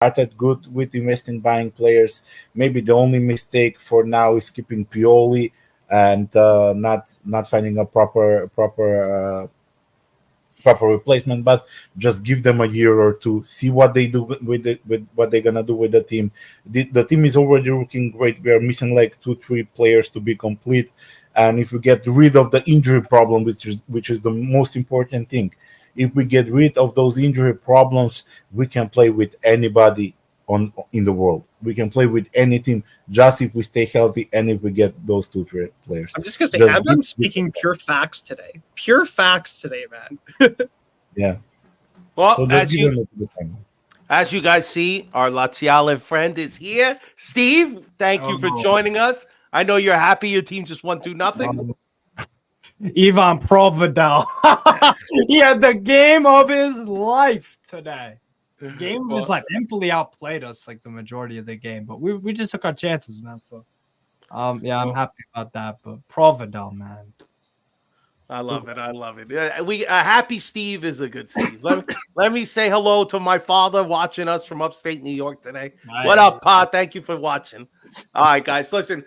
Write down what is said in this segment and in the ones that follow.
started good with investing, buying players. Maybe the only mistake for now is keeping Pioli and not finding a proper replacement, but just give them a year or two, see what they do with what they're gonna do with the team. The team is already looking great. We are missing like 2-3 players to be complete, and if we get rid of the injury problem, which is the most important thing, if we get rid of those injury problems, we can play with anybody on in the world. We can play with any team just if we stay healthy and if we get those 2-3 players. I'm just gonna say, Just I'm speaking pure facts today. Pure facts today, man. yeah. Well, So just give them the time. as you guys see, our Laziale friend is here. Steve, thank you for joining us. I know you're happy your team just won 2-0. Ivan Provedel. He had the game of his life today. Game of his life. Empoli outplayed us like the majority of the game, but we just took our chances, man. So, yeah, I'm happy about that. But Provedel, man. I love it. I love it. A happy Steve is a good Steve. Let me say hello to my father watching us from upstate New York today. Nice. What up, Pa? Thank you for watching. All right, guys, listen.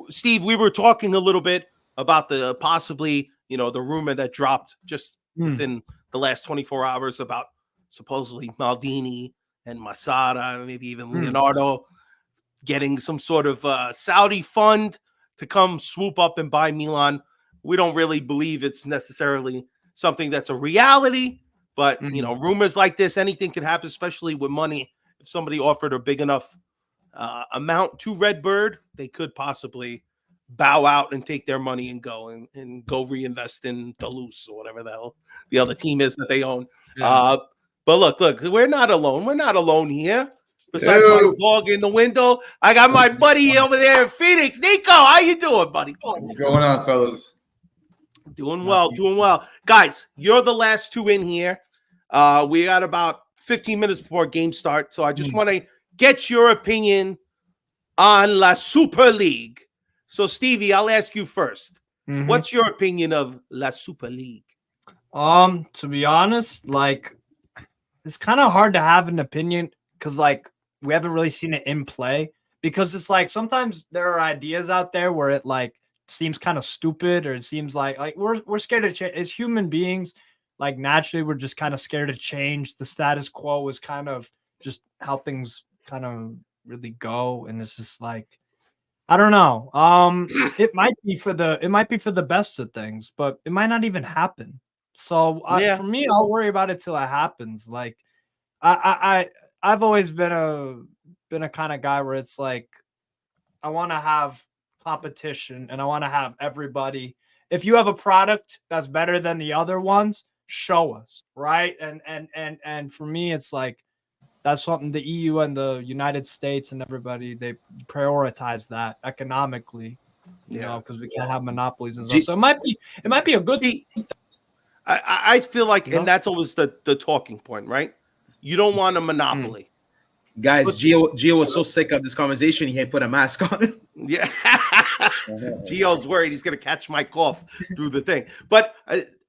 Steve, we were talking a little bit about the possibly, the rumor that dropped just within the last 24 hours about supposedly Maldini and Masada, maybe even Leonardo, getting some sort of Saudi fund to come swoop up and buy Milan. We don't really believe it's necessarily something that's a reality, but rumors like this, anything can happen, especially with money. If somebody offered a big enough amount to Redbird, they could possibly bow out and take their money and go reinvest in Toulouse or whatever the hell the other team is that they own. Yeah. But look, we're not alone. We're not alone here. Besides my dog in the window, I got my buddy over there in Phoenix. Nico, how you doing, buddy? What's going on, fellas? Doing well. Guys, you're the last two in here. We got about 15 minutes before game start, so I just want to get your opinion on La Super League. So, Stevie, I'll ask you first. What's your opinion of La Super League? To be honest, it's kind of hard to have an opinion because, we haven't really seen it in play. Because it's sometimes there are ideas out there where it seems kind of stupid, or it seems like we're scared to change as human beings. Naturally, we're just kind of scared to change. The status quo is kind of just how things kind of really go, and it's just I don't know. It might be for the best of things, but it might not even happen. So for me, I'll worry about it till it happens. I've always been a kind of guy where it's I want to have competition and I want to have everybody. If you have a product that's better than the other ones, show us, right? And for me, it's that's something the EU and the United States and everybody, they prioritize that economically, because we can't have monopolies and stuff. So it might be a good thing. I feel and that's always the talking point, right? You don't want a monopoly. Guys, Gio was so sick of this conversation, he had put a mask on. Yeah. Gio's worried he's going to catch my cough through the thing. But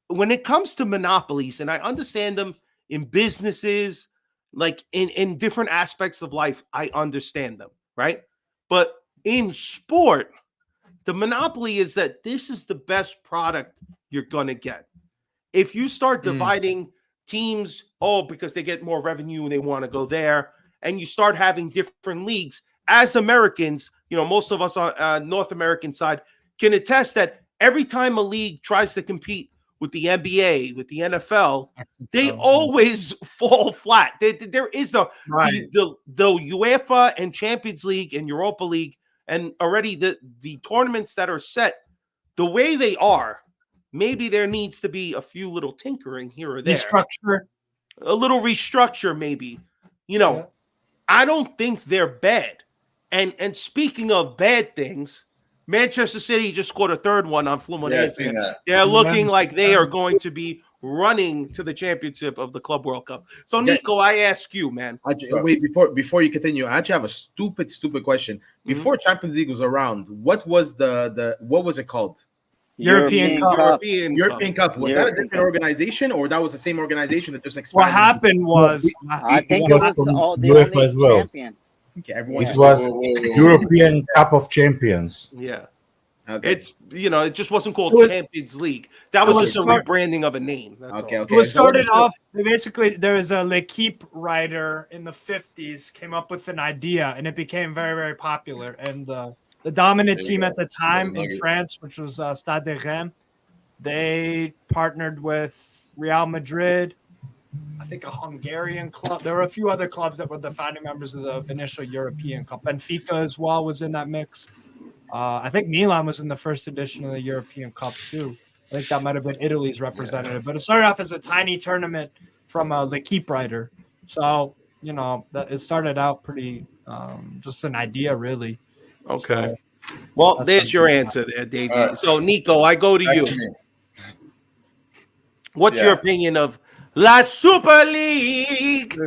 when it comes to monopolies, and I understand them in businesses, in different aspects of life, I understand them, right? But in sport, the monopoly is that this is the best product you're going to get. If you start dividing teams, because they get more revenue and they want to go there, and you start having different leagues, as Americans, most of us on North American side can attest that every time a league tries to compete with the NBA, with the NFL, they always fall flat. There is the UEFA and Champions League and Europa League, and already the tournaments that are set the way they are. Maybe there needs to be a few little tinkering here or there. A little restructure, maybe. I don't think they're bad. And speaking of bad things, Manchester City just scored a third one on Fluminense. They're looking like they are going to be running to the championship of the Club World Cup. So, Nico, I ask you, man. Wait, before you continue, I actually have a stupid question. Before Champions League was around, what was what was it called? European Cup. European Cup. Was that a European different Cup. organization, or that was the same organization that just What expanded? happened was I think It it was was from all the UEFA only as well. champion. Okay, everyone It just was whoa. European Cup of Champions. Yeah. Okay. It's it just wasn't called It was- Champions League. That was it just a was start- rebranding of a name. That's Okay, all. okay. It was So what started is- off basically. There was a L'Equipe writer in the 50s came up with an idea, and it became very, very popular. And the dominant There you team go. at the time in Nugget. France, which was Stade de Reims, they partnered with Real Madrid. I think a Hungarian club. There were a few other clubs that were the founding members of the initial European Cup. Benfica as well was in that mix. I think Milan was in the first edition of the European Cup too. I think that might have been Italy's representative, but it started off as a tiny tournament from a L'Equipe writer. So it started out pretty just an idea, really. Okay. So, Well, that's there's your something. answer there, Davey. All right. So, Nico, I go to Back you. to me. What's Yeah. your opinion of La Super League?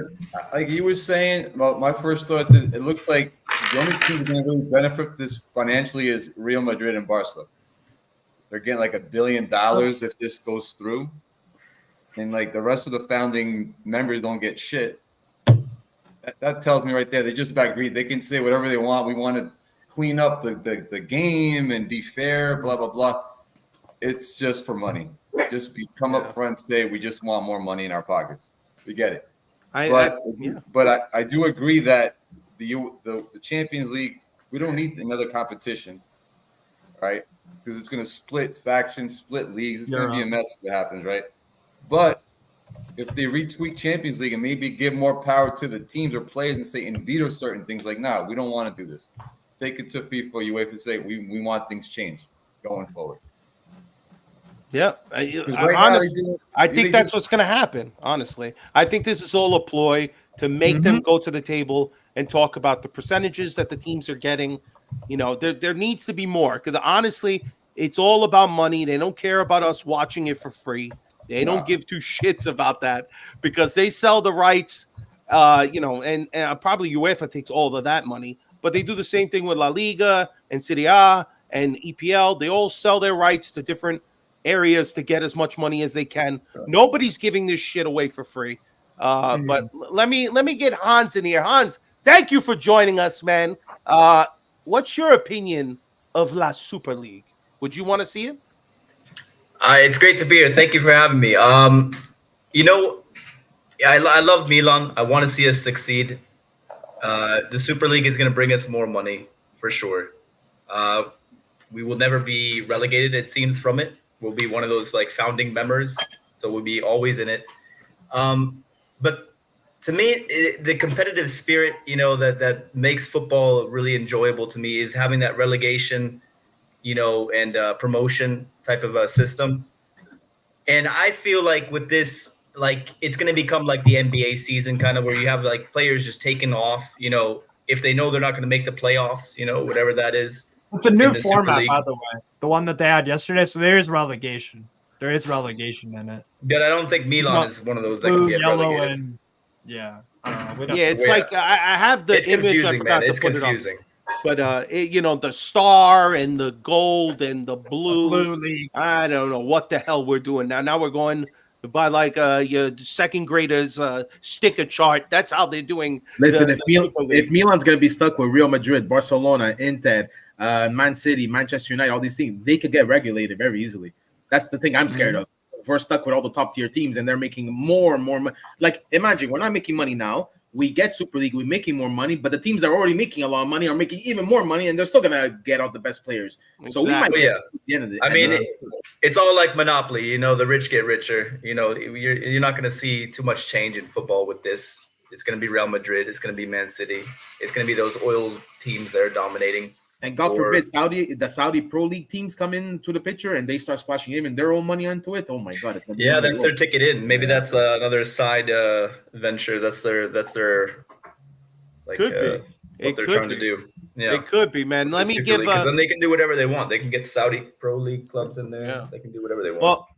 Like he was saying, well, my first thought that it looked like the only team that's going to really benefit this financially is Real Madrid and Barcelona. They're getting like $1 billion if this goes through, and like the rest of the founding members don't get shit. That tells me right there they just about agreed. They can say whatever they want. We want to clean up the game and be fair. Blah blah blah. It's just for money. Just come up front and say we just want more money in our pockets. We get it. But I do agree that the Champions League, we don't need another competition, right? Because it's going to split factions, split leagues. It's going to be a mess if it happens, right? But if they retweak Champions League and maybe give more power to the teams or players and say and veto certain things, like, nah, we don't want to do this. Take it to FIFA, UEFA, and say we want things changed going forward. Yeah, Right I think that's what's going to happen. Honestly, I think this is all a ploy to make them go to the table and talk about the percentages that the teams are getting. There needs to be more because honestly, it's all about money. They don't care about us watching it for free. They don't give two shits about that because they sell the rights. And probably UEFA takes all of that money, but they do the same thing with La Liga and Serie A and EPL. They all sell their rights to different areas to get as much money as they can. Nobody's giving this shit away for free. But let me get Hans in here. Hans, thank you for joining us, man. What's your opinion of La Super League? Would you want to see it? It's great to be here. Thank you for having me. I love Milan. I want to see us succeed. The Super League is going to bring us more money for sure. We will never be relegated, it seems, from it. We'll be one of those like founding members, so we'll be always in it. But to me, the competitive spirit, that makes football really enjoyable to me is having that relegation, and promotion type of a system. And I feel like with this, like it's going to become like the NBA season, kind of where you have like players just taking off, if they know they're not going to make the playoffs, whatever that is. It's a new format, by the way. The one that they had yesterday. So there is relegation. There is relegation in it. But I don't think Milan is one of those that can get relegated. And, yeah. I don't know. It's like I have the image. I forgot to put confusing. It on. But the star and the gold and the blue league. I don't know what the hell we're doing now. Now we're going by like your second graders sticker chart. That's how they're doing. Listen, if Milan's gonna be stuck with Real Madrid, Barcelona, Inter, Man City, Manchester United, all these teams, they could get regulated very easily. That's the thing I'm scared of. If we're stuck with all the top tier teams and they're making more and more money. Like, imagine we're not making money now. We get Super League, we're making more money, but the teams that are already making a lot of money are making even more money, and they're still gonna get out the best players. So we might at the end of the. I mean, it's all like Monopoly. The rich get richer. You're not gonna see too much change in football with this. It's gonna be Real Madrid. It's gonna be Man City. It's gonna be those oil teams that are dominating. And God forbid, the Saudi Pro League teams come into the picture and they start splashing even their own money onto it. Oh my God, it's gonna be that's their ticket in. Maybe that's another side venture. That's their like could be. What they're trying to do. Yeah, it could be, man. Let me give. Because then they can do whatever they want. They can get Saudi Pro League clubs in there. Yeah. They can do whatever they want. Well,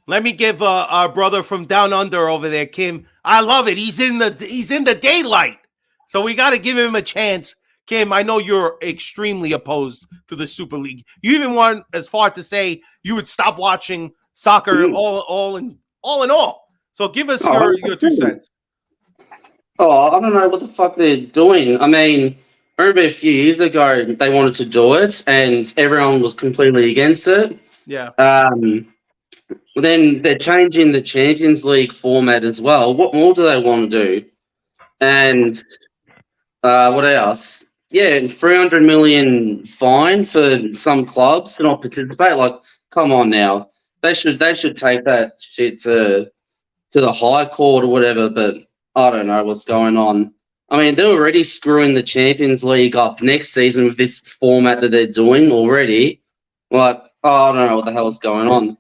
let me give our brother from down under over there, Kim. I love it. He's in the daylight, so we got to give him a chance. Kim, I know you're extremely opposed to the Super League. You even went as far to say you would stop watching soccer all in all. So give us your 2 cents. Oh, I don't know what the fuck they're doing. I mean, I remember a few years ago they wanted to do it, and everyone was completely against it. Yeah. Then they're changing the Champions League format as well. What more do they want to do? And what else? Yeah, 300 million fine for some clubs to not participate. Like, come on now. They should take that shit to the High Court or whatever, but I don't know what's going on. I mean, they're already screwing the Champions League up next season with this format that they're doing already. Like, I don't know what the hell is going on.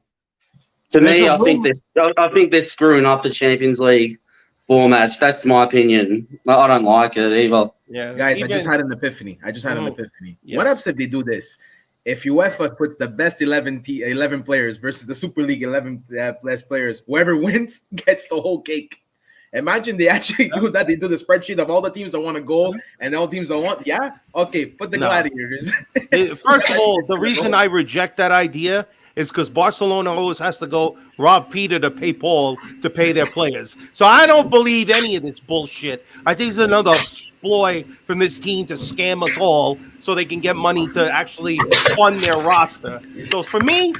To me, I think they're screwing up the Champions League formats. That's my opinion. I don't like it either. Yeah, Guys, I just had an epiphany. Yes. What happens if they do this? If UEFA puts the best 11 players versus the Super League 11 best players, whoever wins gets the whole cake. Imagine they actually do that. They do the spreadsheet of all the teams that want to go and all the teams that want. Yeah, okay, put the gladiators. First of all, the reason I reject that idea is because Barcelona always has to go rob Peter to pay Paul to pay their players. So I don't believe any of this bullshit. I think it's another ploy from this team to scam us all so they can get money to actually fund their roster. So for me,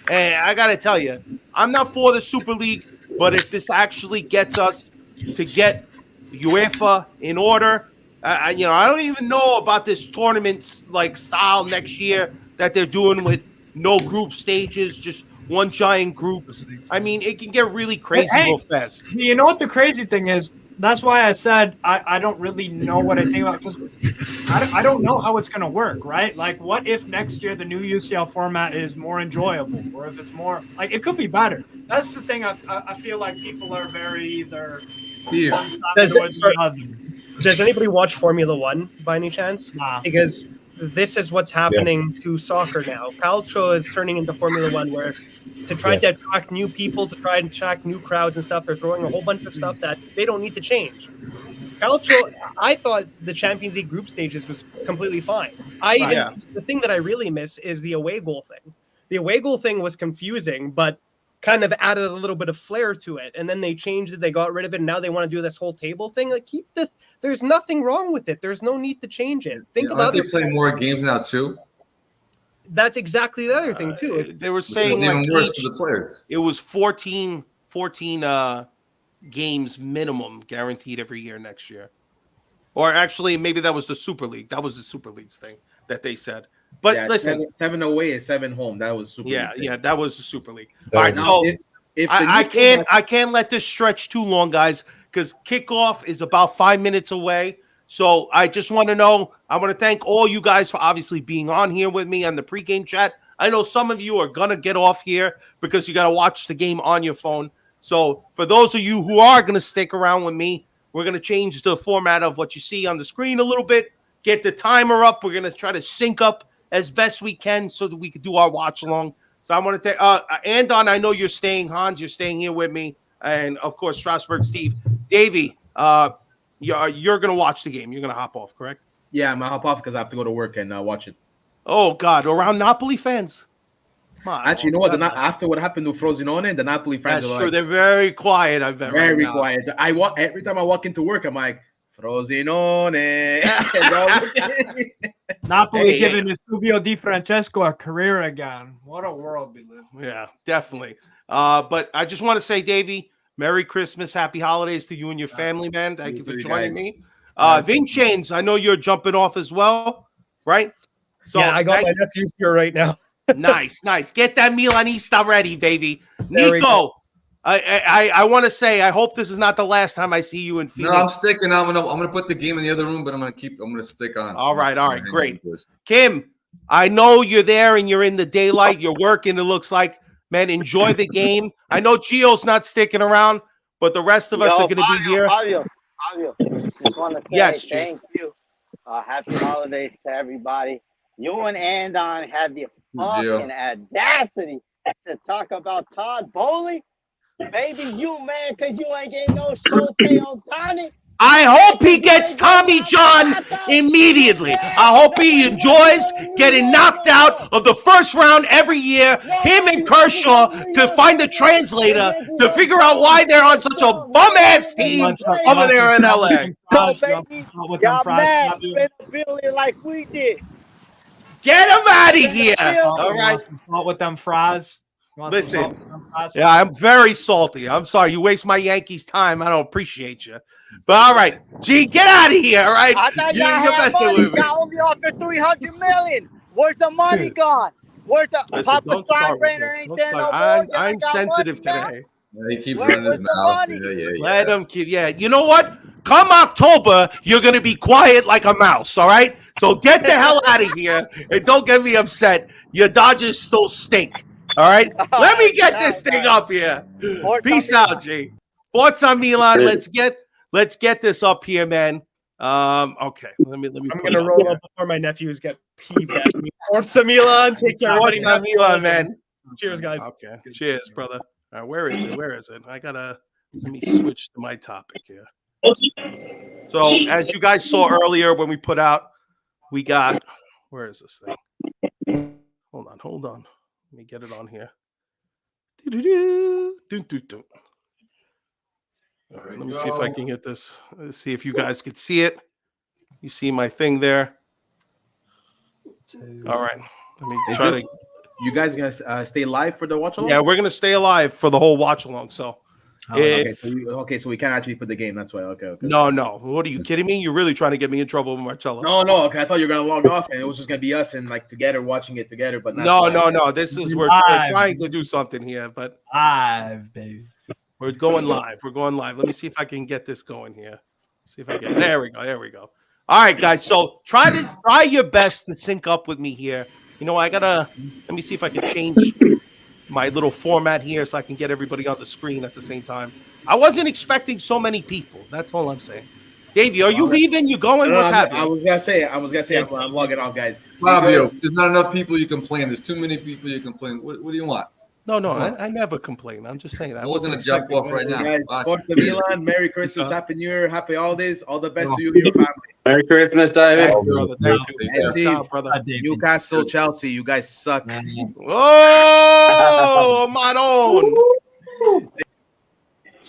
I got to tell you, I'm not for the Super League, but if this actually gets us to get UEFA in order, I don't even know about this tournament like style next year that they're doing with no group stages, just one giant group. I mean, it can get really crazy real fast. You know what the crazy thing is? That's why I said I don't really know what I think about, because I don't know how it's going to work, right? Like, what if next year the new UCL format is more enjoyable, or if it's more like it could be better? That's the thing. I feel like people are very either one side or the other. Does anybody watch Formula One by any chance? Nah. Because this is what's happening to soccer now. Calcio is turning into Formula One, where to try to attract new people, to try and attract new crowds and stuff, they're throwing a whole bunch of stuff that they don't need to change. Calcio, I thought the Champions League group stages was completely fine. The thing that I really miss is the away goal thing. The away goal thing was confusing, but kind of added a little bit of flair to it. And then they changed it, they got rid of it, and now they want to do this whole table thing. Like, there's nothing wrong with it. There's no need to change it. Think about they play more games now too. That's exactly the other thing too. They were saying even like worse for the players. It was 14 games minimum guaranteed every year next year. Or actually, maybe that was the Super League. That was the Super League's thing that they said. But listen, 7 away is 7 home. That was Super League. Yeah, that was the Super League. All right, so I can't let this stretch too long, guys, because kickoff is about 5 minutes away. So I just want to know, I want to thank all you guys for obviously being on here with me on the pregame chat. I know some of you are going to get off here because you got to watch the game on your phone. So for those of you who are going to stick around with me, we're going to change the format of what you see on the screen a little bit, get the timer up. We're going to try to sync up as best we can so that we can do our watch along. So I want to thank Andon. I know you're staying, Hans. You're staying here with me, and of course Strasburg, Steve, Davey. You're gonna watch the game. You're gonna hop off, correct? Yeah, I'm gonna hop off because I have to go to work and watch it. Oh God, around Napoli fans. Actually, you know what? After what happened to Frosinone, the Napoli fans are they're very quiet. I bet very quiet. Every time I walk into work, I'm like, Frosinone. Napoli giving Subio Di Francesco a career again. What a world we live in. Yeah, definitely. But I just want to say, Davey, Merry Christmas, Happy Holidays to you and your family, man. Thank you for joining me. Vincenz, I know you're jumping off as well, right? So yeah, I got my nephews here right now. Nice. Get that Milanista ready, baby. Nico, I want to say I hope this is not the last time I see you in Phoenix. No, I'm sticking. I'm gonna put the game in the other room, but I'm gonna stick on. All right, great. Kim, I know you're there and you're in the daylight. You're working. It looks like, man. Enjoy the game. I know Gio's not sticking around, but the rest of us are going to be here. Fabio, just want to say thank you. Happy holidays to everybody. You and Andon had the fucking audacity to talk about Todd Bowley. Maybe you, man, because you ain't getting no Shote Otani. I hope he gets Tommy John immediately. I hope he enjoys getting knocked out of the first round every year. Him and Kershaw to find a translator to figure out why they're on such a bum-ass team over there in LA. So, baby, y'all mad spend $1 billion like we did. Get him out of here. All right. With them fries. Listen, yeah, I'm very salty. I'm sorry. You waste my Yankees time. I don't appreciate you. But all right, G, get out of here. All right. I thought y'all had money. Y'all only offered $300 million. Where's the money gone? Where's the Papa Steinbrenner? Ain't there no more? I'm sensitive today. He keeps running his mouth. Let him keep. Yeah, you know what? Come October, you're gonna be quiet like a mouse. All right. So get the hell out of here and don't get me upset. Your Dodgers still stink. All right. Let me get this thing up here. Peace out, G. Forza Milan. Let's get this up here, man. Okay. Let me. I'm gonna roll up before my nephews get peeved at me. Forza Milan. Take care. Forza Milan, man. Cheers, guys. Okay. Cheers, brother. All right, where is it? Where is it? Let me switch to my topic here. So, as you guys saw earlier when we put out, we got, where is this thing? Hold on. Let me get it on here. All right, let me see if I can get this. Let's see if you guys can see it. You see my thing there. All right. Let me try to. You guys gonna stay live for the watch along? Yeah, we're gonna stay alive for the whole watch along. So, so we can't actually put the game. That's why. Okay. No. What are you kidding me? You're really trying to get me in trouble with Marcello? No. Okay, I thought you were gonna log off, and it was just gonna be us and like together watching it together. But no. This is we're trying to do something here, but live, baby. We're going live. Let me see if I can get this going here. See if I can. There we go. All right, guys. So try your best to sync up with me here. You know, let me see if I can change my little format here so I can get everybody on the screen at the same time. I wasn't expecting so many people. That's all I'm saying. Davey, are you leaving? You going? What's happening? I was gonna say I'm logging off, guys. Fabio, there's not enough people you complain. There's too many people you complain. What do you want? No, I never complain. I'm just saying. I wasn't going to jump off right now. Guys, Forza Milan, Merry Christmas, Happy New Year, Happy Holidays, all the best to you and your family. Merry Christmas, David. Thank you. Brother. Newcastle, Chelsea, you guys suck. Oh, my own.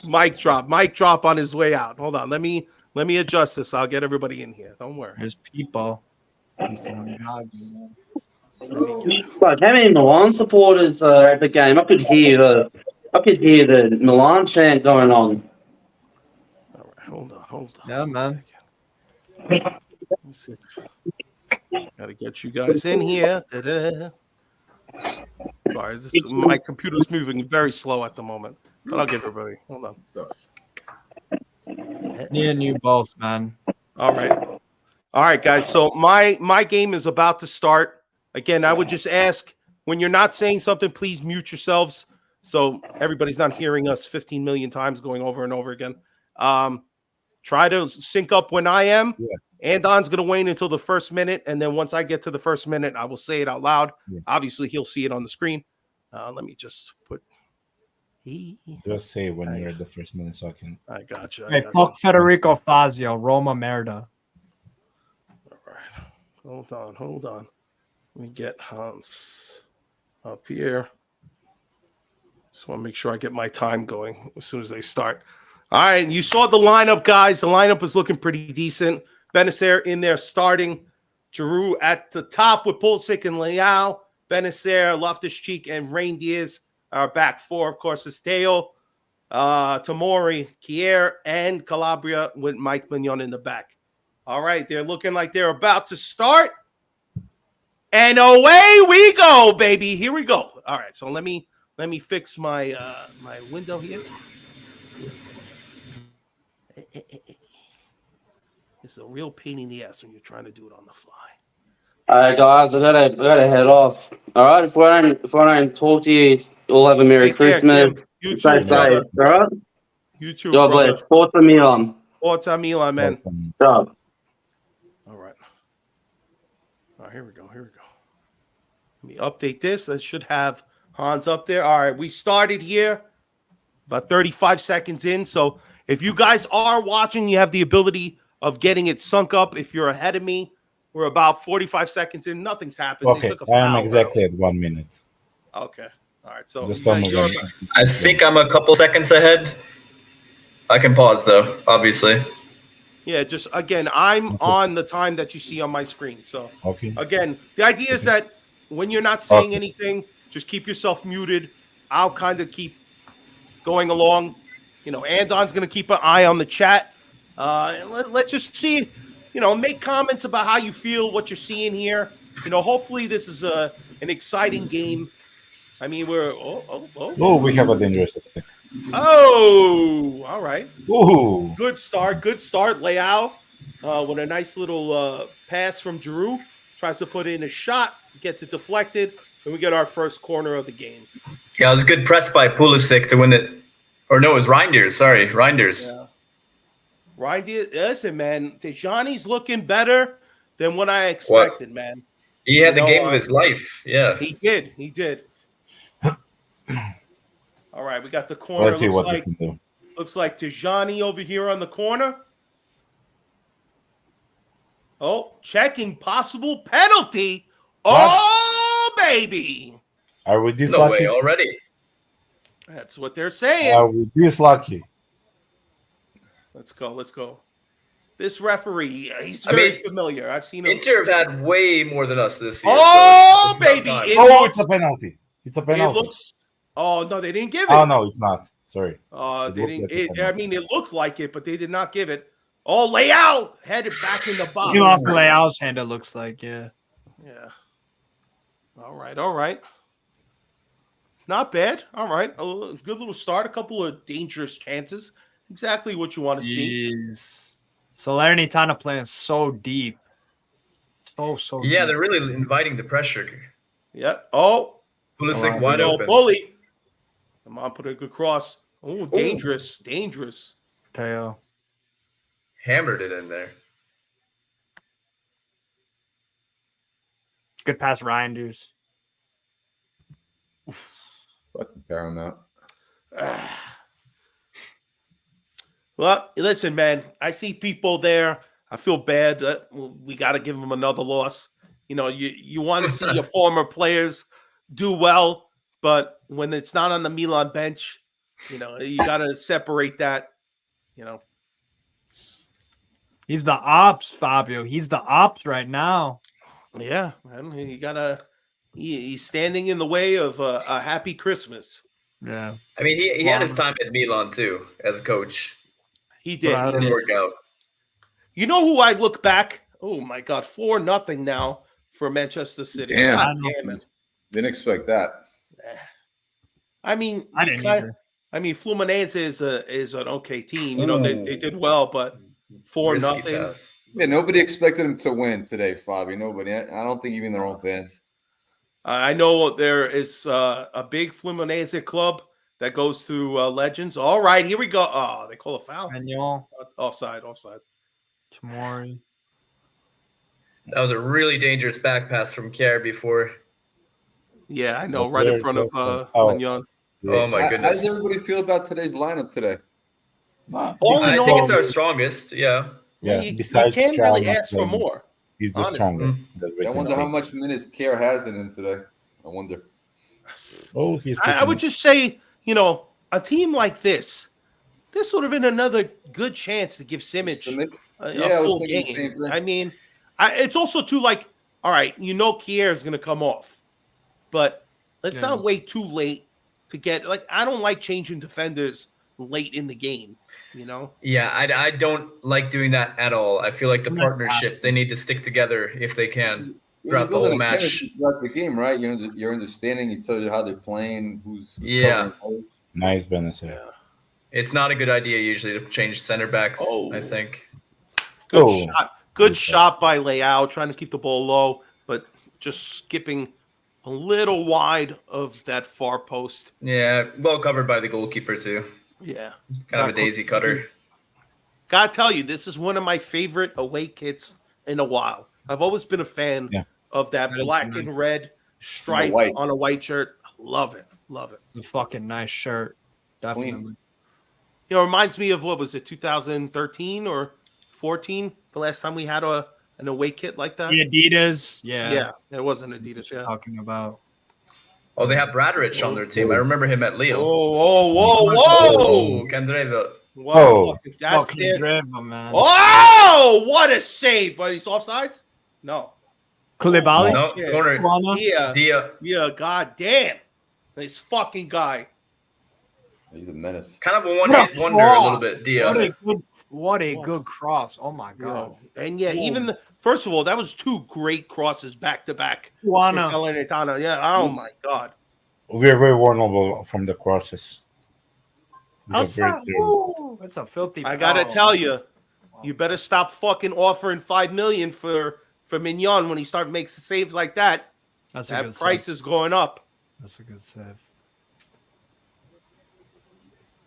Mic drop on his way out. Hold on. Let me adjust this. I'll get everybody in here. Don't worry. There's people. Like, how many Milan supporters are at the game? I could hear the Milan chant going on. All right, hold on. Yeah, man. Let me see. Gotta get you guys in here. Da-da. Sorry, my computer's moving very slow at the moment, but I'll get everybody. Hold on. Me and you both, man. All right, guys. So my game is about to start. Again, I would just ask when you're not saying something, please mute yourselves so everybody's not hearing us 15 million times going over and over again. Try to sync up when I am. Yeah. Andon's going to wait until the first minute, and then once I get to the first minute, I will say it out loud. Yeah. Obviously, he'll see it on the screen. Let me just put. Just say when you're at the first minute, so I can. I got you. Hey, fuck Federico Fazio, Roma Merda. All right, hold on. Let me get Hans up here. Just want to make sure I get my time going as soon as they start. All right, you saw the lineup, guys. The lineup is looking pretty decent. Benacer in there starting. Giroud at the top with Pulisic and Leao. Benacer, Loftus-Cheek, and Rain Diaz are back four. Of course, it's Teo, Tomori, Kier, and Calabria with Mike Mignon in the back. All right, they're looking like they're about to start. And away we go, baby. Here we go. All right, so let me fix my my window here. It's a real pain in the ass when you're trying to do it on the fly. All right, guys, I gotta head off. All right, if I don't talk to you, all have a Merry Christmas. You too, stay safe. All right. You too. God bless. Forza Milan. Forza Milan, man. Stop. All right. Here we go. Let me update this. I should have Hans up there. All right, we started here about 35 seconds in. So If you guys are watching, you have the ability of getting it sunk up. If you're ahead of me, we're about 45 seconds in. Nothing's happened. Okay, They took a I am foul exactly early. at 1 minute. Okay. All right. So Just tell me you're when. I think I'm a couple seconds ahead. I can pause though, obviously. Yeah, just again, I'm on the time that you see on my screen. So Okay. again, the idea is that when you're not saying anything, just keep yourself muted. I'll kind of keep going along. Andon's going to keep an eye on the chat. And let's just see, make comments about how you feel, what you're seeing here. Hopefully this is an exciting game. I mean, Oh, we have a dangerous attack. Oh, all right. Ooh. Good start. Leao with a nice little pass from Giroud. Tries to put in a shot, gets it deflected, and we get our first corner of the game. Yeah, it was a good press by Pulisic to win it. Or no, it was Reinders. Sorry, Reinders. Yeah. Reinders, listen, man, Tejani's looking better than what I expected, man. He had the game of his life. Yeah. He did. All right, we got the corner. Let's see what we can do. Looks like Tejani over here on the corner. Oh, checking possible penalty. Oh, baby. Are we this no lucky? way already. That's what they're saying. Are we this lucky? Let's go. This referee, he's very familiar. I've seen him. Inter have had way more than us this year. Oh, so baby. It's a penalty. It's a penalty. It looks. Oh, no, they didn't give it. Oh, no, it's not. Sorry. They didn't. It looked like it, but they did not give it. Oh, Leao headed back in the box. You off Leao's hand, it looks like, yeah. Yeah. All right. Not bad. All right. A good little start. A couple of dangerous chances. Exactly what you want to see. Salernitana playing so deep. So yeah, deep. they're really inviting the pressure. Yeah. Oh. Pulisic wide open. Bully. Come on, put a good cross. Oh, dangerous. Teo. Hammered it in there. Good pass, Reinders. Fucking Paramount. Well, listen, man. I see people there. I feel bad. We got to give them another loss. You want to see your former players do well, but when it's not on the Milan bench, you got to separate that. He's the ops, Fabio. He's the ops right now. Yeah, man. He's standing in the way of a happy Christmas. Yeah. I mean, he had his time at Milan too as a coach. He did. It didn't work out. You know who I look back? Oh my God, 4-0 now for Manchester City. Damn. God damn it. Didn't expect that. I mean, I didn't either. Fluminense is an okay team. They did well, but 4-0. Yeah, nobody expected him to win today, Fabio. Nobody. I don't think even their own fans. I know there is a big Fluminense club that goes through legends. All right, here we go. Oh, they call a foul. Offside. Tomori. That was a really dangerous back pass from Kjaer before. Yeah, I know, right in front of Mignon. Oh my goodness. How does everybody feel about today's lineup today? I think it's our strongest. Yeah. Yeah. You Besides, can't really ask for playing, more. He's the strongest. I wonder how much minutes Kjaer has in him today. I wonder. Oh, I would just say, a team like this would have been another good chance to give Simic a full game. I mean, it's also too all right, Kjaer is going to come off, but let's not wait too late to get I don't like changing defenders late in the game. Yeah, I don't like doing that at all. I feel like the partnership, they need to stick together if they can throughout the whole match. Throughout the game, right? You're understanding. He tells you how they're playing. Who's nice, Benes. Yeah. It's not a good idea usually to change center backs. I think. Good shot by Leao, trying to keep the ball low, but just skipping a little wide of that far post. Yeah, well covered by the goalkeeper too. Yeah. Kind of a daisy cutter. Gotta tell you, this is one of my favorite away kits in a while. I've always been a fan of that black and red stripe on a white shirt. Love it. It's a fucking nice shirt. Definitely. You know, reminds me of what was it, 2013 or 14, the last time we had an away kit like that. The Adidas, yeah, it was an Adidas. Yeah, talking about. Oh, they have Radrich on their team. I remember him at Lille. Whoa! Candreva. Wow, that's it. Candreva, man. Oh, what a save! But he's offsides? No. Koulibaly? No, it's corner. Yeah, god damn. This fucking guy. He's a menace. Kind of a one-hit wonder a little bit, Dia. What a good cross. Oh my god. And even first of all, that was two great crosses back to back. Salernitana. Yeah. Oh my god. We're very vulnerable from the crosses. That's a filthy. I gotta tell you, you better stop fucking offering $5 million for Mignon when he makes saves like that. That price is going up. That's a good save.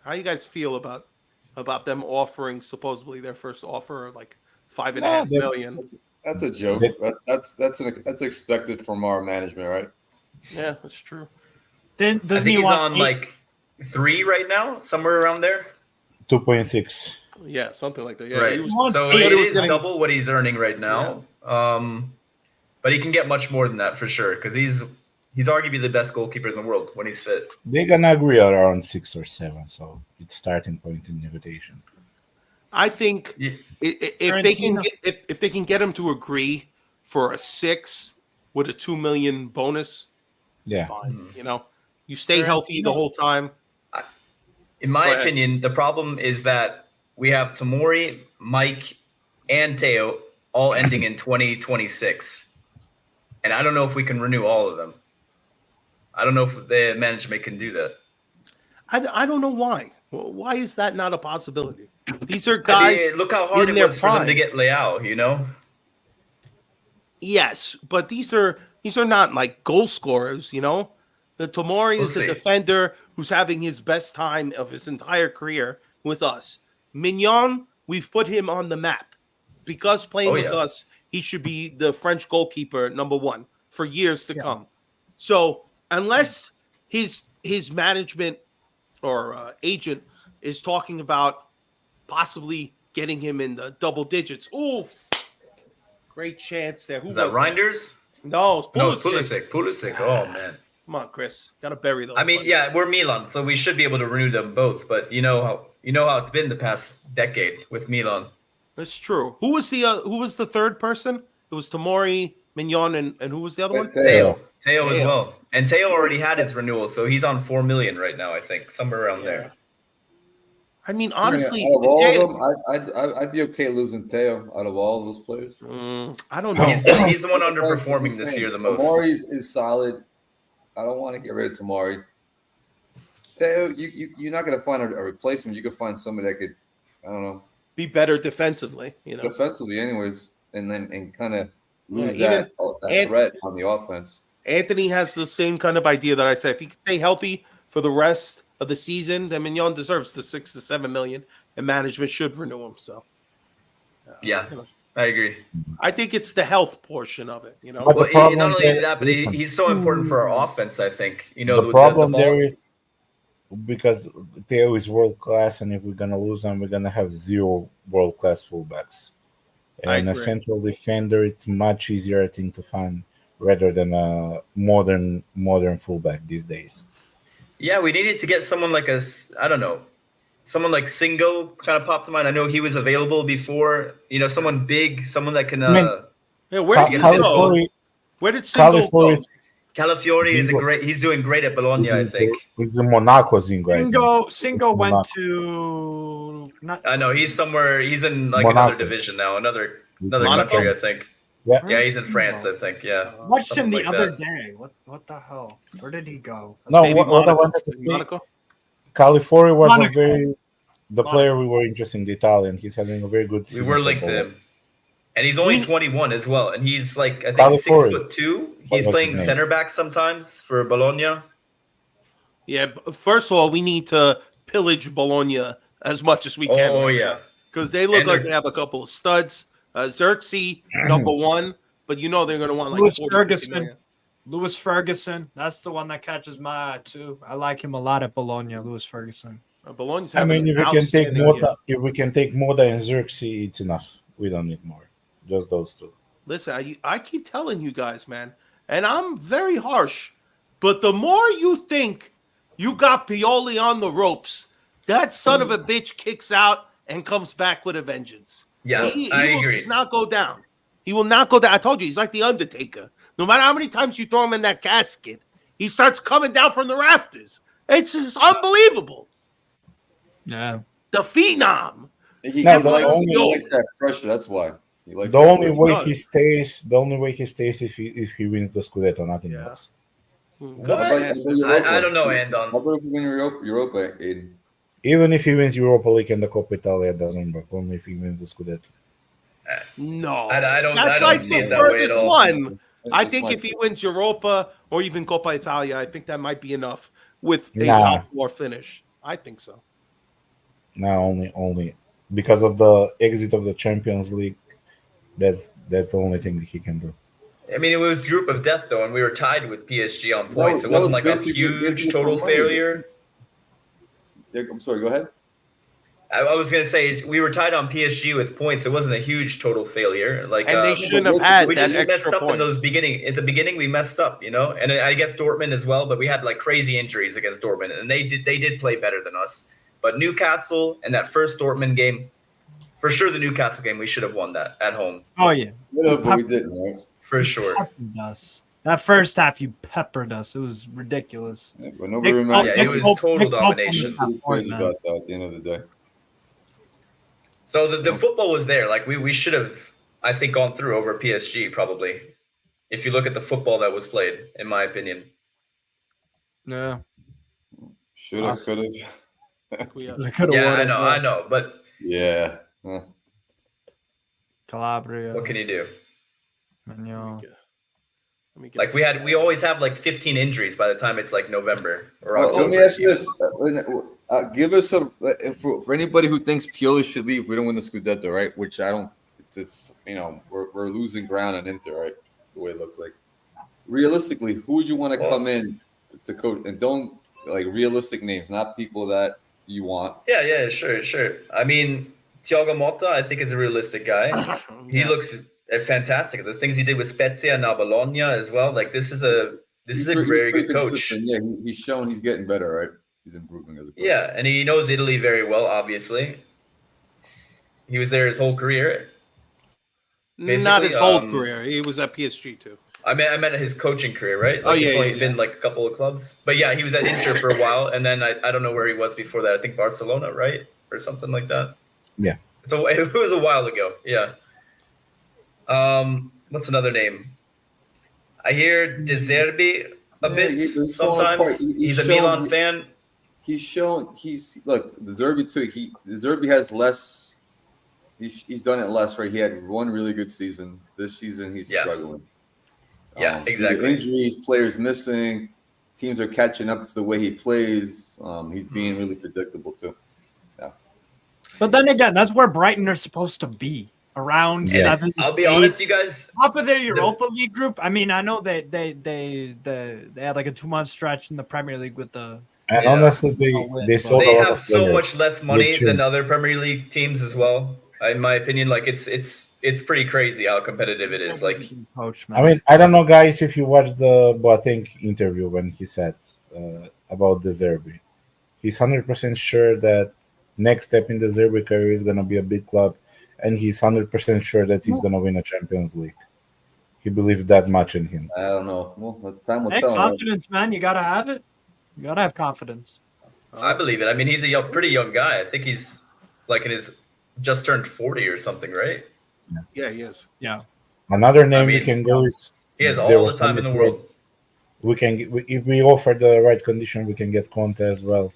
How you guys feel about them offering supposedly their first offer like $5.5 million? That's a joke. That's expected from our management, right? Yeah, that's true. I think he's on like 3 right now, somewhere around there. 2.6. Yeah, something like that. Yeah, right. So it is double what he's earning right now. Yeah. But he can get much more than that for sure because he's arguably the best goalkeeper in the world when he's fit. They're gonna agree around 6 or 7, so it's starting point in negotiation. I think if they can get him to agree for a 6 with a $2 million bonus, yeah, fine. You know, you stay healthy the whole time. In my opinion, the problem is that we have Tomori, Mike, and Teo all ending in 2026, and I don't know if we can renew all of them. I don't know if the management can do that. I don't know why. Why is that not a possibility? These are guys. I mean, look how hard it was for them to get Leao, you know? Yes, but these are not like goal scorers, you know? The Tomori is a defender who's having his best time of his entire career with us. Mignon, we've put him on the map. Because playing with us, he should be the French goalkeeper #1 for years to come. So unless his management or agent is talking about possibly getting him in the double digits. Ooh, great chance there. Is that Reinders? No, it's Pulisic. Pulisic. Oh, man. Come on, Chris. Got to bury those. I mean, we're Milan, so we should be able to renew them both. But you know how it's been the past decade with Milan. That's true. Who was the third person? It was Tomori, Mignon, and who was the other one? Teo as well. And Teo already had his renewal, so he's on $4 million right now, I think, somewhere around there. I mean, honestly, out of all of them, I'd be okay losing Teo out of all of those players. I don't know. He's the one underperforming this year the most. Tomori is solid. I don't want to get rid of Tomori. Teo, you're not going to find a replacement. You could find somebody that could, I don't know, be better defensively. You know, defensively, anyways, and kind of lose that threat on the offense. Anthony has the same kind of idea that I said. If he can stay healthy for the rest of the season, then Mignon deserves the 6 to 7 million, and management should renew him. So, I agree. I think it's the health portion of it. You know, well, not only that, but he's so important for our offense. I think the problem there is because Theo is world class, and if we're gonna lose him, we're gonna have 0 world class fullbacks. And a central defender, it's much easier, I think, to find rather than a modern fullback these days. Yeah, we needed to get someone like someone like Singo kind of popped to mind. I know he was available before. You know, someone big, someone that can. Where did Singo go? Calafiori is he's doing great at Bologna, I think. He's in Monaco, Singo went to. I know he's somewhere. He's in like another division now, another country, I think. Yeah, he's in France, I think. Yeah. Watched him the other day. What the hell? Where did he go? No, what I wanted to say. Calafiori was the player we were interested in, the Italian. He's having a very good season. We were linked to him. And he's only 21 as well. And he's like, I think, 6'2". He's playing center back sometimes for Bologna. Yeah, first of all, we need to pillage Bologna as much as we can. Oh, yeah. Because they look like they have a couple of studs. Xerxes, #1. But you know they're going to want like Lewis Ferguson. That's the one that catches my eye, too. I like him a lot at Bologna, Lewis Ferguson. Bologna's I having mean, an outstanding year. if we can take Moda and Xerxes, it's enough. We don't need more. Just those two. Listen, I keep telling you guys, man, and I'm very harsh, but the more you think you got Pioli on the ropes, that son of a bitch kicks out and comes back with a vengeance. Yeah, he I will agree. just not go down. He will not go down. I told you, he's like the Undertaker. No matter how many times you throw him in that casket, he starts coming down from the rafters. It's just unbelievable. Yeah. The phenom. He No, likes that pressure. That's why. He likes The that only pressure. way he stays, if he wins the Scudetto, nothing else. What? How about Europa? I don't know, How Andon. about if we win Europa, Aiden? Even if he wins Europa League and the Coppa Italia, it doesn't work. Only if he wins the Scudetto. No, I don't. That's I don't like see the it that way at furthest all. one. I That's think my if he wins Europa or even Coppa Italia, I think that might be enough with a Nah. top four finish. I think so. No, only because of the exit of the Champions League. That's the only thing that he can do. I mean, it was group of death though, and we were tied with PSG on That points. was- It that wasn't was like a basically huge for total money. failure. Yeah, I'm sorry. Go ahead. I was gonna say we were tied on PSG with points. It wasn't a huge total failure. Like, And they shouldn't have had we that just messed extra up in point. those beginning. At the beginning, we messed up, you know. And I guess Dortmund as well, but we had like crazy injuries against Dortmund, and they did play better than us. But Newcastle and that first Dortmund game, for sure, the Newcastle game, we should have won that at home. Oh yeah. Yeah, but we didn't, right? For sure. Peppered us. That first half, you peppered us. It was ridiculous. Yeah, but nobody remembers. Yeah, it was total domination. Pretty crazy about that at the end of the day. So the football was there. Like we should have, I think, gone through over PSG probably. If you look at the football that was played, in my opinion. Yeah. Should have, could have. Yeah, I know, but Yeah. Calabria. what can you do? Like we always have like 15 injuries by the time it's like November or Well, October. let me ask you this: give us some. For anybody who thinks Pioli should leave, we don't win the Scudetto, right? Which I don't. It's we're losing ground on Inter, right? The way it looks like. Realistically, who would you want to come in to coach? And don't like realistic names, not people that you want. Yeah, sure. I mean, Thiago Motta, I think, is a realistic guy. He looks fantastic. The things he did with Spezia and now Bologna as well. Like this is a very good coach. Consistent. Yeah, he's shown he's getting better, right? He's improving as a coach. Yeah, and he knows Italy very well. Obviously, he was there his whole career. Not his whole career. He was at PSG too. I meant his coaching career, right? Like it's only been like a couple of clubs. But yeah, he was at Inter for a while, and then I don't know where he was before that. I think Barcelona, right? Or something like that. Yeah. It was a while ago. Yeah. What's another name? I hear De Zerbi a bit he's sometimes. He's a Milan fan. Look, the Zerbi too. The Zerbi has less. He's done it less, right? He had one really good season. This season he's struggling. Yeah, exactly. Injuries, players missing, teams are catching up to the way he plays. He's being really predictable too. Yeah. But then again, that's where Brighton are supposed to be. Around 7. I'll be honest, you guys. Top of their Europa League group. I mean, I know they had like a 2-month stretch in the Premier League with the. And honestly, they sold. They have so much less money than other Premier League teams as well. In my opinion, like it's pretty crazy how competitive it is. Like, I mean, I don't know, guys, if you watched the Boateng interview when he said about De Zerbi, he's 100% sure that next step in the Zerbi career is gonna be a big club. And he's 100% sure that he's going to win a Champions League. He believes that much in him. I don't know. Well, time will tell. Confidence, man. You got to have it. You got to have confidence. I believe it. I mean, he's a pretty young guy. I think he's like in his just turned 40 or something, right? Yeah, he is. Yeah. Another name we can go is. He has all the time in the world. We can, if we offer the right condition, we can get Conte as well.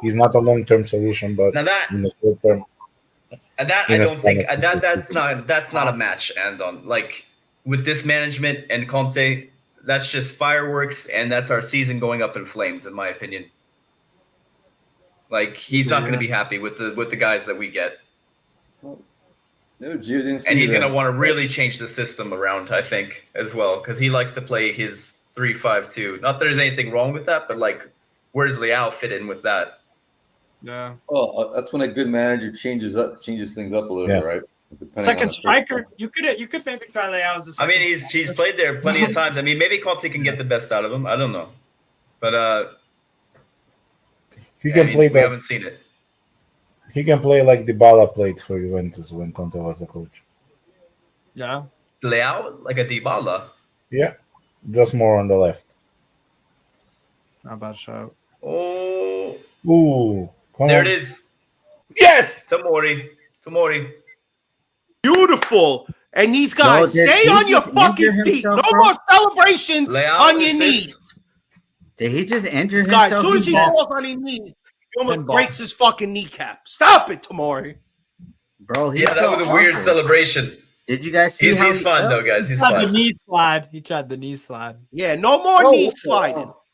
He's not a long-term solution, but in the short term. And that I don't think that's not a match. And like with this management and Conte, that's just fireworks, and that's our season going up in flames, in my opinion. Like he's not going to be happy with the guys that we get. And he's going to want to really change the system around, I think, as well, because he likes to play his 3-5-2. Not that there's anything wrong with that, but like, where does Leao fit in with that? Yeah. Well, that's when a good manager changes things up a little bit, right? Depending Second on the striker, you could maybe try Leao as a I second. mean, he's played there plenty of times. I mean, maybe Conte can get the best out of him. I don't know, but He can play we that. haven't seen it. He can play like Dybala played for Juventus when Conte was a coach. Yeah. Leao like a Dybala. Yeah, just more on the left. Not bad shot. Oh, Ooh, there it is. Yes, Tomori. Beautiful. And these guys, Yo, did stay he on your just fucking injure feet. No himself, bro? more celebration Leao on your assist. knees. Did he just injure This guy, as himself? soon as he He's falls on his knees, he almost Pinball. breaks his fucking kneecap. Stop it, Tamori. Bro, he Yeah, that fell was a weird awkward. celebration. Did you guys see how He's he fine fell? though, guys. He's He tried the fine. knee slide. He tried the knee slide. Yeah, no more Oh, knee what the sliding. hell?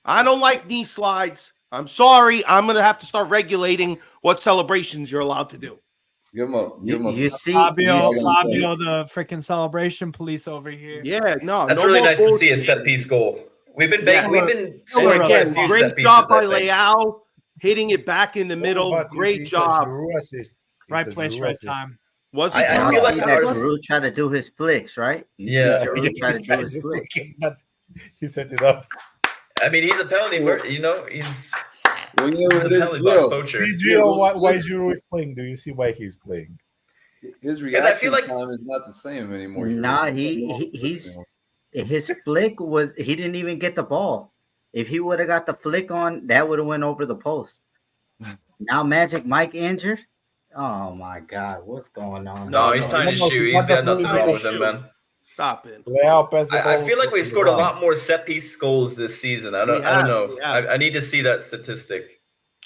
I don't like knee slides. I'm sorry. I'm going to have to start regulating what celebrations you're allowed to do. Give him a. You see, Fabio, you- Fabio, the freaking celebration police over here. Yeah, no. That's no really more nice to see a bullshit. set piece goal. We've been Yeah. we've been So scoring quite a again, few great set pieces. job by I think. Leao, hitting it back in the middle. Oh, but Great it's a job. Giroud assist. Right It's a place, Giroud right assist. time. Was I it? feel you like see that ours- Giroud tried to do his flicks, right? You Yeah. see Giroud try to do his flicks. But he set it up. I mean, he's a penalty. You know, he's Well, you know a what it is, penalty box Gio. poacher. Gio, why Giroud is playing? Do you see why he's playing? His I reaction feel like- time is not the same anymore. Nah, he's his flick was he didn't even get the ball. If he would have got the flick on, that would have went over the post. Now Magic Mike injured. Oh my God, what's going on? No, he's tying his shoe. He's got nothing wrong with him, shoe. man. Stop it. Leao passed the I ball feel like we to scored a Giroud. lot more set piece goals this season. I don't know. I need to see that statistic.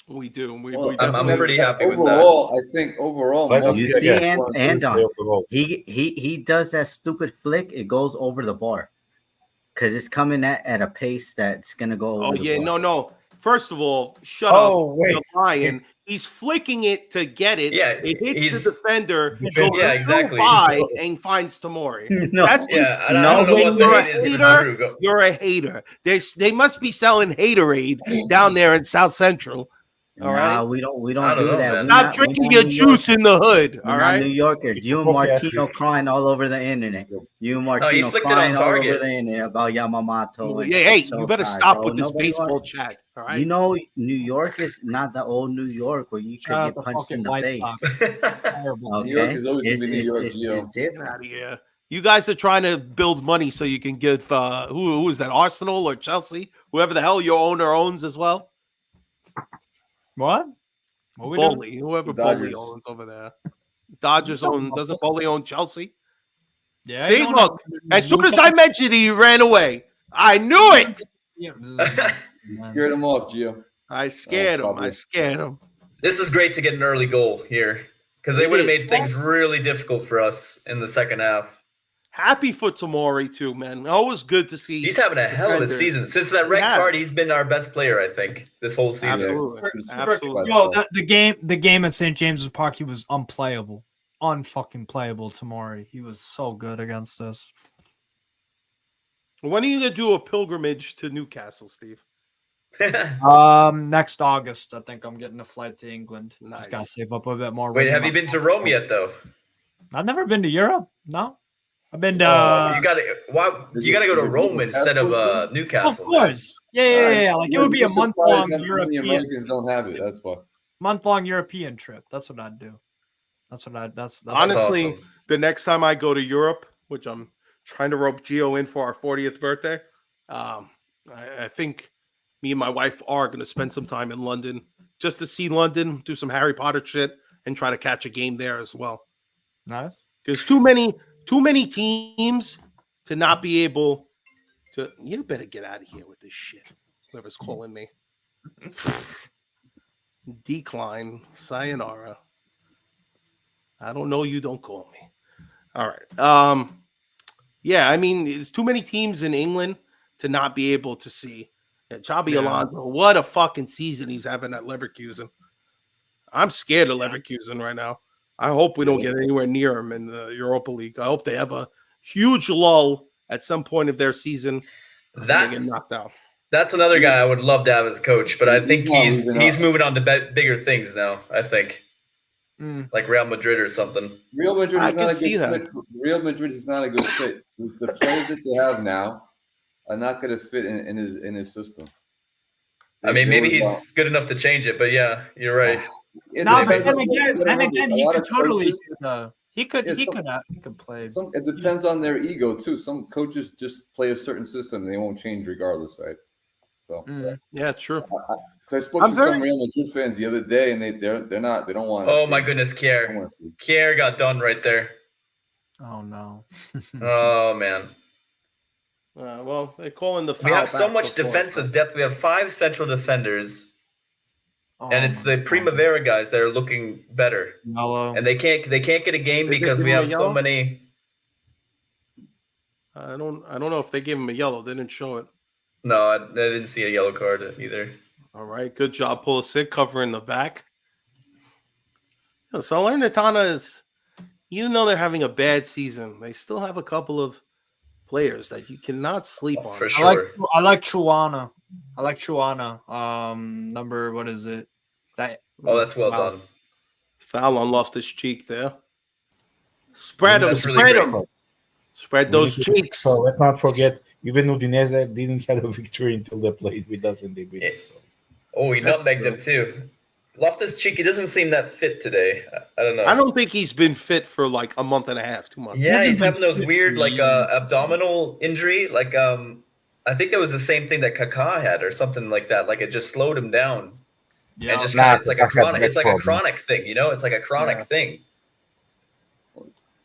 We do. We Well, I'm definitely- pretty happy with that. overall, I think overall, Like most You Yeah, see, yeah. and he does that stupid flick. It goes over the bar because it's coming at a pace that's gonna go over. Oh the yeah, bar. no. First of all, shut Oh, up, wait. the lion. He's flicking it to get it. Yeah, it hits he's- the defender. Defense. Goes Yeah, through exactly. by and finds Tamori. No. That's Yeah, I No, don't know what you're the a hate is for hater. Giroud. Go- You're a hater. They must be selling haterade down there in South Central. All right. Nah, we don't I don't do know, that. man. We Stop not- we drinking not your New juice Yorkers. in the hood. We're All not right. New Yorkers. You and Podcast Martino is- crying all over the internet. You and Martino flicked it on crying all over target. the internet about Yamamoto. And Hey, you Showtime, better stop bro. with this Nobody baseball wants- chat. All right. You know, New York is not the old New York where you could Shout out get the punched in fucking the White face. Sox. Terrible. Okay? New York is always gonna be New York, it's Gio. Get different. out of here. You guys are trying to build money so you can give who is that? Arsenal or Chelsea? Whoever the hell your owner owns as well. What? What we doing? Bowley, whoever The Bowley Dodgers. owns over there. Dodgers own doesn't Bowley own Chelsea? Yeah. See, you don't look, know. as soon as I mentioned it, he ran away. I knew it. Yeah. Get him off, Gio. I scared him. I probably. scared him. This is great to get an early goal here because they It would have is. made things really difficult for us in the second half. Happy for Tamori too, man. Always good to see. He's having a hell of a defender. season. Since that red Yeah. card, he's been our best player, I think, this whole season. Absolutely. Super- Absolutely. Yo, the game at St. James's Park, he was unplayable, unfucking playable. Tamori, he was so good against us. When are you gonna do a pilgrimage to Newcastle, Steve? Next August, I think I'm getting a flight to England. Nice. Just gotta save up a bit more. Wait, have you been to Rome yet, though? I've never been to Europe. No, I've been to. You gotta go to Rome instead of of Newcastle. course, yeah. Like it would be a month long The European Americans don't have it. That's why. European trip. That's what I'd do. That's Honestly, awesome. the next time I go to Europe, which I'm trying to rope Gio in for our 40th birthday, I think me and my wife are going to spend some time in London just to see London, do some Harry Potter shit, and try to catch a game there as well. nice. There's too many teams to not be able to. You better get out of here with this shit. Whoever's calling me. Decline. Sayonara. I don't know you. Don't call me. All right. Yeah, I mean, there's too many teams in England to not be able to see. Xabi Alonso, what a fucking season he's having at Leverkusen. I'm scared of Leverkusen right now. I hope we don't get anywhere near them in the Europa League. I hope they have a huge lull at some point of their season. And they get knocked out. That's another guy I would love to have as coach, but I think he's he's moving on to bigger things now. I think, Mm. like Real Madrid or something. Real Madrid I is not can a see good that. fit. Real Madrid is not a good fit. The players that they have now are not going to fit in his system. I mean, maybe There was, he's good enough to change it, but yeah, you're right. it No, but depends then on- again, you gotta remember, he a lot could of totally coaches- do the. He could play. It depends on their ego too. Some coaches just play a certain system and they won't change regardless, right? So Yeah, true. because I spoke to some Real Madrid fans the other day, and they're not, they don't want to. Oh my goodness, Kier. Kier got done right there. Oh no. Oh man. Well, they're calling the foul. We have so back much before, defensive depth. We have 5 central defenders, Oh, and it's the Primavera guys that are looking better. Mellow. And they can't get a game Did they because give we him a have so yellow? many. I don't know if they gave him a yellow. They didn't show it. No, I didn't see a yellow card either. All right, good job, Pulisic, covering the back. Salernitana is, even though they're having a bad season, they still have a couple of players that you cannot sleep on. For sure. I like Chuana. Number, what is it? That. Oh, that's well done. Foul on Loftus Cheek there. Spread him, That's really spread great. him. Spread those cheeks. So let's not forget, even Udinese didn't have a victory until they played with us and they beat us. So. Oh, he nutmegged him too. Loftus Cheek, he doesn't seem that fit today. I don't know. I don't think he's been fit for like a month and a half, 2 months. Yeah, he's having those weird abdominal injury. Like I think that was the same thing that Kaká had or something like that. Like it just slowed him down. Yeah, and just Nah, it's like a Kaká had chronic. back It's like a problem. chronic thing, you know. It's like a chronic thing.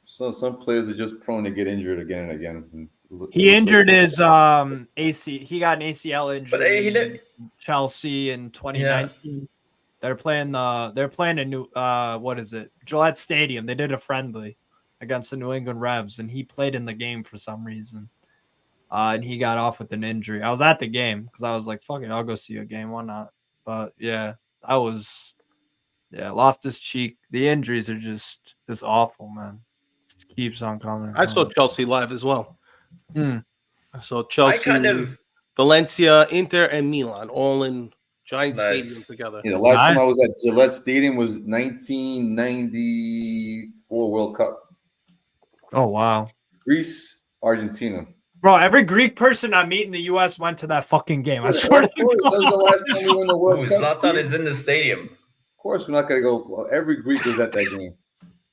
So some players are just prone to get injured again and again. He injured his AC. He got an ACL injury. But he did. in Chelsea in 2019. They're playing a new what is it? Gillette Stadium. They did a friendly against the New England Revs, and he played in the game for some reason. And he got off with an injury. I was at the game because I was like, "Fuck it, I'll go see a game. Why not?" But yeah, Loftus Cheek. The injuries are just awful, man. It keeps on coming. I saw Chelsea live as well. Hmm. I saw Chelsea, Valencia, Inter, and Milan all in giant stadium together. Yeah, the last time I was at Gillette Stadium was 1994 World Cup. Oh wow. Greece, Argentina. Bro, every Greek person I meet in the U.S. went to that fucking game. I swear to That was the last time we won the World Cup. Zlatan is in the stadium. Of course, we're not going to go. Well, every Greek was at that game.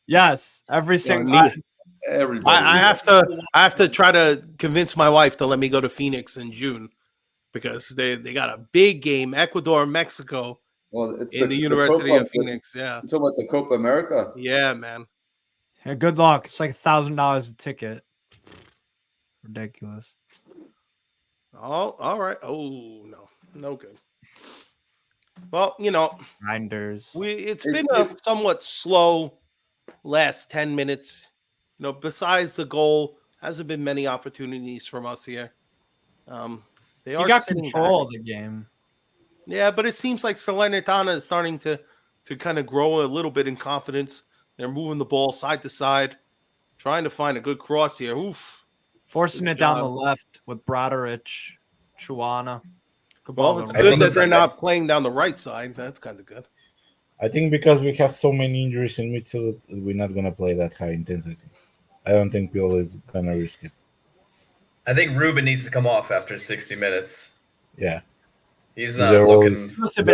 Yes, every single. Everybody. I have to try to convince my wife to let me go to Phoenix in June because they got a big game, Ecuador, Mexico, it's in the University Copa, of Phoenix. Yeah, you talking about the Copa America? Yeah, man. Yeah, good luck. It's like $1,000 a ticket. Ridiculous. Oh, all right. Oh no good. Well, grinders. It's been a somewhat slow last 10 minutes. Besides the goal, hasn't been many opportunities from us here. They are got sitting control back. of the game. Yeah, but it seems like Salernitana is starting to kind of grow a little bit in confidence. They're moving the ball side to side, trying to find a good cross here. Oof. Forcing it down the left with Broderick, Chuana. Well, it's good that they're not playing down the right side. That's kind of good. I think because we have so many injuries in midfield, we're not going to play that high intensity. I don't think Bill is going to risk it. I think Ruben needs to come off after 60 minutes. Yeah. He's not looking. Hopefully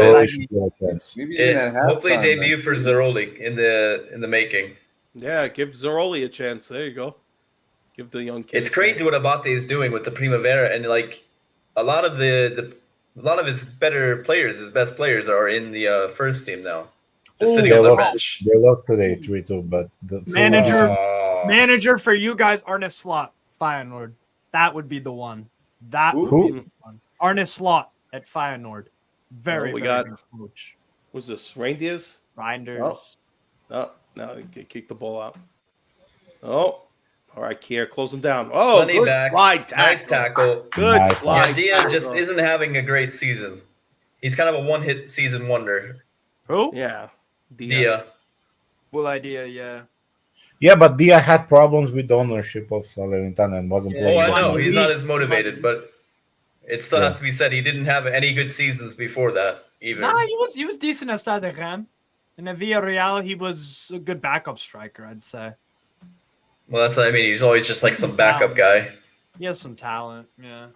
debut for Zaroli in the making. Yeah, give Zaroli a chance. There you go. Give the young kid. It's crazy what Abate is doing with the Primavera, and like a lot of his better players, his best players, are in the first team now. Just sitting on the bench. They lost today 3-2, but the manager for you guys, Arne Slot, Feyenoord. That would be the one. That would be the one. Arne Slot at Feyenoord. Very good coach. Who's this? Reindeers? Reinders. Oh, now they kick the ball out. Oh, all right, Kier, close him down. Oh, good slide tackle. Nice tackle. Good slide. Yeah, Dia just isn't having a great season. He's kind of a one-hit season wonder. Who? Yeah. Dia. Well, idea, yeah. Yeah, but Dia had problems with the ownership of Salernitana and wasn't playing. I know. He's not as motivated, but It still has to be said he didn't have any good seasons before that either. Nah, he was decent at Stade Rennes. In a Villarreal, he was a good backup striker, I'd say. Well, that's what I mean. He's always just like some backup guy. He has some talent, yeah.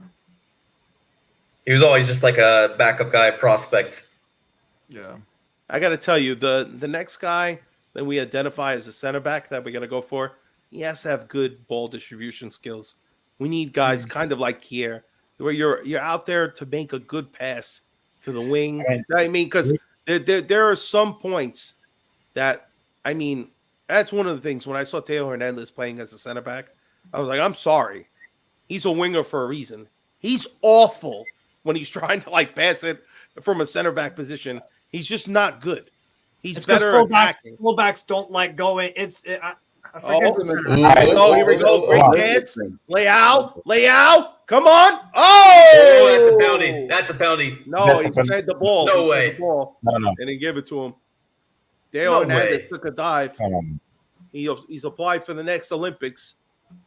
He was always just like a backup guy prospect. Yeah. I got to tell you, the next guy that we identify as a center back that we're going to go for, he has to have good ball distribution skills. We need guys kind of like Kier, where you're out there to make a good pass to the wing. I mean, because there are some points that, I mean, that's one of the things when I saw Teo Hernandez playing as a center back, I was like, I'm sorry. He's a winger for a reason. He's awful when he's trying to like pass it from a center back position. He's just not good. It's better attacking. Fullbacks don't like going. I here we go. Great chance. Lay out. Come on. Oh, that's a penalty. That's a penalty. No, he saved the ball. No way. No. And he gave it to him. Dale Hernandez took a dive. He's applied for the next Olympics.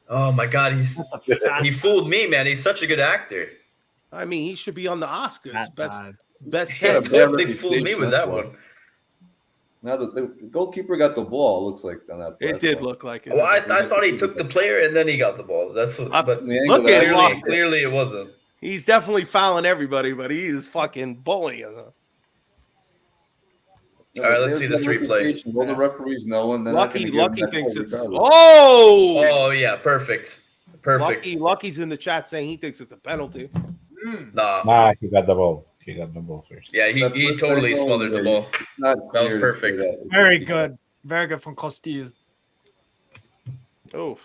Oh my God, he fooled me, man. He's such a good actor. I mean, he should be on the Oscars. Best head. Totally fooled me with that one. Now the goalkeeper got the ball. It looks like on that. It did look like it. Well, I thought he took the player and then he got the ball. That's what. But look at clearly it wasn't. He's definitely fouling everybody, but he is fucking bullying. All right, let's see this replay. All the referees know, and then Lucky thinks it's. Oh yeah, perfect. Lucky's in the chat saying he thinks it's a penalty. Nah, he got the ball. He got the ball first. Yeah, he totally smothered the ball. That was perfect. Very good from Costil. Oh.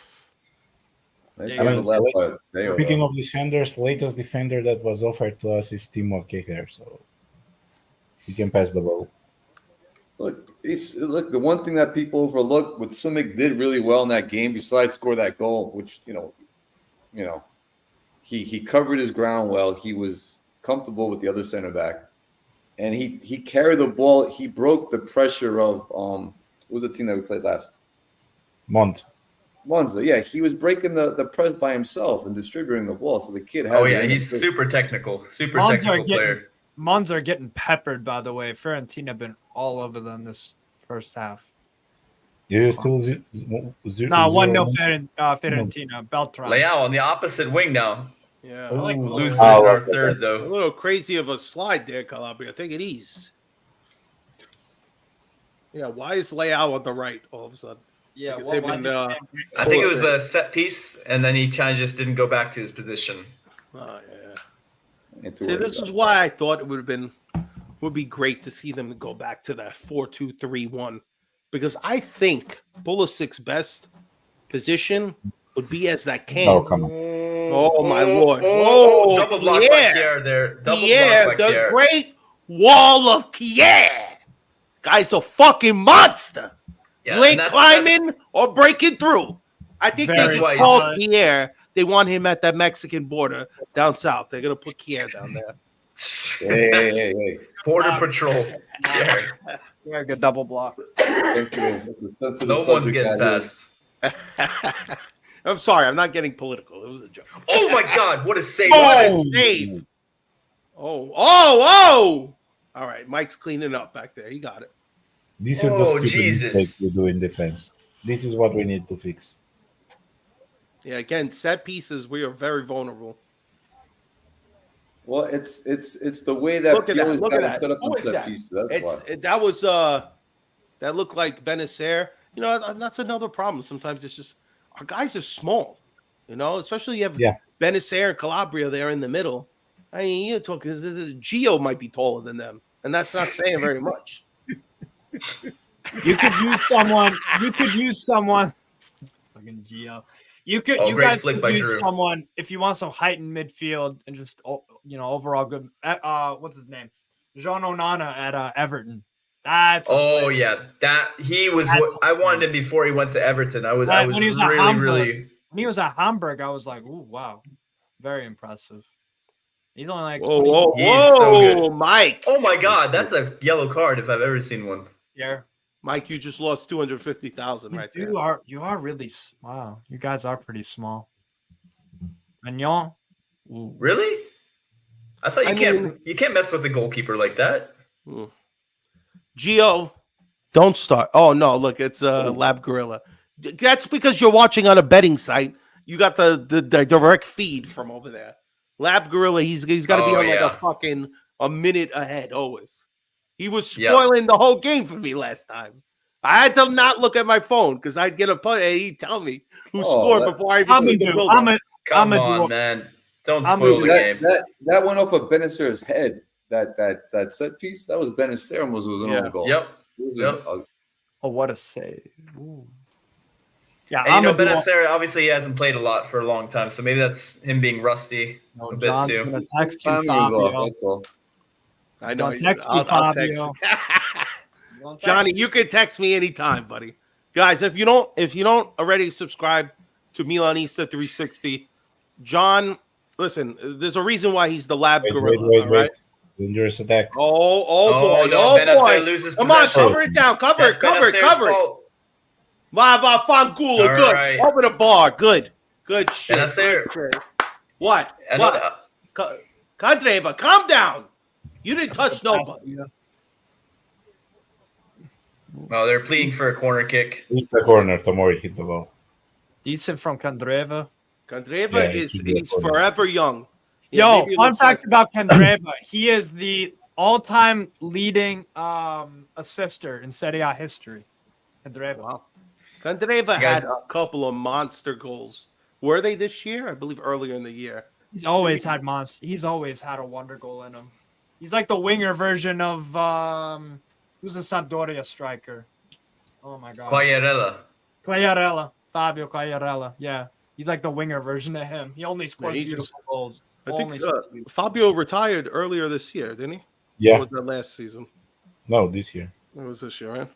Speaking of defenders, latest defender that was offered to us is Timo Keker, so he can pass the ball. Look, the one thing that people overlook, what Simic did really well in that game, besides score that goal, which he covered his ground well. He was comfortable with the other center back, and he carried the ball. He broke the pressure of what was the team that we played last? Monza. Yeah, he was breaking the press by himself and distributing the ball. So the kid has. Oh yeah, he's super technical player. Monza are getting peppered, by the way. Fiorentina have been all over them this first half. Yeah, still 1-0 Fiorentina. Beltran. Leao on the opposite wing now. Yeah. Loses our third, though. A little crazy of a slide there, Calabria. Take it easy. Yeah, why is Leao on the right all of a sudden? Yeah, I think it was a set piece, and then he kind of just didn't go back to his position. Oh, yeah. See, this is why I thought it would be great to see them go back to that 4-2-3-1, because I think Pulisic's best position would be as that can. Oh, come on. Oh, my Lord. Oh, double block by Kier there. The great wall of Kier. Guy's a fucking monster. Yeah, you ain't climbing or breaking through. I think they just called Kier. They want him at that Mexican border down south. They're going to put Kier down there. Hey. Border Patrol. Yeah, good double block. No one's getting past. I'm sorry, I'm not getting political. It was a joke. Oh my God, what a save! What a save! Oh! All right, Mike's cleaning up back there. He got it. This is the stupid mistake we do in defense. This is what we need to fix. Yeah, again, set pieces, we are very vulnerable. Well, it's the way that Pio's got him set up on set pieces. That's why. That was that looked like Benacer. You know, that's another problem. Sometimes it's just our guys are small. You know, especially you have Benacer and Calabria there in the middle. I mean, you're talking. Gio might be taller than them, and that's not saying very much. You could use someone. Fucking Gio. You guys could use someone if you want some height in midfield and just overall good. What's his name? Jean Onana at Everton. That's that he was. I wanted him before he went to Everton. I was really. When he was at Hamburg, I was like, "Ooh, wow, very impressive." He's only like, whoa, so Mike! Oh my God, that's a yellow card if I've ever seen one. Yeah, Mike, you just lost 250,000 right there. You are really wow. You guys are pretty small. Mignon, really? I thought you can't mess with the goalkeeper like that. Gio, don't start. Oh no, look, it's Lab Gorilla. That's because you're watching on a betting site. You got the direct feed from over there. Lab Gorilla, he's got to be on like a minute ahead always. He was spoiling the whole game for me last time. I had to not look at my phone because I'd get a punt and he'd tell me who scored before I even see the build-up. Come on, man. Don't spoil the game. That went off of Benacer's head. That set piece, that was Benacer was an own goal. Yep. Oh, what a save. Ooh. Yeah, and Benacer, obviously he hasn't played a lot for a long time, so maybe that's him being rusty a bit John's too. Gonna text you, Fabio. I know. I'll text. Johnny, you can text me anytime, buddy. Guys, if you don't already subscribe to Milanista 360, John, listen, there's a reason why he's the Lab Gorilla. Wait. Right? Dangerous attack. Oh boy! No, boy! Loses Come on, possession. cover it down. Cover it. Mava Fangula, good. Right. Open the bar, good shit. Benacer. What? Candreva, calm down. You didn't touch nobody. No, they're pleading for a corner kick. Hit the corner. Tomori hit the ball. Decent from Candreva. Candreva he's forever young. Yo, fun fact about Candreva. He is the all-time leading assister in Serie A history. Candreva. Wow. Candreva had a couple of monster goals. Were they this year? I believe earlier in the year. He's always had He's always had a wonder goal in him. He's like the winger version of who's the Sampdoria striker? Oh my god. Quagliarella. Fabio Quagliarella. Yeah. He's like the winger version of him. He only scores beautiful goals. I think Fabio retired earlier this year, didn't he? Yeah. Or was that last season? No, this year. It was this year, right?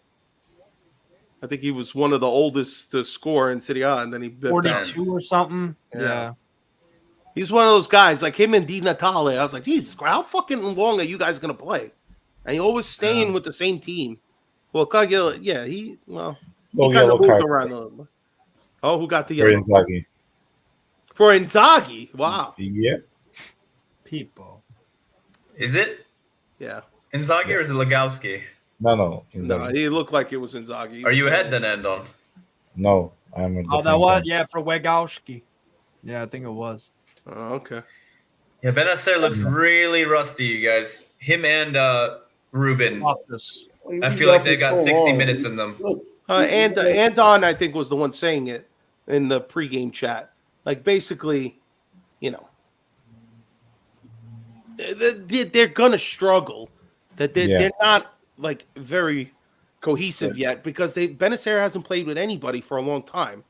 I think he was one of the oldest to score in Serie A, and then he 42 or something. Yeah. He's one of those guys like him and Di Natale. I was like, Jesus, how fucking long are you guys gonna play? And he always staying with the same team. Well, Cagliari, he kind of moved around a little bit. Oh, who got the yellow? Inzaghi. For Inzaghi, wow. Yeah. People. Is it? Yeah. Inzaghi or is it Legowski? No, Inzaghi. No, he looked like it was Inzaghi. Are you ahead then, Endon? No, I'm at the that same was time. for Wegowski. Yeah, I think it was. Oh, okay. Yeah, Benacer looks really rusty, you guys. Him and Ruben. I feel like they got 60 minutes in them. And Anton, I think, was the one saying it in the pregame chat. Like, basically, they're going to struggle. That they're not, like, very cohesive yet because Benacer hasn't played with anybody for a long time.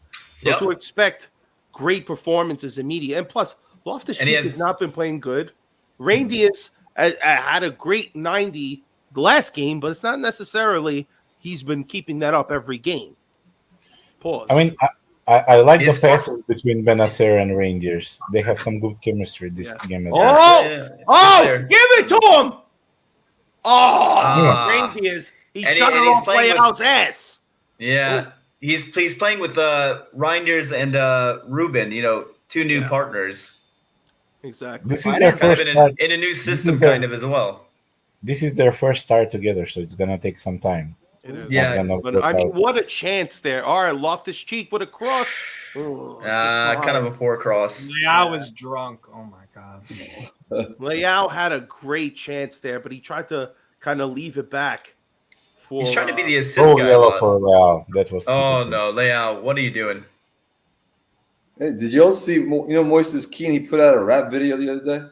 So to expect great performances immediately. And plus, Loftus-Cheek has not been playing good. Reindeers had a great 90 the last game, but it's not necessarily he's been keeping that up every game. Pause. I mean, I like the passes between Benacer and Reindeers. They have some good chemistry this game as well. Give it to him! Oh, Reindeers. He shut it off Leao's ass. Yeah. He's playing with Reinders and Ruben, two new partners. Exactly. This is their first start. In a new system, kind of, as well. This is their first start together, so it's going to take some time. It is. Yeah. But, I mean, what a chance there. All right, Loftus-Cheek with a cross. Kind of a poor cross. Leao was drunk. Oh, my God. Leao had a great chance there, but he tried to kind of leave it back. He's trying to be the assist guy. Yellow for Leao. That was no, Leao, what are you doing? Hey, did you all see? Moises Keane? He put out a rap video the other day.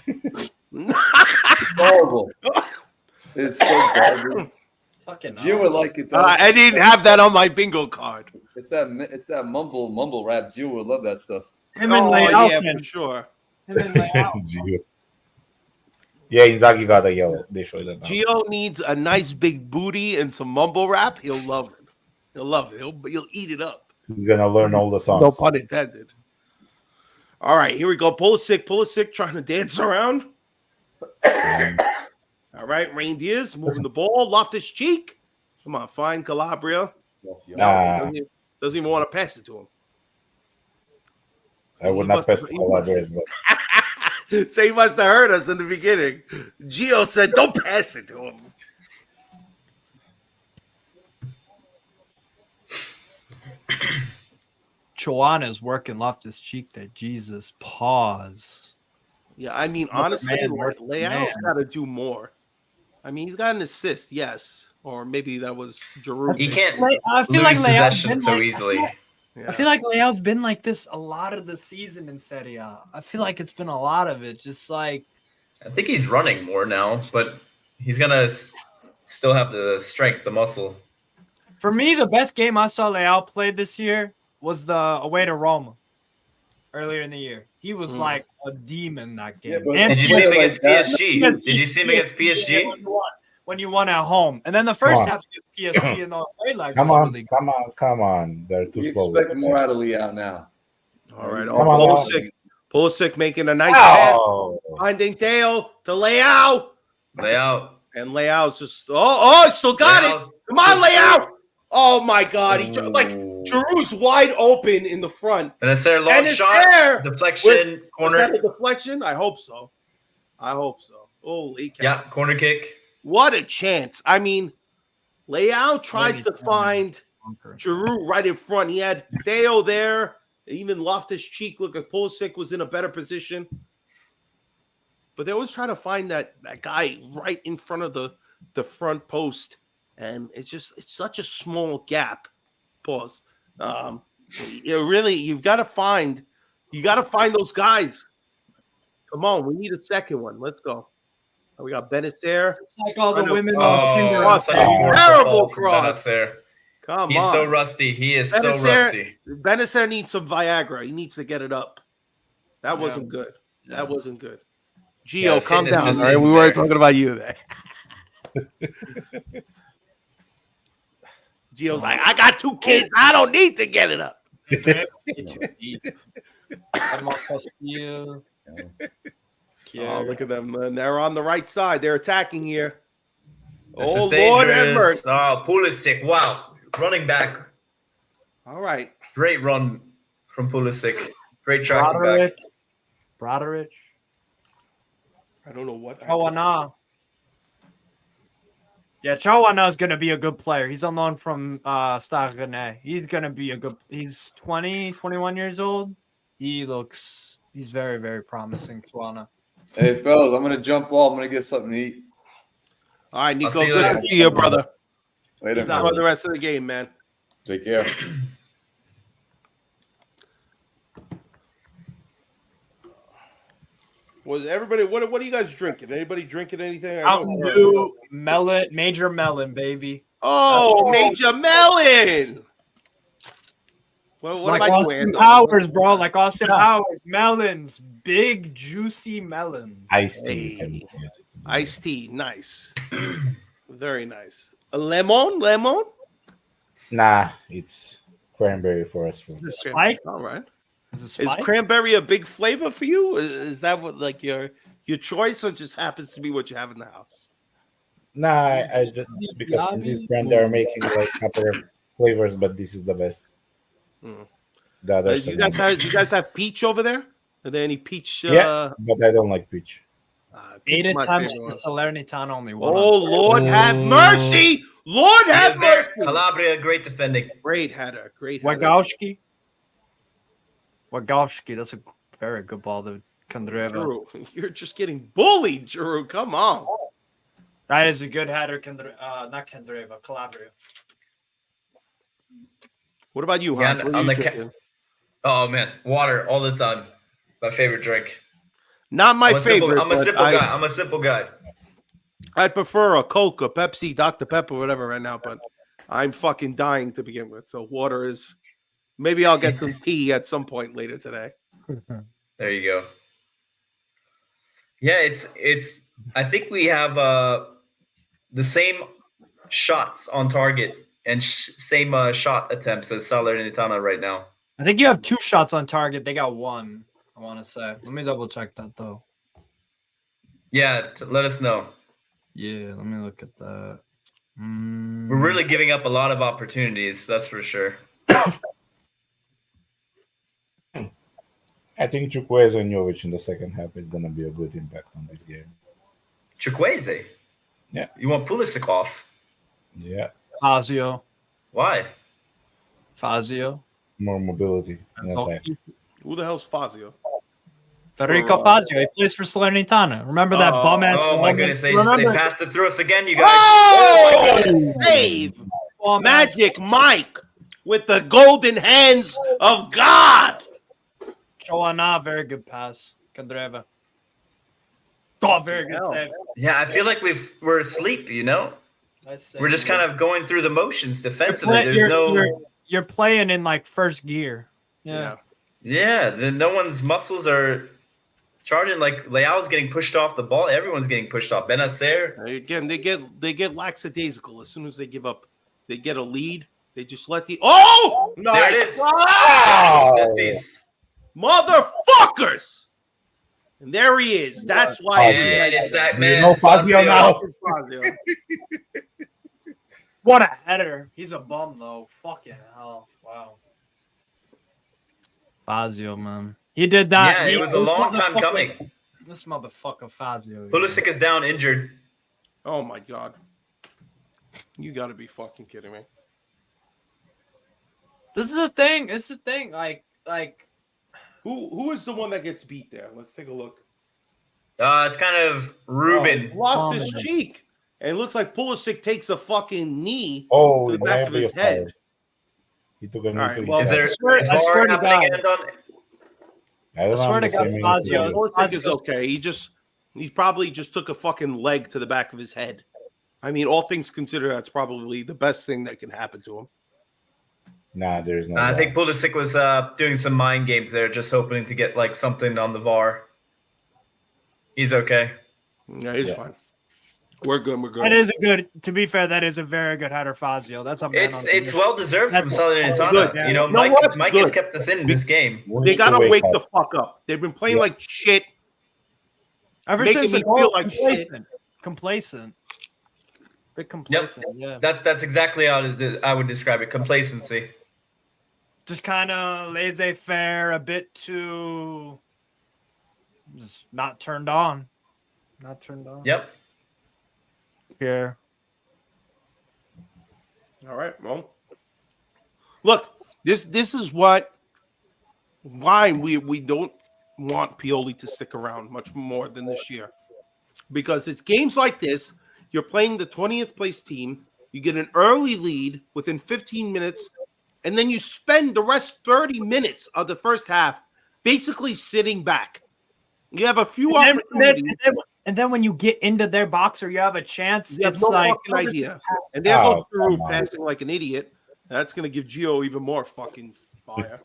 It's horrible. It's so garbage. Fucking. You would like it though. I didn't have that on my bingo card. It's that mumble rap. You would love that stuff. Him and Leao, for sure. Him and Leao. Yeah, Inzaghi got a yellow. They showed that now. Gio needs a nice big booty and some mumble rap. He'll love it. He'll love it. He'll eat it up. He's gonna learn all the songs. No pun intended. All right, here we go. Pulisic trying to dance around. All right, Reindeers moving the ball. Loftus-Cheek. Come on, fine Calabria. Doesn't even want to pass it to him. I would not pass to Calabria as well. So he must have heard us in the beginning. Gio said, "Don't pass it to him." Choana's working Loftus Cheek there. Jesus, pause. Yeah, I mean, Another honestly, man working Leao's man. got to do more. I mean, he's got an assist, yes, or maybe that was Giroud. He can't I feel lose like Leao's possession been so like, easily. I feel like Leao's been like this a lot of the season in Serie A. I feel like it's been a lot of it. Just like I think he's running more now, but he's gonna still have the strength, the muscle. for me, the best game I saw Leao play this year was the away to Roma earlier in the year. He was like a demon that game. but And Did you see him against PSG? PSG. Did you see him against PSG? When you won at home, and then the first Come on. half against PSG and all played like Come was on, really good. come on. They're too We slow. expect more out of Leao now. All right, Come on. Pulisic making a nice pass, Oh, finding Dale to Leao, Leao. and Leao's just he still got it. Come on, Leao! Oh my God, he like Giroud's wide open in the front. And it's their long And it's shot, there. deflection, Was corner. that a deflection? I hope so. Holy cow. Yeah, corner kick. What a chance. I mean, Leao tries to find Giroud right in front. He had Deo there. Even Loftus Cheek. Look at Pulisic was in a better position. But they always try to find that guy right in front of the front post. And it's such a small gap. Pause. You've got to find those guys. Come on, we need a second one. Let's go. We got Benacer. It's like all the women Oh, on Tinder. such a poor Terrible ball from cross. Benacer. Come He's on. so rusty. He is so rusty. Benacer needs some Viagra. He needs to get it up. That wasn't good. That wasn't good. Gio, Yeah, calm fitness down. just All right, isn't we weren't there. talking about you there. Gio's like, I got 2 kids. I don't need to get it up. Oh, look at them. Man. They're on the right side. They're attacking here. This Oh, is Lord have dangerous. mercy. Oh, Pulisic. Wow. Running back. All right. Great run from Pulisic. Great tracking back. Broderick. I don't know what. Choana. Yeah, Choana is going to be a good player. He's on loan from Stade Rennais. He's going to be he's 20, 21 years old. He's very, very promising, Choana. Hey, fellas, I'm going to jump off. I'm going to get something to eat. All right, Nico. see you Good later. to see you, brother. Later. Enjoy the rest of the game, man. Take care. Was everybody? What are you guys drinking? Anybody drinking anything? Mountain Dew, melon, Major Melon, baby. Oh, Major Melon. Well, what Like am I Austin doing? Powers, bro. Like Austin Powers. Melons. Big, juicy melons. iced tea. Iced tea. Nice. Very nice. A lemon? Nah, it's cranberry for us. Spike? All right. Is Is cranberry a big flavor for you? Is that what like your choice, or just happens to be what you have in the house? Nah, I just because from this brand they're making like a couple of flavors, but this is the best. The others You are guys not. have peach over there? Are there any peach? Yeah, but I don't like peach. Peach 8 my attempts favorite for one. Salernitana, only one. Oh, Lord have mercy! Lord He have is there. mercy! Calabria, great defending. Great header. Great header. Wagowski, that's a very good ball to Kandreva. Drew, you're just getting bullied, Drew. Come on. That is a good header, not Kandreva, Calabria. What about you, Yeah, Hans? What are on you the drinking? Oh man, water all the time. My favorite drink. Not my I'm a simple- favorite. I'm a but simple guy. I'm a simple guy. I'd prefer a Coke, a Pepsi, Dr. Pepper, whatever right now, but I'm fucking dying to begin with. So water is. Maybe I'll get some tea at some point later today. There you go. Yeah, it's. I think we have the same shots on target and same shot attempts as Salernitana right now. I think you have 2 shots on target. They got 1, I want to say. Let me double check that, though. Yeah, let us know. Yeah, let me look at that. We're really giving up a lot of opportunities, that's for sure. I think Chukwueze and Jovic in the second half is going to be a good impact on this game. Chukwueze? Yeah. You want Pulisic off? Yeah. Fazio. Why? Fazio. More mobility. Who the hell's Fazio? Federico Fazio. He plays for Salernitana. Remember that bum ass? Oh my goodness! They passed it through us again, you guys. Oh, my goodness. Save! Magic Mike with the golden hands of God. Joanna, very good pass. Candreva. Oh, very good save. Yeah, I feel like we're asleep. You know, we're just kind of going through the motions defensively. You're playing in like first gear. Yeah. No one's muscles are charging. Like Leao's getting pushed off the ball. Everyone's getting pushed off. Benacer. Again, they get lackadaisical as soon as they give up. They get a lead. They just let the nice. There it is. Wow. Piece. Motherfuckers. And there he is. That's why it's that man. No Fazio now. What a header. He's a bum though. Fucking hell. Wow. Fazio, man. He did that. Yeah, it was a long time coming. This motherfucker Fazio. Pulisic is down injured. Oh my God. You gotta be fucking kidding me. This is a thing. It's a thing. Like who is the one that gets beat there? Let's take a look. It's kind of Ruben. Lost his cheek. And it looks like Pulisic takes a fucking knee to the back of his head. He took a knee. Right, is there I swear to God. I swear to God, Fazio. Pulisic is okay. He probably just took a fucking leg to the back of his head. I mean, all things considered, that's probably the best thing that can happen to him. Nah, there's no. I think Pulisic was doing some mind games there, just hoping to get like something on the VAR. He's okay. Yeah, he's fine. We're good. We're good. That is a good. To be fair, that is a very good header, Fazio. That's a man. It's well deserved from Salernitana. Good. You know, Mike has kept us in this game. They gotta wake the fuck up. They've been playing like shit. Ever making since me feel like complacent. Bit complacent. Yeah. That's exactly how I would describe it. Complacency. Just kind of laissez-faire, a bit too. Just not turned on. Not turned on. Yep. Yeah. All right. Well, look, this is why we don't want Pioli to stick around much more than this year, because it's games like this. You're playing the 20th place team. You get an early lead within 15 minutes, and then you spend the rest 30 minutes of the first half basically sitting back. You have a few opportunities. And then when you get into their box or you have a chance, you have it's no like fucking idea. And they're going through passing like an idiot. That's going to give Gio even more fucking fire.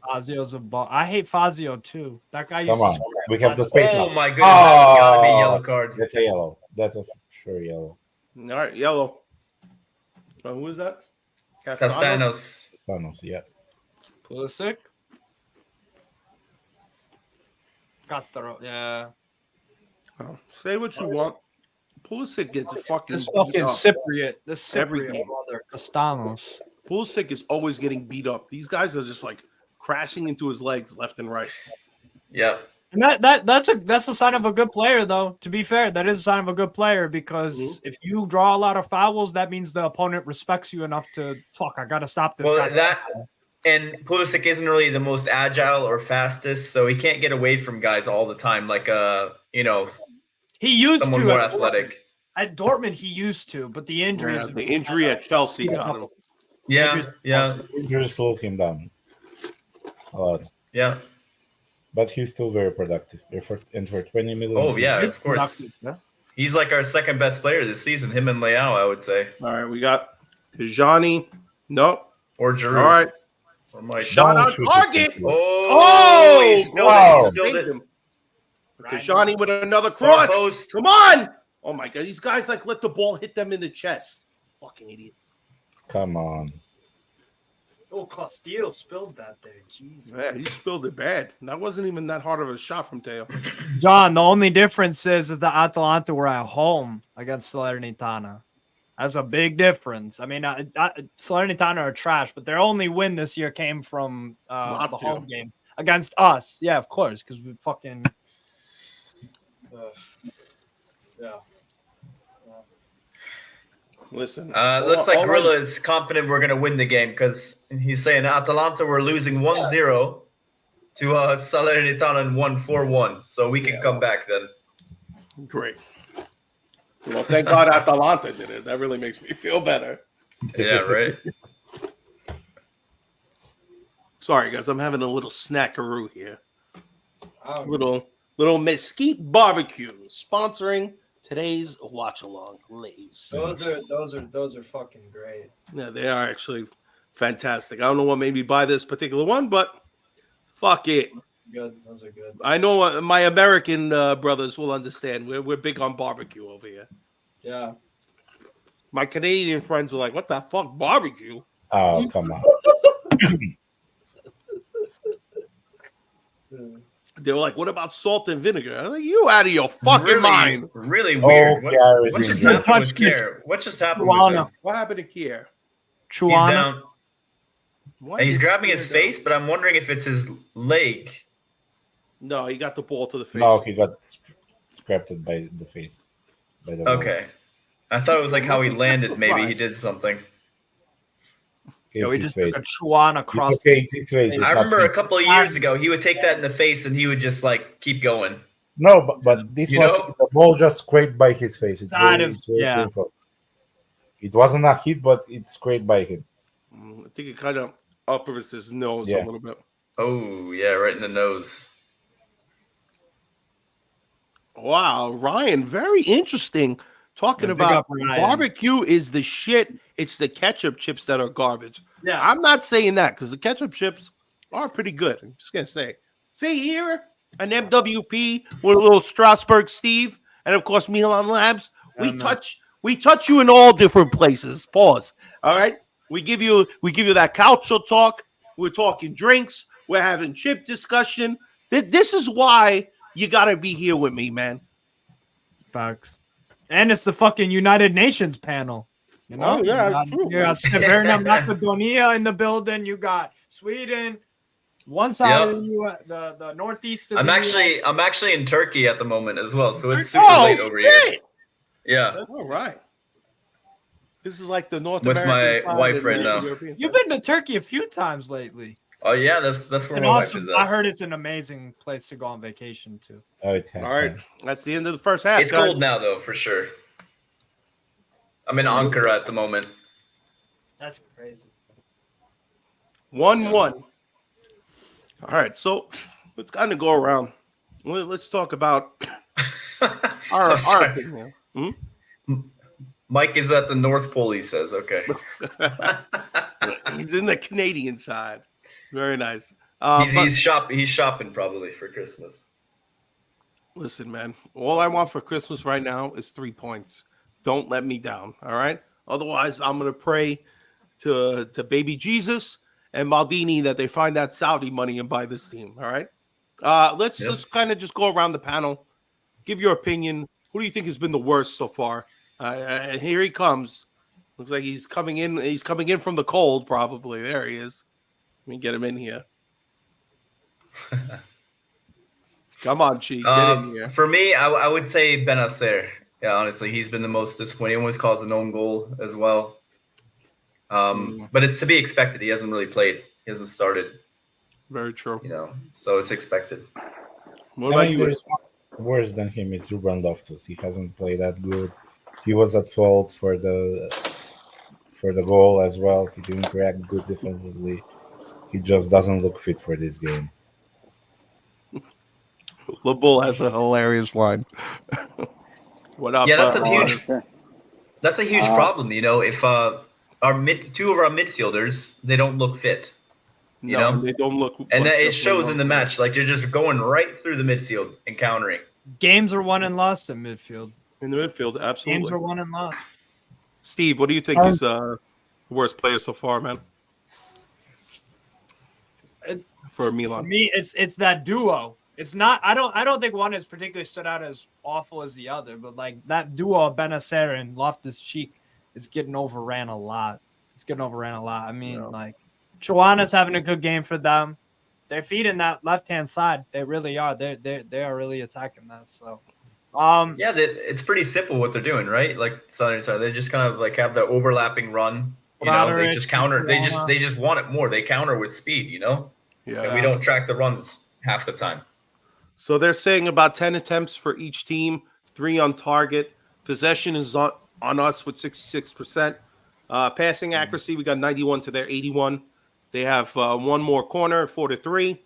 Fazio's a ball. I hate Fazio too. That guy used Come on. to score. We have the space now. Oh my goodness, that's got to be a yellow card. That's a yellow. That's a sure yellow. All right, yellow. Who is that? Castanos. Yeah. Pulisic. Castro, yeah. Oh, say what you want. Pulisic gets fucking. This fucking Cypriot. This Everything. Cypriot brother, Castanos. Pulisic is always getting beat up. These guys are just like crashing into his legs left and right. Yeah. And that's a sign of a good player, though. To be fair, that is a sign of a good player because if you draw a lot of fouls, that means the opponent respects you enough to I gotta stop this guy. And Pulisic isn't really the most agile or fastest, so he can't get away from guys all the time. Like he used someone to more at athletic. At Dortmund, he used to, but the injuries. The injury at Chelsea got him. Yeah. Injuries slowed him down a lot. Yeah. But he's still very productive. And for 20 million. Oh, yeah, of course. Yeah. He's like our second best player this season, him and Leao, I would say. All right, we got Tijani. Nope. Or Giroud. All right. Or Mike. Shot on target. He spilled it. Tijani with another cross. Come on. Oh, my God. These guys let the ball hit them in the chest. Fucking idiots. Come on. Oh, Castillo spilled that there. Jesus. Yeah, he spilled it bad. That wasn't even that hard of a shot from Teo. John, the only difference is that Atalanta were at home against Salernitana. That's a big difference. I mean, Salernitana are trash, but their only win this year came from the home game. against us. Yeah, of course, because we fucking. Yeah. Listen, looks like Gorilla is confident we're gonna win the game because he's saying Atalanta we're losing 1-0 to Salernitana and 1-4-1, so we can come back then. Great. Well, thank God Atalanta did it. That really makes me feel better. Yeah, right. Sorry, guys, I'm having a little snackaroo here. Little mesquite barbecue sponsoring today's watch along, Lays. Those are fucking great. Yeah, they are actually fantastic. I don't know what made me buy this particular one, but fuck it. Good. Those are good. I know my American brothers will understand. We're big on barbecue over here. Yeah. My Canadian friends were like, "What the fuck, barbecue?" Oh, come on. They were like, "What about salt and vinegar?" I was like, "You out of your fucking mind?" Really weird. Oh, what just happened with Kier? What just happened with him? What happened to Kier? He's down. Why And he's is grabbing Kier his down? face, but I'm wondering if it's his leg. No, he got the ball to the face. No, he got scrapped by the face. By the Okay. I thought it was like how he landed. Maybe he did something. It's we his just face. took a Chuan across. It's okay, it's his face. I remember a couple of years ago, he would take that in the face and he would just like keep going. No, but this was the ball just scraped by his face. It's very painful. It wasn't a hit, but it scraped by him. I think it kind of uppers his nose a little bit. Oh, yeah, right in the nose. Wow, Ryan, very interesting. Talking about barbecue is the shit. It's the ketchup chips that are garbage. Yeah, I'm not saying that because the ketchup chips are pretty good. I'm just gonna say. See here, an MWP with a little Strasbourg Steve, and of course Milan Labs. We touch you in all different places. Pause. All right. We give you that cultural talk. We're talking drinks. We're having chip discussion. This is why you gotta be here with me, man. Facts. And it's the fucking United Nations panel. You know? Oh, yeah, that's true. You got Severna Macedonia in the building. You got Sweden. One side of the US, the northeast of I'm the actually in Turkey at the moment as well, so it's super late over here. Yeah. All right. This is like the North With American my wife right now. You've been to Turkey a few times lately. Oh yeah, that's where And my also, wife is I at. heard it's an amazing place to go on vacation to. Oh, it's All right. That's the end of the first half. It's guys. cold now though, for sure. I'm in Ankara at the moment. That's crazy. 1-1. All right, so let's kind of go around. Let's talk about our opinion. Mike is at the North Pole, he says. Okay. He's in the Canadian side. Very nice. He's shopping probably for Christmas. Listen, man, all I want for Christmas right now is 3 points. Don't let me down, all right? Otherwise, I'm going to pray to baby Jesus and Maldini that they find that Saudi money and buy this team, all right? Let's kind of just go around the panel. Give your opinion. Who do you think has been the worst so far? Here he comes. Looks like he's coming in. He's coming in from the cold, probably. There he is. Let me get him in here. Come on, Chi. Get in here. For me, I would say Benacer. Yeah, honestly, he's been the most disappointing. He always calls an own goal as well. But it's to be expected. He hasn't really played. He hasn't started. Very true. So it's expected. What about you? There's worse than him. It's Ruben Loftus. He hasn't played that good. He was at fault for the goal as well. He didn't react good defensively. He just doesn't look fit for this game. LeBull has a hilarious line. What up? Yeah, that's a huge problem. If two of our midfielders, they don't look fit. You know, they don't look, and that it shows in the match. Like you're just going right through the midfield and countering. Games are won and lost in midfield. In the midfield, absolutely. Games are won and lost. Steve, what do you think is the worst player so far, man? For Milan, For me, it's that duo. It's not. I don't think one has particularly stood out as awful as the other, but like that duo of Benacer and Loftus-Cheek is getting overran a lot. I mean, like Choana's having a good game for them. they're feeding that left hand side. They really are. They are really attacking that. So, yeah, it's pretty simple what they're doing, right? Like Salernitana, they just kind of like have the overlapping run. You know, they just counter. They just want it more. They counter with speed. You know, and we don't track the runs half the time. So they're saying about 10 attempts for each team, 3 on target. Possession is on us with 66%. Passing accuracy, we got 91 to their 81. They have one more corner, 4-3,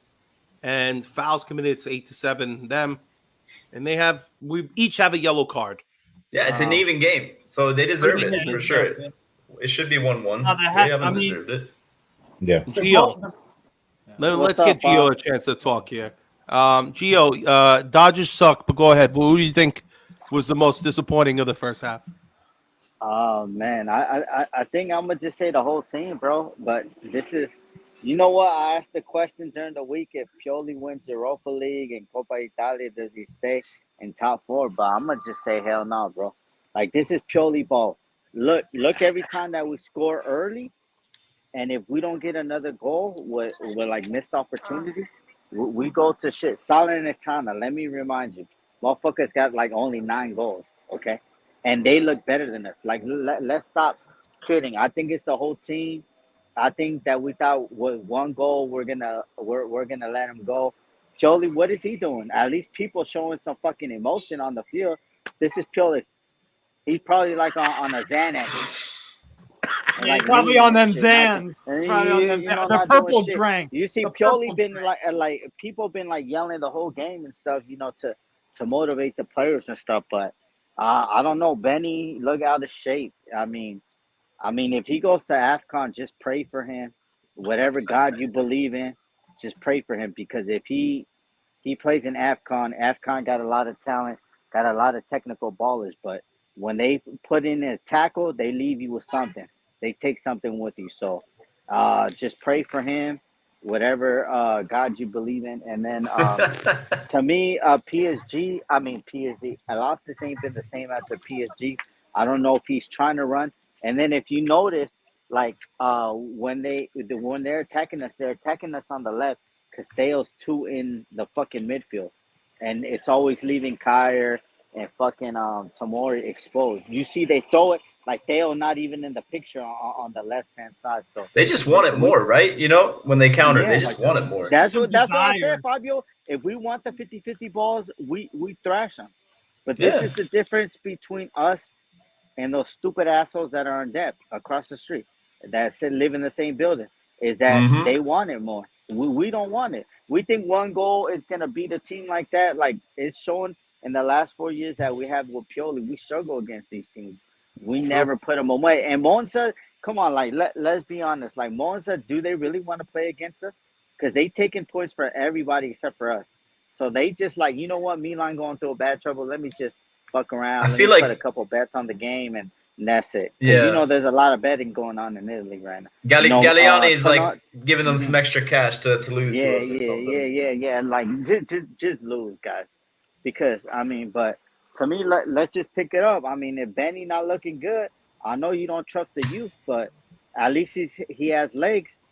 and fouls committed, it's 8-7 them. And we each have a yellow card. Yeah, it's an even game, so they deserve it for sure. It should be 1-1. They haven't deserved it. Yeah. Gio, let's get Gio a chance to talk here. Gio, Dodgers suck, but go ahead. Who do you think was the most disappointing of the first half? Oh man, I think I'm gonna just say the whole team, bro. But this is, you know what? I asked the question during the week: if Pioli wins Europa League and Coppa Italia, does he stay in top 4? But I'm gonna just say hell no, bro. Like, this is Pioli ball. Look every time that we score early, and if we don't get another goal with like missed opportunities, we go to shit. Salernitana, let me remind you, motherfuckers got like only 9 goals, okay? And they look better than us. Like, let's stop kidding. I think it's the whole team. I think that we thought with 1 goal we're gonna let him go. Pioli, what is he doing? At least people showing some fucking emotion on the field. This is Pioli. He's probably like on a Xanax. Like, probably on them Xans. The purple drink. You see, Pioli been like people been like yelling the whole game and stuff, you know, to motivate the players and stuff. But I don't know, Benny, look out of shape. I mean, if he goes to AFCON, just pray for him. Whatever God you believe in, just pray for him, because if he plays in AFCON got a lot of talent, got a lot of technical ballers, but when they put in a tackle, they leave you with something. They take something with you. So just pray for him, whatever God you believe in. And then to me, PSG, a lot this ain't been the same after PSG. I don't know if he's trying to run. And then if you notice, like when they're attacking us on the left. Castello's 2 in the fucking midfield. And it's always leaving Kyer and fucking Tomori exposed. You see they throw it like Theo not even in the picture on the left hand side. So they just want it more, right? You know, when they counter, they just want it more. That's what I said, Fabio. If we want the 50-50 balls, we thrash them. But this is the difference between us and those stupid assholes that are in depth across the street that live in the same building, is that they want it more. We don't want it. We think 1 goal is gonna beat a team like that. Like, it's shown in the last 4 years that we have with Pioli, we struggle against these teams. We never put them away. And Monza, come on, like let's be honest. Like, Monza, do they really want to play against us? Because they taking points for everybody except for us. So they just like, you know what, Milan going through a bad trouble. Let me just fuck around. Let me put a couple bets on the game, and that's it. Because you know there's a lot of betting going on in Italy right now. Galliani is like giving them some extra cash to lose to us or something. Yeah. Like, just lose, guys. Because but to me, let's just pick it up. I mean, if Benny not looking good, I know you don't trust the youth, but at least he has legs,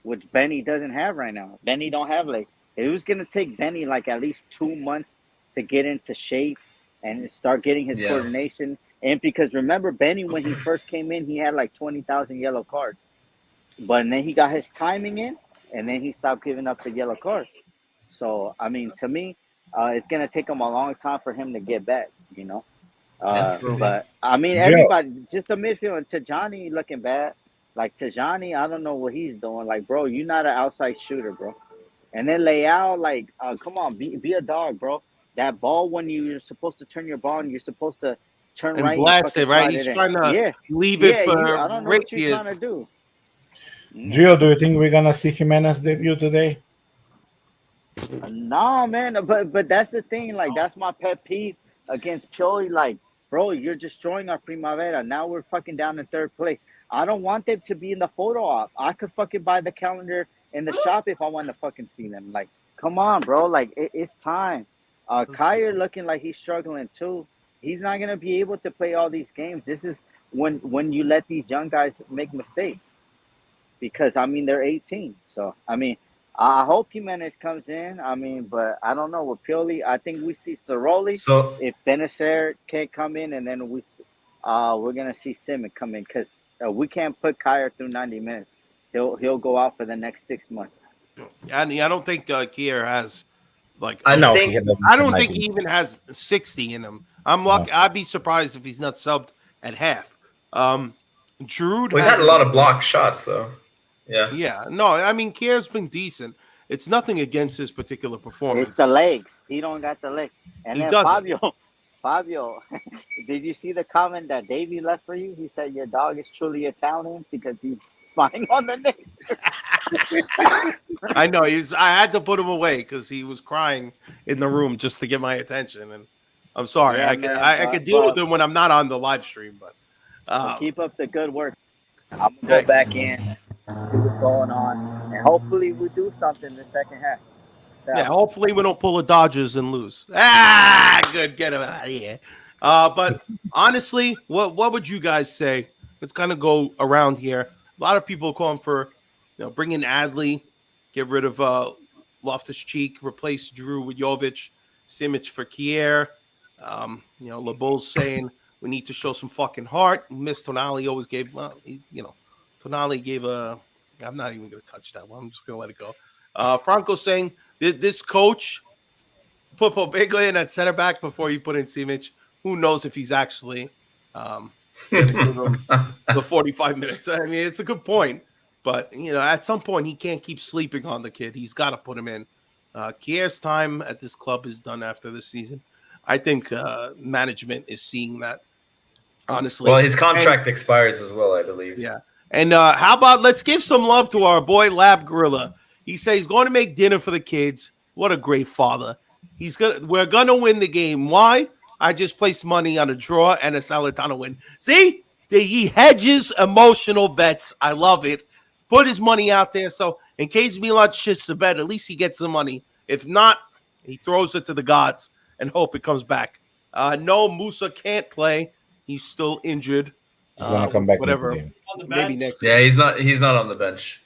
which Benny doesn't have right now. Benny don't have legs. It was gonna take Benny like at least 2 months to get into shape and start getting his coordination. And because remember, Benny, when he first came in, he had like 20,000 yellow cards, but then he got his timing in, and then he stopped giving up the yellow cards. So to me, it's gonna take him a long time for him to get back, you know. But everybody, just the midfield, and Tajani looking bad. Like, Tajani, I don't know what he's doing. Like, bro, you're not an outside shooter, bro. And then Leao, like, come on, be a dog, bro. That ball, when you're supposed to turn your ball and you're supposed to turn and right, blast it, right? He's trying to leave it for I don't know what you're trying to do. Gio, do you think we're gonna see Jimenez debut today? No, man, but that's the thing. Like, that's my pet peeve against Pioli. Like, bro, you're destroying our Primavera. Now we're fucking down in 3rd place. I don't want them to be in the photo op. I could fucking buy the calendar in the shop if I want to fucking see them. Like, come on, bro. Like, it's time. Kyer looking like he's struggling too. He's not gonna be able to play all these games. This is when you let these young guys make mistakes, because they're 18. So I hope Jimenez comes in. I mean, but I don't know with Pioli. I think we see Ceroli. So If Benacer can't come in, and then we're gonna see Simic come in because we can't put Kyer through 90 minutes. He'll go out for the next 6 months. And I don't think Kier has like I No, think he had them I don't tonight think in- he even has 60 in him. I'm No. lucky. I'd be surprised if he's not subbed at half. Giroud he's has had a lot of block shots though. Yeah. Yeah, no, I mean Kier's been decent. It's nothing against his particular performance. It's the legs. He don't got the legs. And He then doesn't. Fabio, did you see the comment that Davey left for you? He said your dog is truly Italian because he's spying on the name. I know I had to put him away because he was crying in the room just to get my attention, and I'm sorry. Yeah, I could deal with him when I'm not on the live stream, but keep up the good work. I'm gonna go back in, see what's going on, and hopefully we do something in the second half. yeah, hopefully we don't pull the Dodgers and lose. Good, get him out of here. But honestly, what would you guys say? Let's kind of go around here. A lot of people calling for, bring in Adley, get rid of Loftus-Cheek, replace Drew with Jovic, Simic for Kier. LeBeau's saying we need to show some fucking heart. Miss Tonali always gave, Tonali gave I'm not even going to touch that one. I'm just going to let it go. Franco saying this coach put Pobega in at center back before you put in Simic. Who knows if he's actually going to give him the 45 minutes. I mean, it's a good point. But, at some point, he can't keep sleeping on the kid. He's got to put him in. Kier's time at this club is done after this season. I think management is seeing that, honestly. Well, his contract expires as well, I believe. Yeah. And how about let's give some love to our boy Lab Gorilla. He says he's going to make dinner for the kids. What a great father. We're going to win the game. Why? I just placed money on a draw and a Salernitana win. See? He hedges emotional bets. I love it. Put his money out there. So in case Milan shits the bed, at least he gets the money. If not, he throws it to the gods and hope it comes back. No, Musa can't play. He's still injured. He's gonna come back. Whatever. Maybe next. Yeah, he's not on the bench.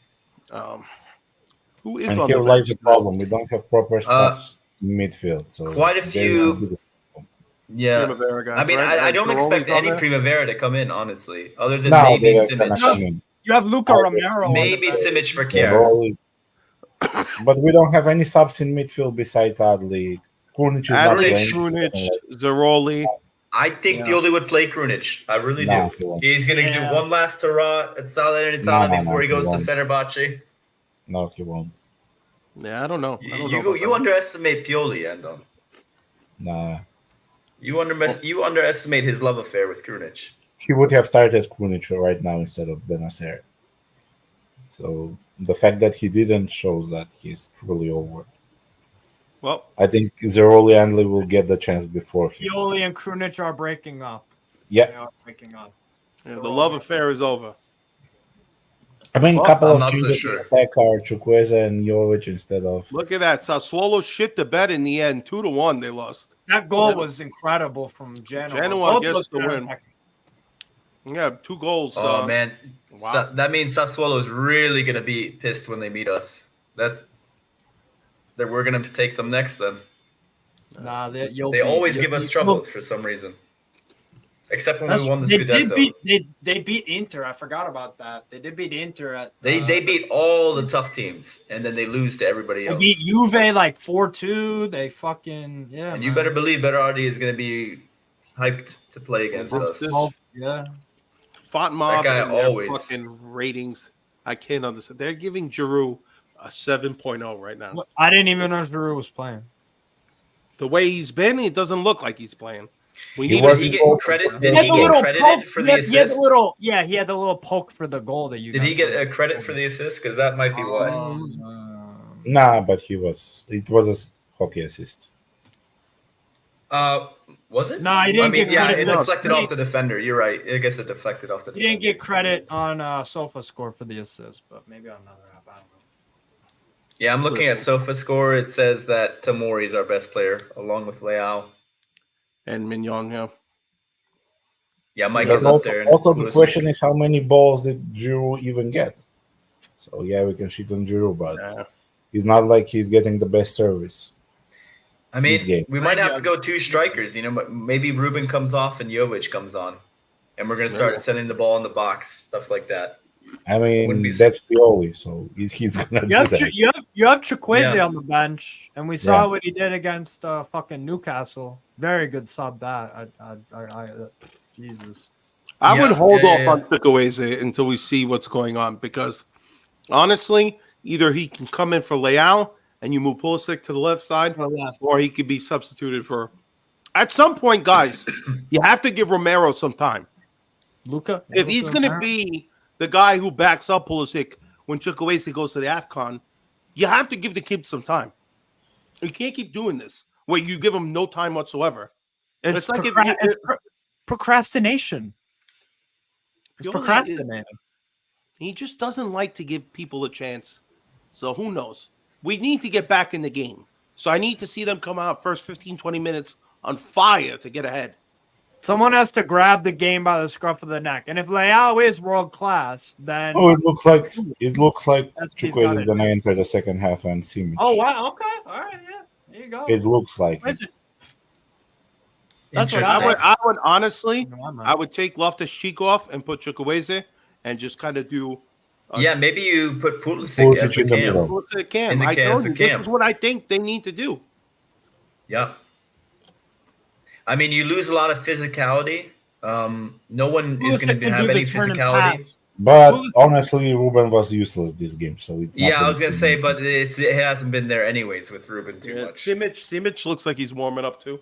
Who is And on here the lies bench? the problem. We don't have proper subs in midfield. So quite a few. Yeah, Primavera guys, I mean, right? I don't Giroli's expect on any there? Primavera to come in, honestly, other than No, maybe they're gonna come Simic. in. You have Luca Romero. Maybe Simic for Kier. Giroli. But we don't have any subs in midfield besides Adley. Krunic is not Adley, playing. Krunic, Zeroli. I think Pioli would play Krunic. I really No, he do. won't. He's going to do one last hurrah at Salernitana before he goes to Fenerbahce. No, he won't. Yeah, I don't know. You underestimate Pioli, Andon. Nah. You underestimate his love affair with Krunic. He would have started Krunic right now instead of Benacer. So the fact that he didn't shows that he's truly over. Well, I think Zeroli and Lee will get the chance before him. Pioli and Krunic are breaking up. Yeah. They are breaking up. Yeah, the love affair is over. I mean, Well, a couple I'm of not so changes sure. in attack are Chukwueze and Jovic instead of. Look at that. Sassuolo shit the bed in the end. 2-1 they lost. That goal was incredible from Genoa. Genoa Both gets was the win. fantastic. Yeah, 2 goals. Oh, man. Wow. That means Sassuolo is really going to be pissed when they meet us. That we're going to take them next then. Nah, They always give us trouble for some reason. Except when we won the Scudetto. They beat Inter. I forgot about that. They did beat Inter at. They beat all the tough teams, and then they lose to everybody They else. beat Juve like 4-2. They fucking And you better believe Berardi is going to be hyped to play against us. Yeah. Font Mob That guy and their always. fucking ratings. I can't understand. They're giving Giroud a 7.0 right now. I didn't even know Giroud was playing. The way he's been, it doesn't look like he's playing. Did he get credit? Did he get credited for the assist? He had the little poke for the goal that you. Did he get a credit for the assist? Because that might be why. Nah, but it was a hockey assist. Was it? Nah, he didn't get yeah, credit. it deflected off the defender. You're right. I guess it deflected off the He defender. didn't get credit on SofaScore for the assist, but maybe on another app. I don't know. Yeah, I'm looking at SofaScore. It says that Tamori is our best player, along with Leao. And Mignon, yeah. Yeah, Mike But is up also, there. also the question is how many balls did Giroud even get? So yeah, we can shit on Giroud, but It's not like he's getting the best service. I This mean, game. we might have to go 2 strikers. You know, maybe Ruben comes off and Jovic comes on, and we're gonna start sending the ball in the box, stuff like that. I Wouldn't be mean, that's Pioli, so he's gonna do that. You have Chukwueze Yeah. on the bench, and we saw what he did against fucking Newcastle. Very good sub that. Jesus. I would hold off yeah. on Chukwueze until we see what's going on, because honestly, either he can come in for Leao and you move Pulisic to the left side, or he could be substituted for. At some point, guys, you have to give Romero some time. Luca, If he's going to be the guy who backs up Pulisic when Chukwueze goes to the AFCON, you have to give the kid some time. You can't keep doing this where you give him no time whatsoever. It's like procrastination. It's procrastinating. He just doesn't like to give people a chance. So who knows? We need to get back in the game. So I need to see them come out first 15, 20 minutes on fire to get ahead. Someone has to grab the game by the scruff of the neck. And if Leao is world class, then it looks like Chukwueze is it. gonna enter the second half and Simic. Oh wow, okay. All right, yeah. There you go. It looks like it. That's what I would honestly, I would take Loftus-Cheek off and put Chukwueze and just kind of do. Yeah, maybe you put Pulisic as the in the cam. middle. Pulisic cam. In the I cam, told the you, this cam. is what I think they need to do. Yeah. I mean, you lose a lot of physicality. No one is going to have any physicality. But honestly, Ruben was useless this game, so it's not Yeah, I was going to say, but it hasn't been there anyways with Ruben too much. Simic looks like he's warming up too.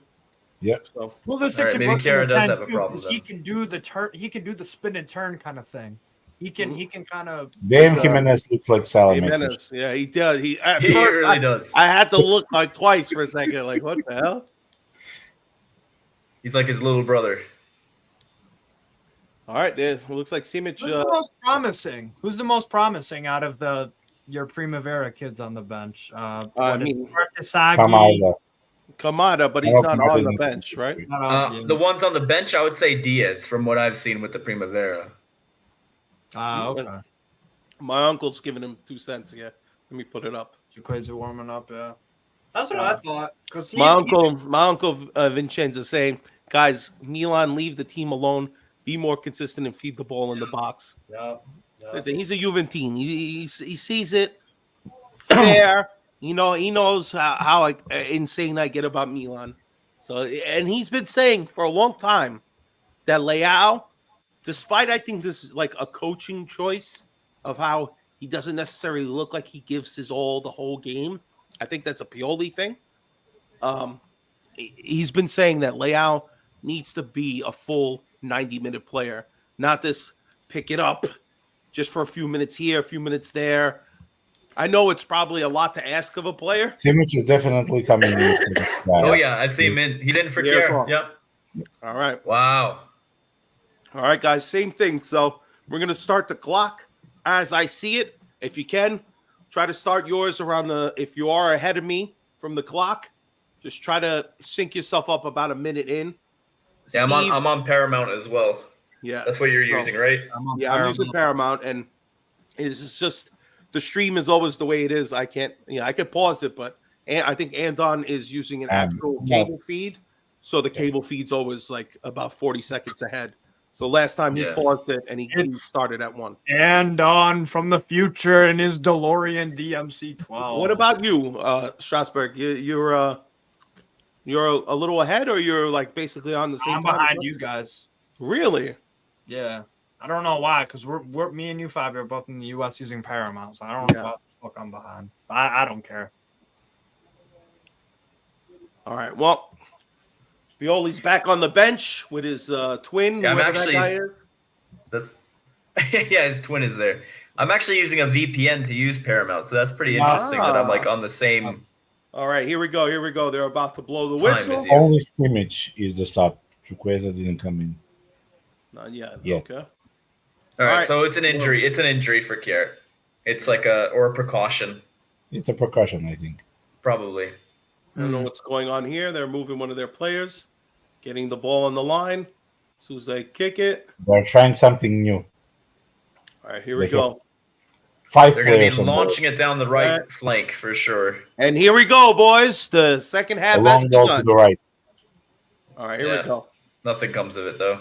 Yeah. So Pulisic right, can maybe work Kara in the does 10 have a too, problem 'cause then. he can do the turn. He can do the spin and turn kind of thing. He can kind of. Damn, Jimenez looks like Salernitana. Jimenez, yeah, he does. He really does. I had to look like twice for a second, like what the hell? He's like his little brother. All right, there looks like Simic. Who's the most promising? Who's the most promising out of your Primavera kids on the bench? I mean, Kamada. Kamada, but he's not on the bench, right? The ones on the bench, I would say Diaz, from what I've seen with the Primavera. Okay. My uncle's giving him 2 cents. Yeah, let me put it up. Chukwueze warming up. Yeah, that's what I thought. Because my uncle Vincenzo saying, guys, Milan, leave the team alone. Be more consistent and feed the ball in the box. Yeah. Listen, he's a Juventine. He sees it fair. You know, he knows how insane I get about Milan. So, and he's been saying for a long time that Leao, despite I think this is like a coaching choice of how he doesn't necessarily look like he gives his all the whole game. I think that's a Pioli thing. He's been saying that Leao needs to be a full 90-minute player, not this pick it up just for a few minutes here, a few minutes there. I know it's probably a lot to ask of a player. Simic is definitely coming in. Oh yeah, I see him in. He's in for Kier. Yep. All right. Wow. All right, guys. Same thing. So we're gonna start the clock as I see it. If you can, try to start yours around the. If you are ahead of me from the clock, just try to sync yourself up about a minute in. Yeah, I'm on Paramount as well. Yeah, that's what you're using, right? I'm using Paramount, and it's just the stream is always the way it is. I can't, I could pause it, but I think Andon is using an actual cable feed, so the cable feed's always like about 40 seconds ahead. So last time he paused it, and he started at 1. Andon from the future in his DeLorean DMC-12. What about you, Strasburg? You're a little ahead, or you're like basically on the same I'm time? behind you guys. Really? Yeah. I don't know why, because we're me and you, Fabio, are both in the US using Paramount, so I don't know what the fuck I'm behind. I don't care. All right. Well, Pioli's back on the bench with his twin. Yeah, I'm whoever actually. that guy is. Yeah, his twin is there. I'm actually using a VPN to use Paramount, so that's pretty interesting that I'm like on the same. All right, here we go. Here we go. They're about to blow the whistle. Only Simic is the sub. Chukwueze didn't come in. Not yet. Yeah. Okay. All right, so it's an injury. It's an injury for Kier. It's like a precaution. It's a precaution, I think. Probably. I don't know what's going on here. They're moving one of their players, getting the ball on the line. As soon as they kick it. They're trying something new. All right, here we go. 5 They're going to players be on board. launching it down the right flank for sure. And here we go, boys. The second A half has long ball to begun. the right. All right, here we go. Nothing comes of it though.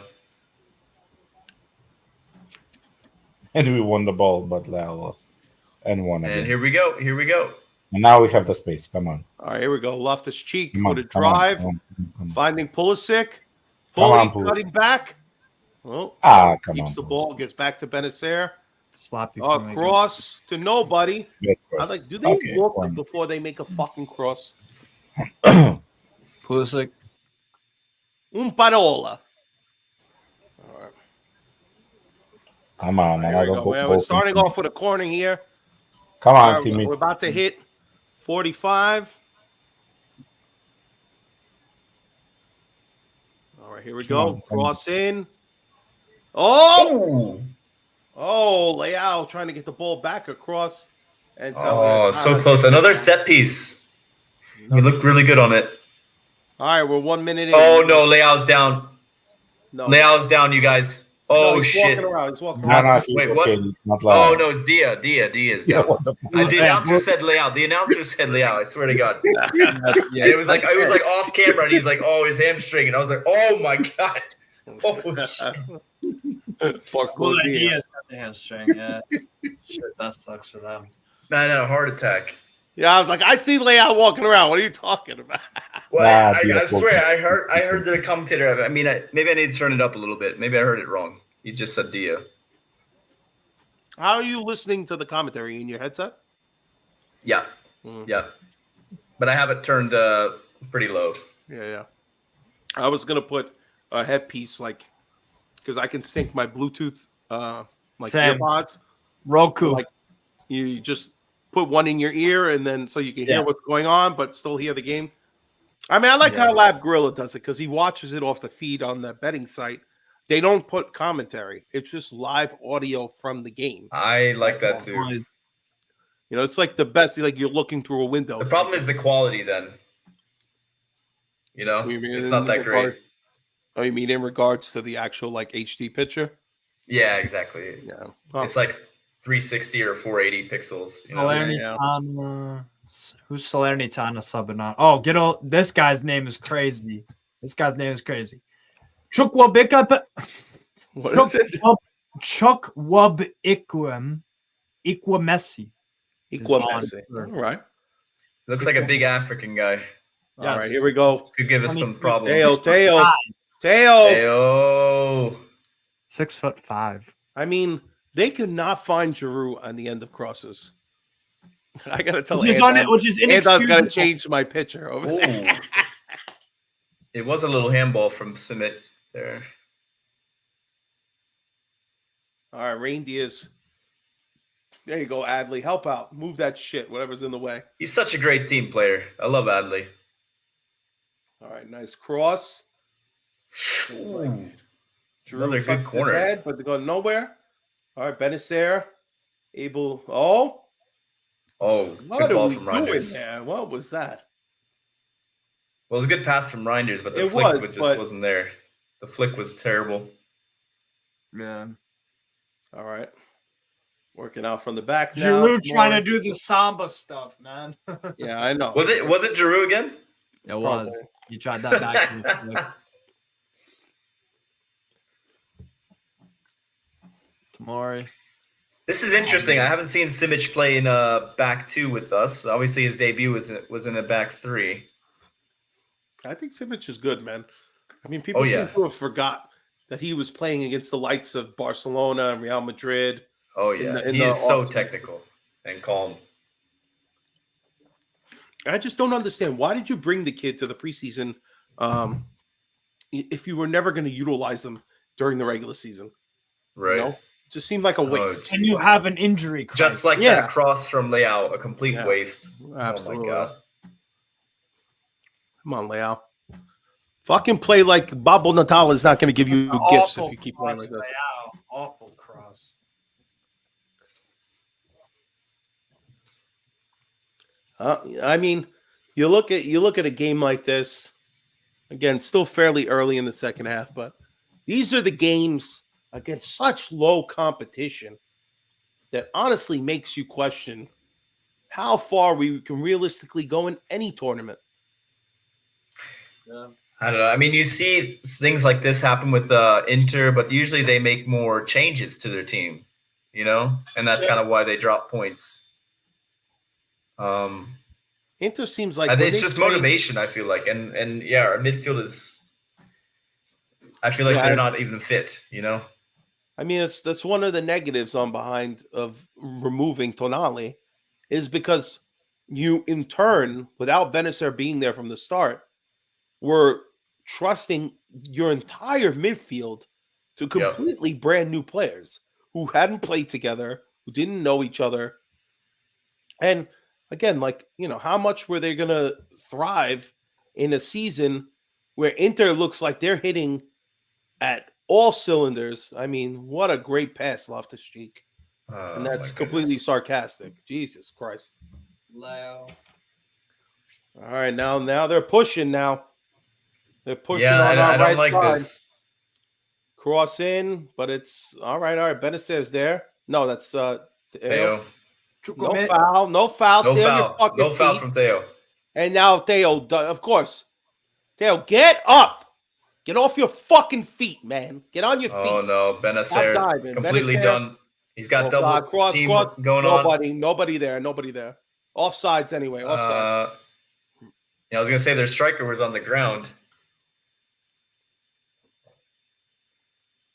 And we won the ball, but Leao lost. And won again. And here we go. Here we go. And now we have the space. Come on. All right, here we go. Loftus Cheek Come on, with a come on, drive, come on, come on. finding Pulisic. Come on, Pulley cutting back. Well, Come keeps on. the ball, gets back to Benacer. Sloppy. Cross to nobody. Good I cross. like. Do they Okay, look fine. before they make a fucking cross? Pulisic. Parola. Come on, man. Here I we don't go. go We're both starting in. off with a corner here. Come All on, right, Simi. we're about to hit 45. All right, here we Come go. on, come on. Cross in. Oh! Oh, Leao trying to get the ball back across. And Oh, so close. Another set piece. He looked really good on it. All right, we're 1 minute in. Oh, no. Leao's down. No. Leao's down, you guys. Oh, No, he's shit. walking around. He's walking No, around. no, he's Wait, what? okay. He's not loud. Oh, no, it's Dia. Dia is Yeah, down. what the fuck? The announcer said Leao. The announcer said Leao. I swear to God. It was like off camera, and he's like, "Oh, his hamstring," and I was like, "Oh my God." Oh, shit. Fuck Well, Dia. Diaz got the hamstring. Yeah. Shit, that sucks for them. No, heart attack. Yeah, I was like, I see Leao walking around. What are you talking about? Well, Nah, I Diaz swear, I heard the commentator. I mean, maybe I need to turn it up a little bit. Maybe I heard it wrong. He just said Dia. How are you listening to the commentary in your headset? Yeah, yeah. But I have it turned pretty low. Yeah. I was gonna put a headpiece because I can sync my Bluetooth Same. earpods. Roku. Like you just put one in your ear and then so you can hear Yeah. what's going on, but still hear the game. I mean, I like how Lab Gorilla does it because he watches it off the feed on the betting site. They don't put commentary; it's just live audio from the game. I like that too. You know, it's like the best. Like you're looking through a window. The problem is the quality. Then, you know, You mean it's not that great. Oh, you mean in regards to the actual HD picture? Yeah, exactly. Yeah, It's like 360 or 480 pixels. You know? Salernitana. Who's Salernitana subbing on? Oh, this guy's name is crazy. Chukwuemeka. What is it? Chukwuemeka Messi. Messi. All right. Looks like a big African guy. All right, here we go. Could give us some problems. Teo. 6'5". I mean, they could not find Giroud on the end of crosses. I gotta tell Which is Anton's inexcusable. gotta change my picture over there. Ooh. It was a little handball from Simit there. All right, reindeers. There you go, Adley. Help out. Move that shit, whatever's in the way. He's such a great team player. I love Adley. All right, nice cross. Ooh. Giroud Another tucked good his corner. head, but they're going nowhere. All right, Benacer. Oh, Oh, what good are ball we from doing Reinders. there? What was that? Well, it was a good pass from Reinders, but the It flick was, just but- wasn't there. The flick was terrible. Yeah. All right. Working out from the back now. Giroud trying to More. do the samba stuff, man. Yeah, I know. Was it Giroud again? It was. He tried that back. Tamari. This is interesting. I haven't seen Simic play in a back two with us. Obviously, his debut was in a back three. I think Simic is good, man. I mean, people Oh, seem yeah. to have forgot that he was playing against the likes of Barcelona and Real Madrid. Oh In yeah, the- in he the is so off- technical and calm. I just don't understand. Why did you bring the kid to the preseason if you were never going to utilize them during the regular season? Right. You know? Just seemed like a waste. And you have an injury. Just like Yeah. that cross from Leao, a complete Yeah. waste. Absolutely. Oh my god. Come on, Leao. Fucking play like Bobo Natal is not going to give you gifts if you keep playing like this. Awful cross. I mean, you look at a game like this. Again, still fairly early in the second half, but these are the games against such low competition that honestly makes you question how far we can realistically go in any tournament. I don't know. I mean, you see things like this happen with Inter, but usually they make more changes to their team, and that's kind of why they drop points. Inter seems like it's just motivation. I feel like, and yeah, our midfield is. I feel like they're not even fit. I mean, that's one of the negatives on behind of removing Tonali, is because you, in turn, without Benacer being there from the start, were trusting your entire midfield to completely brand new players who hadn't played together, who didn't know each other. And again, how much were they going to thrive in a season where Inter looks like they're hitting at all cylinders? I mean, what a great pass, Loftus-Cheek. And that's completely sarcastic. Jesus Christ. Leo. All right, now they're pushing now. They're pushing on our I don't right like side. this. Cross in, but it's all right. All right, Benacer's there. No, that's Theo. No foul. No foul. No Stay on foul. your fucking No feet. foul from Theo. And now Theo, of course. Theo, get up. Get off your fucking feet, man. Get on your feet. Oh no, Benacer completely done. He's got double cross team going on. Nobody there. Offsides anyway. Offside. Yeah, I was gonna say their striker was on the ground.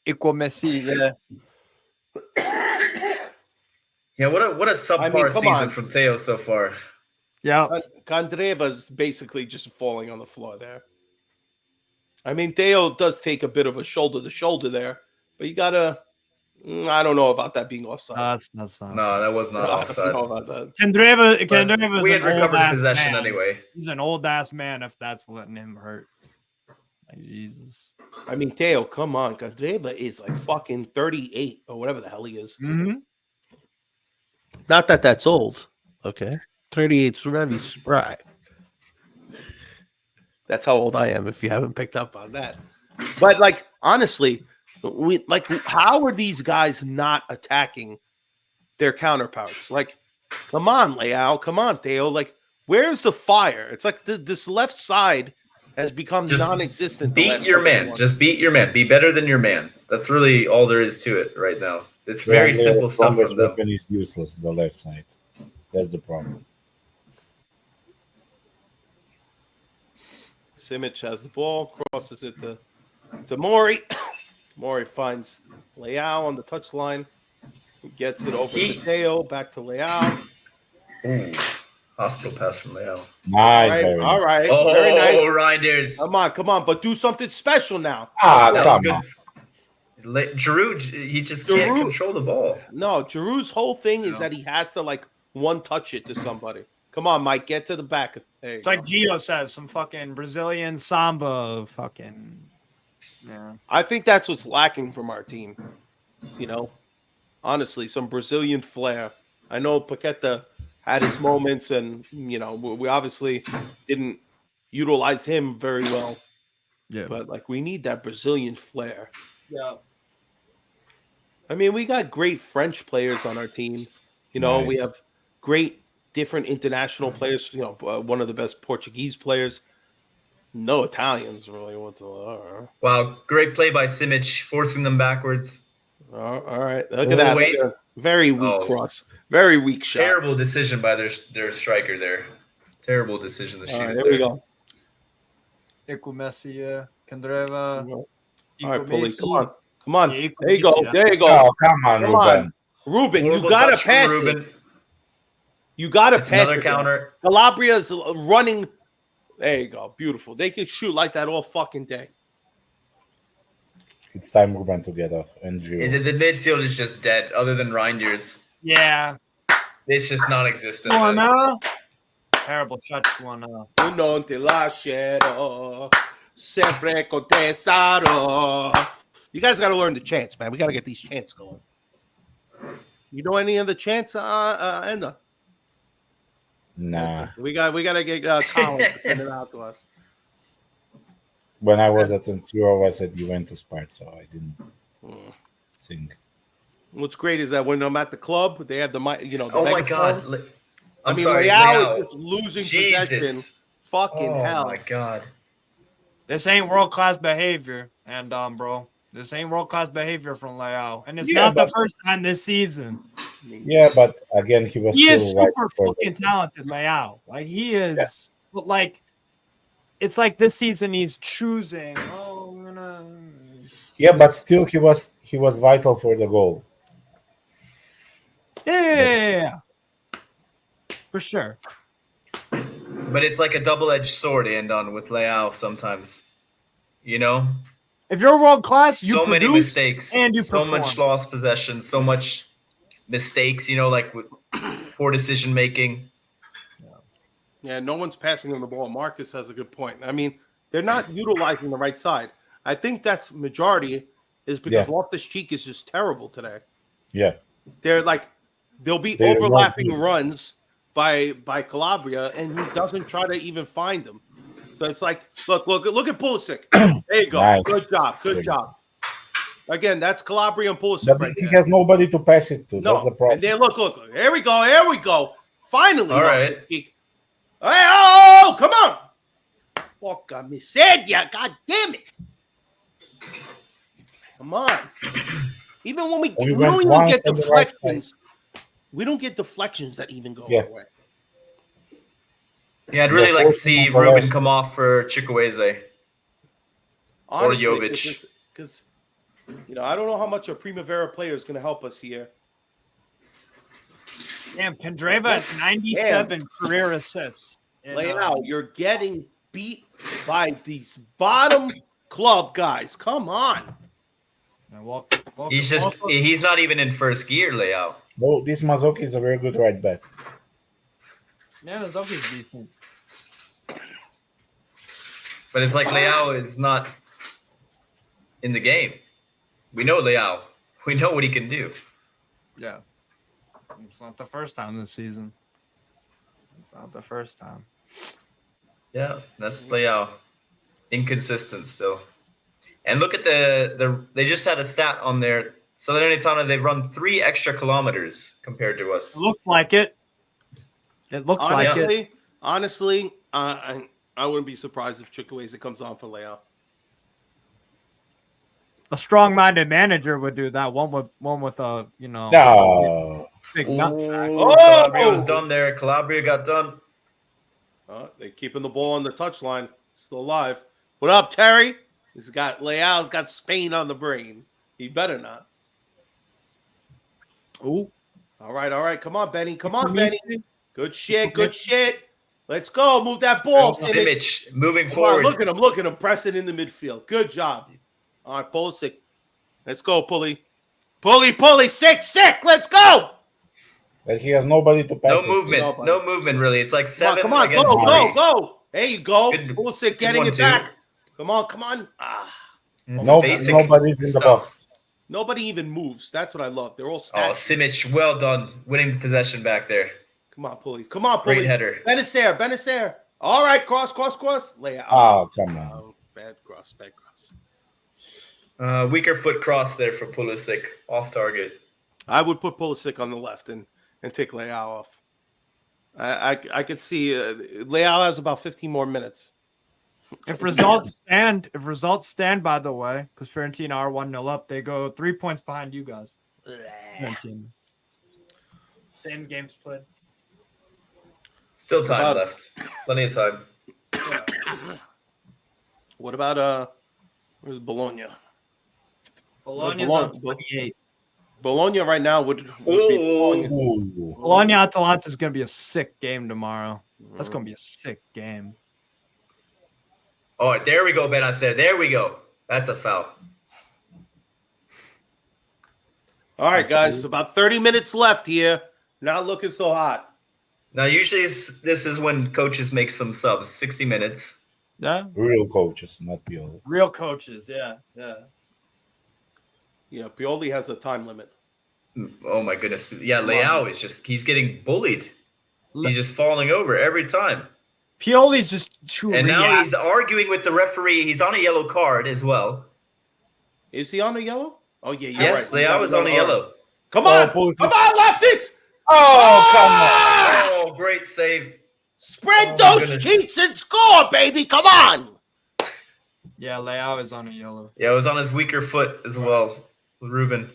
Equal Messi, Yeah, what a subpar season from Theo so far. Yeah. Kandreva's basically just falling on the floor there. I mean, Theo does take a bit of a shoulder to shoulder there, but you gotta. I don't know about that being offside. That's not. No, that was not offside. I don't know about that. Kandreva's we had recovered possession man. anyway. He's an old ass man if that's letting him hurt. Like, Jesus. I mean, Theo, come on. Kandreva is like fucking 38 or whatever the hell he is. Mm-hmm. Not that that's old. Okay. 38's very spry. That's how old I am if you haven't picked up on that. But honestly, how are these guys not attacking their counterparts? Come on, Leao. Come on, Theo. Where's the fire? It's like this left side has become non-existent. Beat your man. Just beat your man. Be better than your man. That's really all there is to it right now. It's very simple stuff from them. Weapon is useless. The left side. That's the problem. Simic has the ball, crosses it to Mori. Mori finds Leao on the touchline. Gets it over to Theo, back to Leao. Ooh. Hospital pass from Leao. Nice. All right. Oh, very nice. Reinders. Come on. But do something special now. Come on. Giroud, he just can't control the ball. No, Giroud's whole thing is that he has to one touch it to somebody. Come on, Mike, get to the back. It's like Gio says, some fucking Brazilian samba fucking. Yeah. I think that's what's lacking from our team. Honestly, some Brazilian flair. I know Paqueta had his moments, and we obviously didn't utilize him very well. Yeah, but we need that Brazilian flair. Yeah. I mean, we got great French players on our team. Nice. We have great different international players. One of the best Portuguese players. No Italians really whatsoever. Wow, great play by Simic, forcing them backwards. All right, look at that. Wait. Very weak cross. Very weak shot. Terrible decision by their striker there. Terrible decision to shoot. All right, there we go. Equal Messi, Kandreva. All right, Pulley, come on. There you go. Oh, come on, Ruben. Ruben, you gotta pass it. You gotta pass another it. Counter. Calabria's running. There you go. Beautiful. They could shoot like that all fucking day. It's time Ruben to get off. And The midfield is just dead, other than Reinders. Yeah. It's just non-existent. Terrible shot, Juana. Non te lascerò, sempre con te sarò. You guys got to learn the chants, man. We got to get these chants going. You know any of the chants, Enda? Nah. We got to get Colin to send it out to us. When I was at the 2 of us at Juventus part, so I didn't sing. What's great is that when I'm at the club, they have the mic. The Oh my megaphone. God. I mean, sorry, Leao Leao. is just losing Jesus. possession. Fucking Oh hell. my God. This ain't world class behavior, and bro, this ain't world class behavior from Leao, and it's Yeah, not the but- first time this season. Yeah, but again, he was He is still right super for fucking talented, Leao. Like he is, Yeah. but like it's like this season he's choosing. Oh, I'm gonna. Yeah, but still he was vital for the goal. Yeah. For sure. But it's like a double-edged sword, Andon, with Leao sometimes. You know? If you're world class, you So produce many mistakes. and you so perform. much lost possession. So much mistakes, like with poor decision-making. Yeah, no one's passing him the ball. Marcus has a good point. I mean, they're not utilizing the right side. I think that's majority is because Loftus-Cheek is just terrible today. Yeah. There'll be They're overlapping not- runs by Calabria, and he doesn't try to even find them. So it's like, look at Pulisic. There you go. Nice. Good job. Again, that's Calabria and Pulisic But right he there. has nobody to pass it to. That's the No, problem. and then look. Here we go. Finally, All right. Hey, oh, come on. Porca miseria, god damn it. Come on. Even when we We don't went even once get on the right deflections, we don't get deflections that even go Yeah. our way. Yeah, I'd really Yeah, like to force see him on the Ruben left. come off for Chukwueze. Or Jovic. Because, I don't know how much a Primavera player is going to help us here. Damn, Kendreva has 97 career assists. Leao, you're getting beat by these bottom club guys. Come on. He's not even in first gear, Leao. No, this Mazzocchi is a very good right back. Yeah, Mazzocchi's decent. But it's like Leao is not in the game. We know Leao. We know what he can do. Yeah. It's not the first time this season. It's not the first time. Yeah, that's Leao. Inconsistent still. And look at they just had a stat on there. Salernitana, they've run 3 extra kilometers compared to us. It looks like it. It looks like it. Honestly, I wouldn't be surprised if Chukwueze comes on for Leao. A strong-minded manager would do that. One with a No. big nutsack. Calabria was done there. Calabria got done. They're keeping the ball on the touchline. Still alive. What up, Terry? Leao's got Spain on the brain. He better not. Ooh. All right. Come on, Benny. Benny. Good shit. Let's go. Move that ball. Simic moving Come forward. on, look at him. Pressing in the midfield. Good job. All right, Pulisic. Let's go, Pulley. Sick. Let's go. But he has nobody to pass it. No movement, really. It's like 7 Come on. against 3. Go. There you go. Good- Pulisic good getting one, it too. back. Come on. Basic Nobody's in the stuff. box. Nobody even moves. That's what I love. They're all Oh, stacked. Simic, well done. Winning the possession back there. Come on, Pulley. Great header. Benacer. All right, cross. Lay out. Oh, come on. Oh, bad cross. Weaker foot cross there for Pulisic. Off target. I would put Pulisic on the left and take Leao off. I could see Leao has about 15 more minutes. If results stand, by the way, because Fiorentina are 1-0 up, they go 3 points behind you guys. Fiorentina. Same games played. Still time left. Plenty of time. What about where's Bologna? Bologna's on 28. Bologna right now would be Bologna. Bologna Atalanta is going to be a sick game tomorrow. That's going to be a sick game. Oh, there we go, Benacer. There we go. That's a foul. All right, guys. About 30 minutes left here. Not looking so hot. Now, usually this is when coaches make some subs. 60 minutes. Yeah. Real coaches, not Pioli. Real coaches, yeah. Yeah, Pioli has a time limit. Oh, my goodness. Yeah, Leao is he's getting bullied. He's just falling over every time. Pioli's just too And now he's arguing with the referee. He's on a yellow card as well. Is he on a yellow? Oh, yeah. Yes, Leao is on a yellow. Come Oh, on. Pulisic. Come on, Leftis. Oh, come on. Oh, great save. Spread Oh, my those goodness. cheeks and score, baby. Come on. Yeah, Leao is on a yellow. Yeah, it was on his weaker foot as well. Ruben.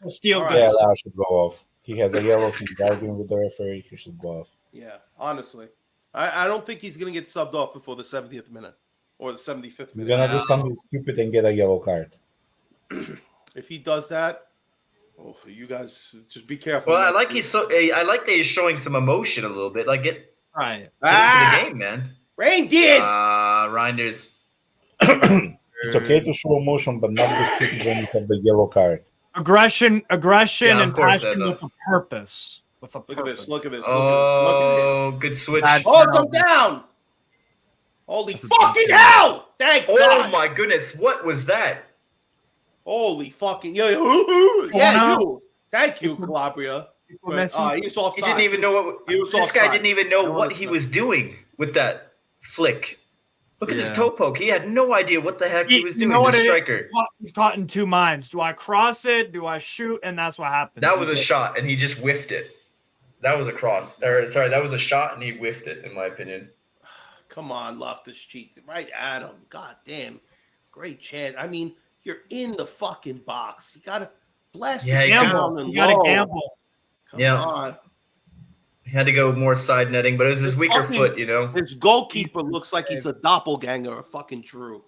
Steal All right. good. Yeah, that should go off. He has a yellow. He's arguing with the referee. He should go off. Yeah, honestly. I don't think he's going to get subbed off before the 70th minute or the 75th He's minute. gonna do something stupid and get a yellow card. If he does that, oh, you guys just be careful. Well, I like that he's showing some emotion a little bit. Like get Right. into the game, man. Reindeers. Reinders. It's okay to show emotion, but not this stupid when you have the yellow card. Aggression, Yeah, of and course, passion Ed. with a purpose. With a Look at purpose. this. Look at this. Oh, good switch. Oh, come down. Holy fucking hell. Thank Oh, God. my goodness. What was that? Holy fucking yeah, no. you. Thank you, Calabria. But, Messi. he's offside. He didn't even know what He was this guy offside. didn't even know what he was doing with that flick. Look at this toe poke. He had no idea what the heck he was doing. The striker. He's caught in two minds. Do I cross it? Do I shoot? And that's what happened. That was a shot, and he just whiffed it. That was a cross. Or sorry, that was a shot, and he whiffed it, in my opinion. Come on, Loftus Cheek. Right at him. God damn. Great chance. I mean, you're in the fucking box. You gotta blast it down and You gotta low. gamble. Come on. He had to go more side netting, but it was his weaker foot, you know? His goalkeeper looks like he's a doppelganger of fucking Drew.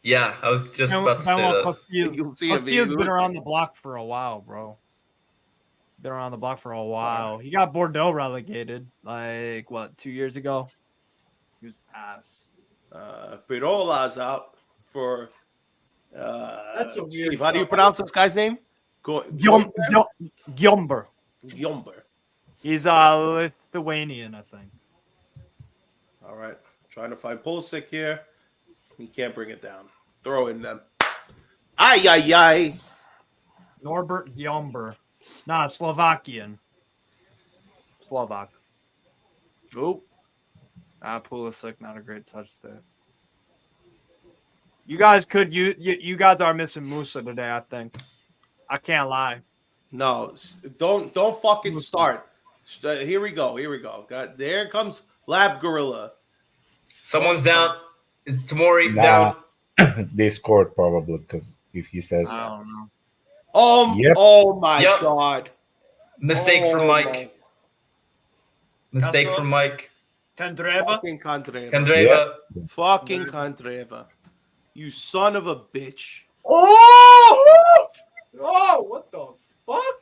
Yeah, I was just about to say that. Castillo's been around the block for a while, bro. Been around the block for a while. He got Bordeaux relegated, like, 2 years ago? He was ass. Pirola's out for... That's a weird Steve, how do you pronounce this guy's name? Gyomber. Gyomber. He's Lithuanian, I think. All right. Trying to find Pulisic here. He can't bring it down. Throw in them. Ay, ay, ay. Norbert Gyomber. Nah, Slovakian. Slovak. Oh. Pulisic, not a great touch there. You guys could you guys are missing Musa today, I think. I can't lie. No, don't fucking start. Here we go. God, there comes Lab Gorilla. Someone's down. Is Tamori down? They scored probably because if he says, I don't know. Oh my God. Mistake from Mike. Mistake Castro? from Mike. Candreva? Fucking Candreva. Candreva. Fucking Candreva. You son of a bitch. Oh, what the fuck?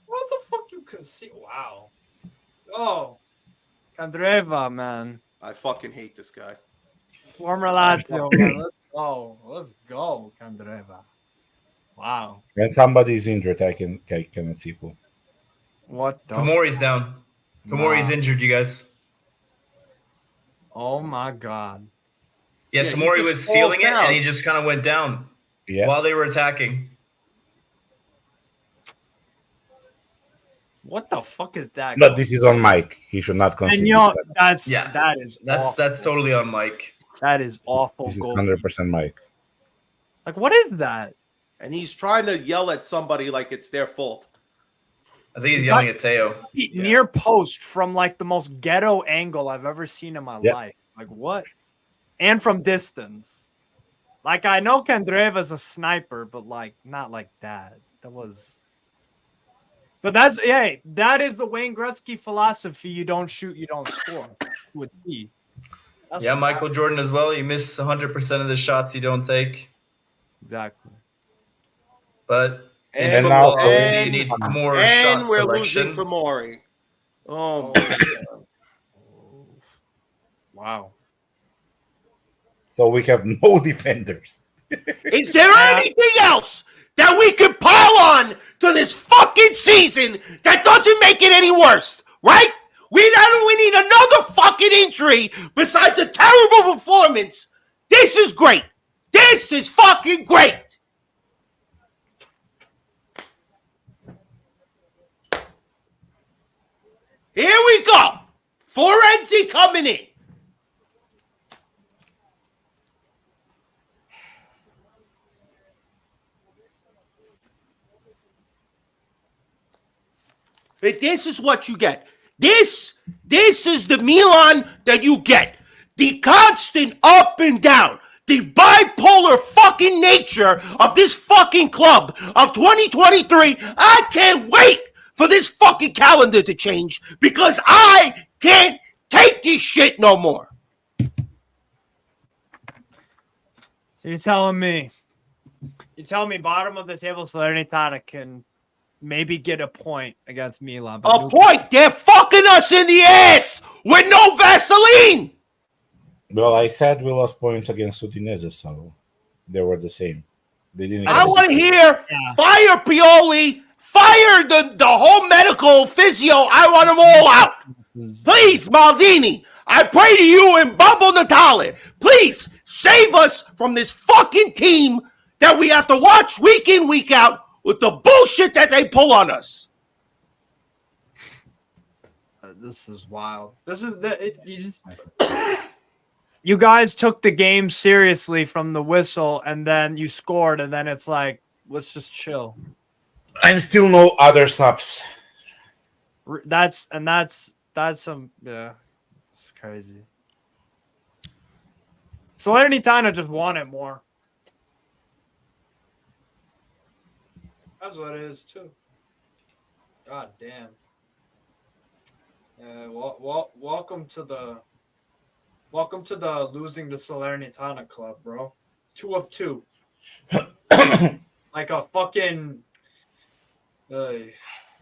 What the fuck you can see? Wow. Oh. Candreva, man. I fucking hate this guy. Former Lazio, man. Let's go. Let's go, Candreva. Wow. when somebody's injured, I cannot see who. What the Tamori's down. Tamori's Wow. injured, you guys. Oh my god. Yeah, Yeah, he Tamori just was falls feeling it, down. and he just kind of went down Yeah. while they were attacking. What the fuck is that? But this is on Mike. He should not concede And this. yo, penalty. that is awful. That's totally on Mike. That is awful. This is Goal. 100% Mike. Like, what is that? And he's trying to yell at somebody like it's their fault. I think he's yelling at Teo. Near post from like the most ghetto angle I've ever seen in my Yep. life. Like what? And from distance. Like I know Candreva's a sniper, but like not like that. That was. But that is the Wayne Gretzky philosophy. You don't shoot, you don't score. With T. That's Yeah, what Michael Jordan as well. You miss 100% of the shots you don't take. Exactly. But in And football, now- obviously, and- you need more And shot we're selection. losing to Maury. Oh my God. Wow. So we have no defenders. Is there anything else that we could pile on to this fucking season that doesn't make it any worse? Right? We need another fucking injury besides a terrible performance. This is great. This is fucking great. Here we go. Florenzi coming in. This is what you get. This is the Milan that you get. The constant up and down. The bipolar fucking nature of this fucking club of 2023. I can't wait for this fucking calendar to change because I can't take this shit no more. So you're telling me bottom of the table Salernitana can maybe get a point against Milan. A point? They're fucking us in the ass with no Vaseline. Well, I said we lost points against Udinese, so they were the same. They didn't. I want to hear fire Pioli, fire the whole medical physio. I want them all out. Please, Maldini, I pray to you and Babbo Natale, please save us from this fucking team that we have to watch week in, week out with the bullshit that they pull on us. This is wild. You guys took the game seriously from the whistle, and then you scored, and then it's like, let's just chill. And still no other subs. That's some it's crazy. Salernitana just want it more. That's what it is too. God damn. Welcome to the losing to Salernitana club, bro. 2 of 2. Like a fucking.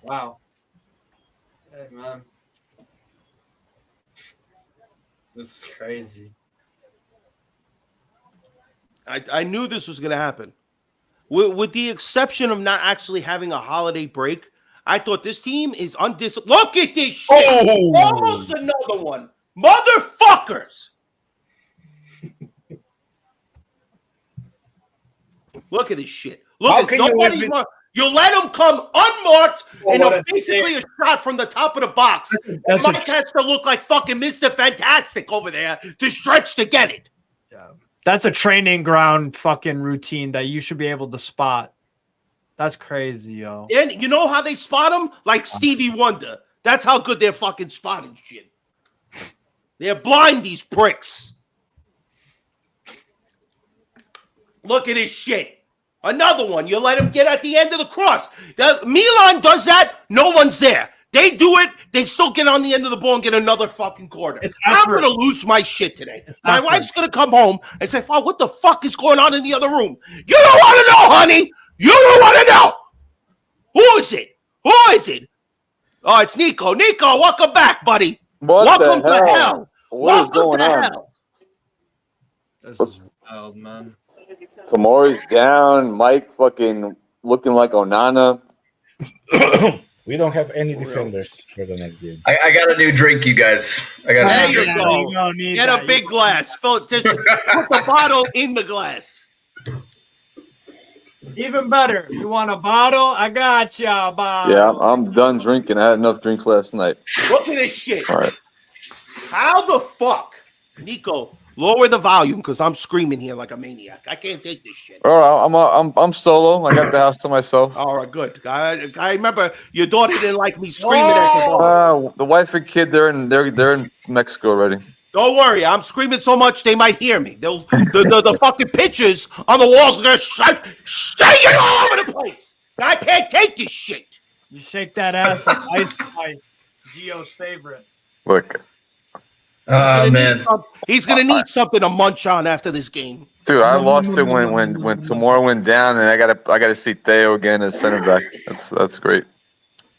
Wow. Hey man, this is crazy. I knew this was going to happen. With the exception of not actually having a holiday break, I thought this team is undisciplined. Look at this shit. Oh. Almost another one. Motherfuckers. Look at this shit. Look at nobody. You let them come unmarked and basically a shot from the top of the box. Mike has to look like fucking Mr. Fantastic over there to stretch to get it. Yeah. That's a training ground fucking routine that you should be able to spot. That's crazy, yo. And you know how they spot them? Like Stevie Wonder. That's how good they're fucking spotting shit. They're blind, these pricks. Look at this shit. Another one. You let him get at the end of the cross. Milan does that. No one's there. They do it. They still get on the end of the ball and get another fucking quarter. I'm going to lose my shit today. My wife's going to come home and say, "What the fuck is going on in the other room?" You don't want to know, honey. You don't want to know. Who is it? Who is it? Oh, it's Nico. Nico, welcome back, buddy. Welcome to hell. What is going on? This is wild, man. Tomori's down. Mike fucking looking like Onana. We don't have any defenders for the next game. I got a new drink, you guys. There you go. Get a big glass. Put the bottle in the glass. Even better. You want a bottle? I got you a bottle. Yeah, I'm done drinking. I had enough drinks last night. Look at this shit. All right. How the fuck, Nico? Lower the volume because I'm screaming here like a maniac. I can't take this shit. All right, I'm solo. I got the house to myself. All right, good. I remember your daughter didn't like me screaming at the bar. The wife and kid, they're in Mexico already. Don't worry, I'm screaming so much they might hear me. The fucking pictures on the walls are gonna shaking all over the place. I can't take this shit. You shake that ass like ice ice. Gio's favorite. Look. Man, he's gonna need something to munch on after this game. Dude, I lost it when Tamora went down, and I gotta see Theo again as center back. That's great.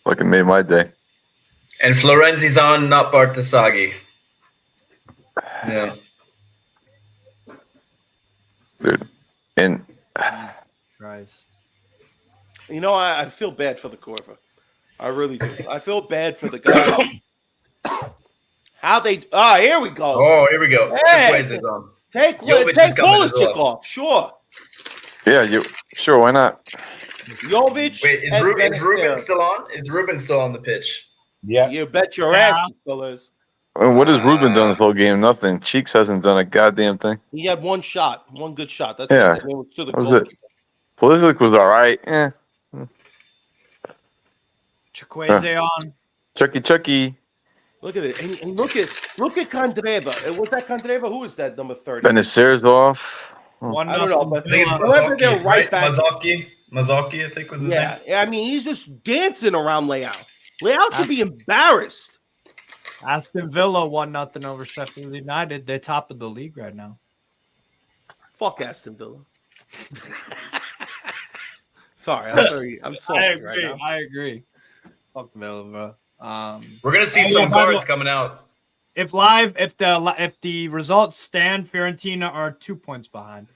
Fucking made my day. And Florenzi's on, not Bartasaghi. Yeah. Dude, and Christ. You know, I feel bad for the Corva. I really do. I feel bad for the guy. How they? Here we go. Oh, here we go. Hey, take Pulisic off. Sure. Yeah, sure. Why not? Jovic. Wait, is Ruben still on? Is Ruben still on the pitch? Yeah. You bet your ass he still is. I mean, what has Ruben done this whole game? Nothing. Cheeks hasn't done a goddamn thing. He had one good shot. That's yeah. It was to the goalkeeper. Pulisic was all right. Yeah. Chikwueze on. Chucky. Look at it, and look at Candreva. Was that Candreva? Who is that number 30? Benacer's off. I don't know, but I think it's whoever their Mazzocchi, right back. Mazzocchi, I think was his name. Yeah. I mean, he's just dancing around Leao. Leao should be embarrassed. Aston Villa 1-0 over Sheffield United. They're top of the league right now. Fuck Aston Villa. Sorry, I'm salty right now. I agree. Fuck Villa, bro. We're gonna see some cards coming out. If the results stand, Fiorentina are 2 points behind.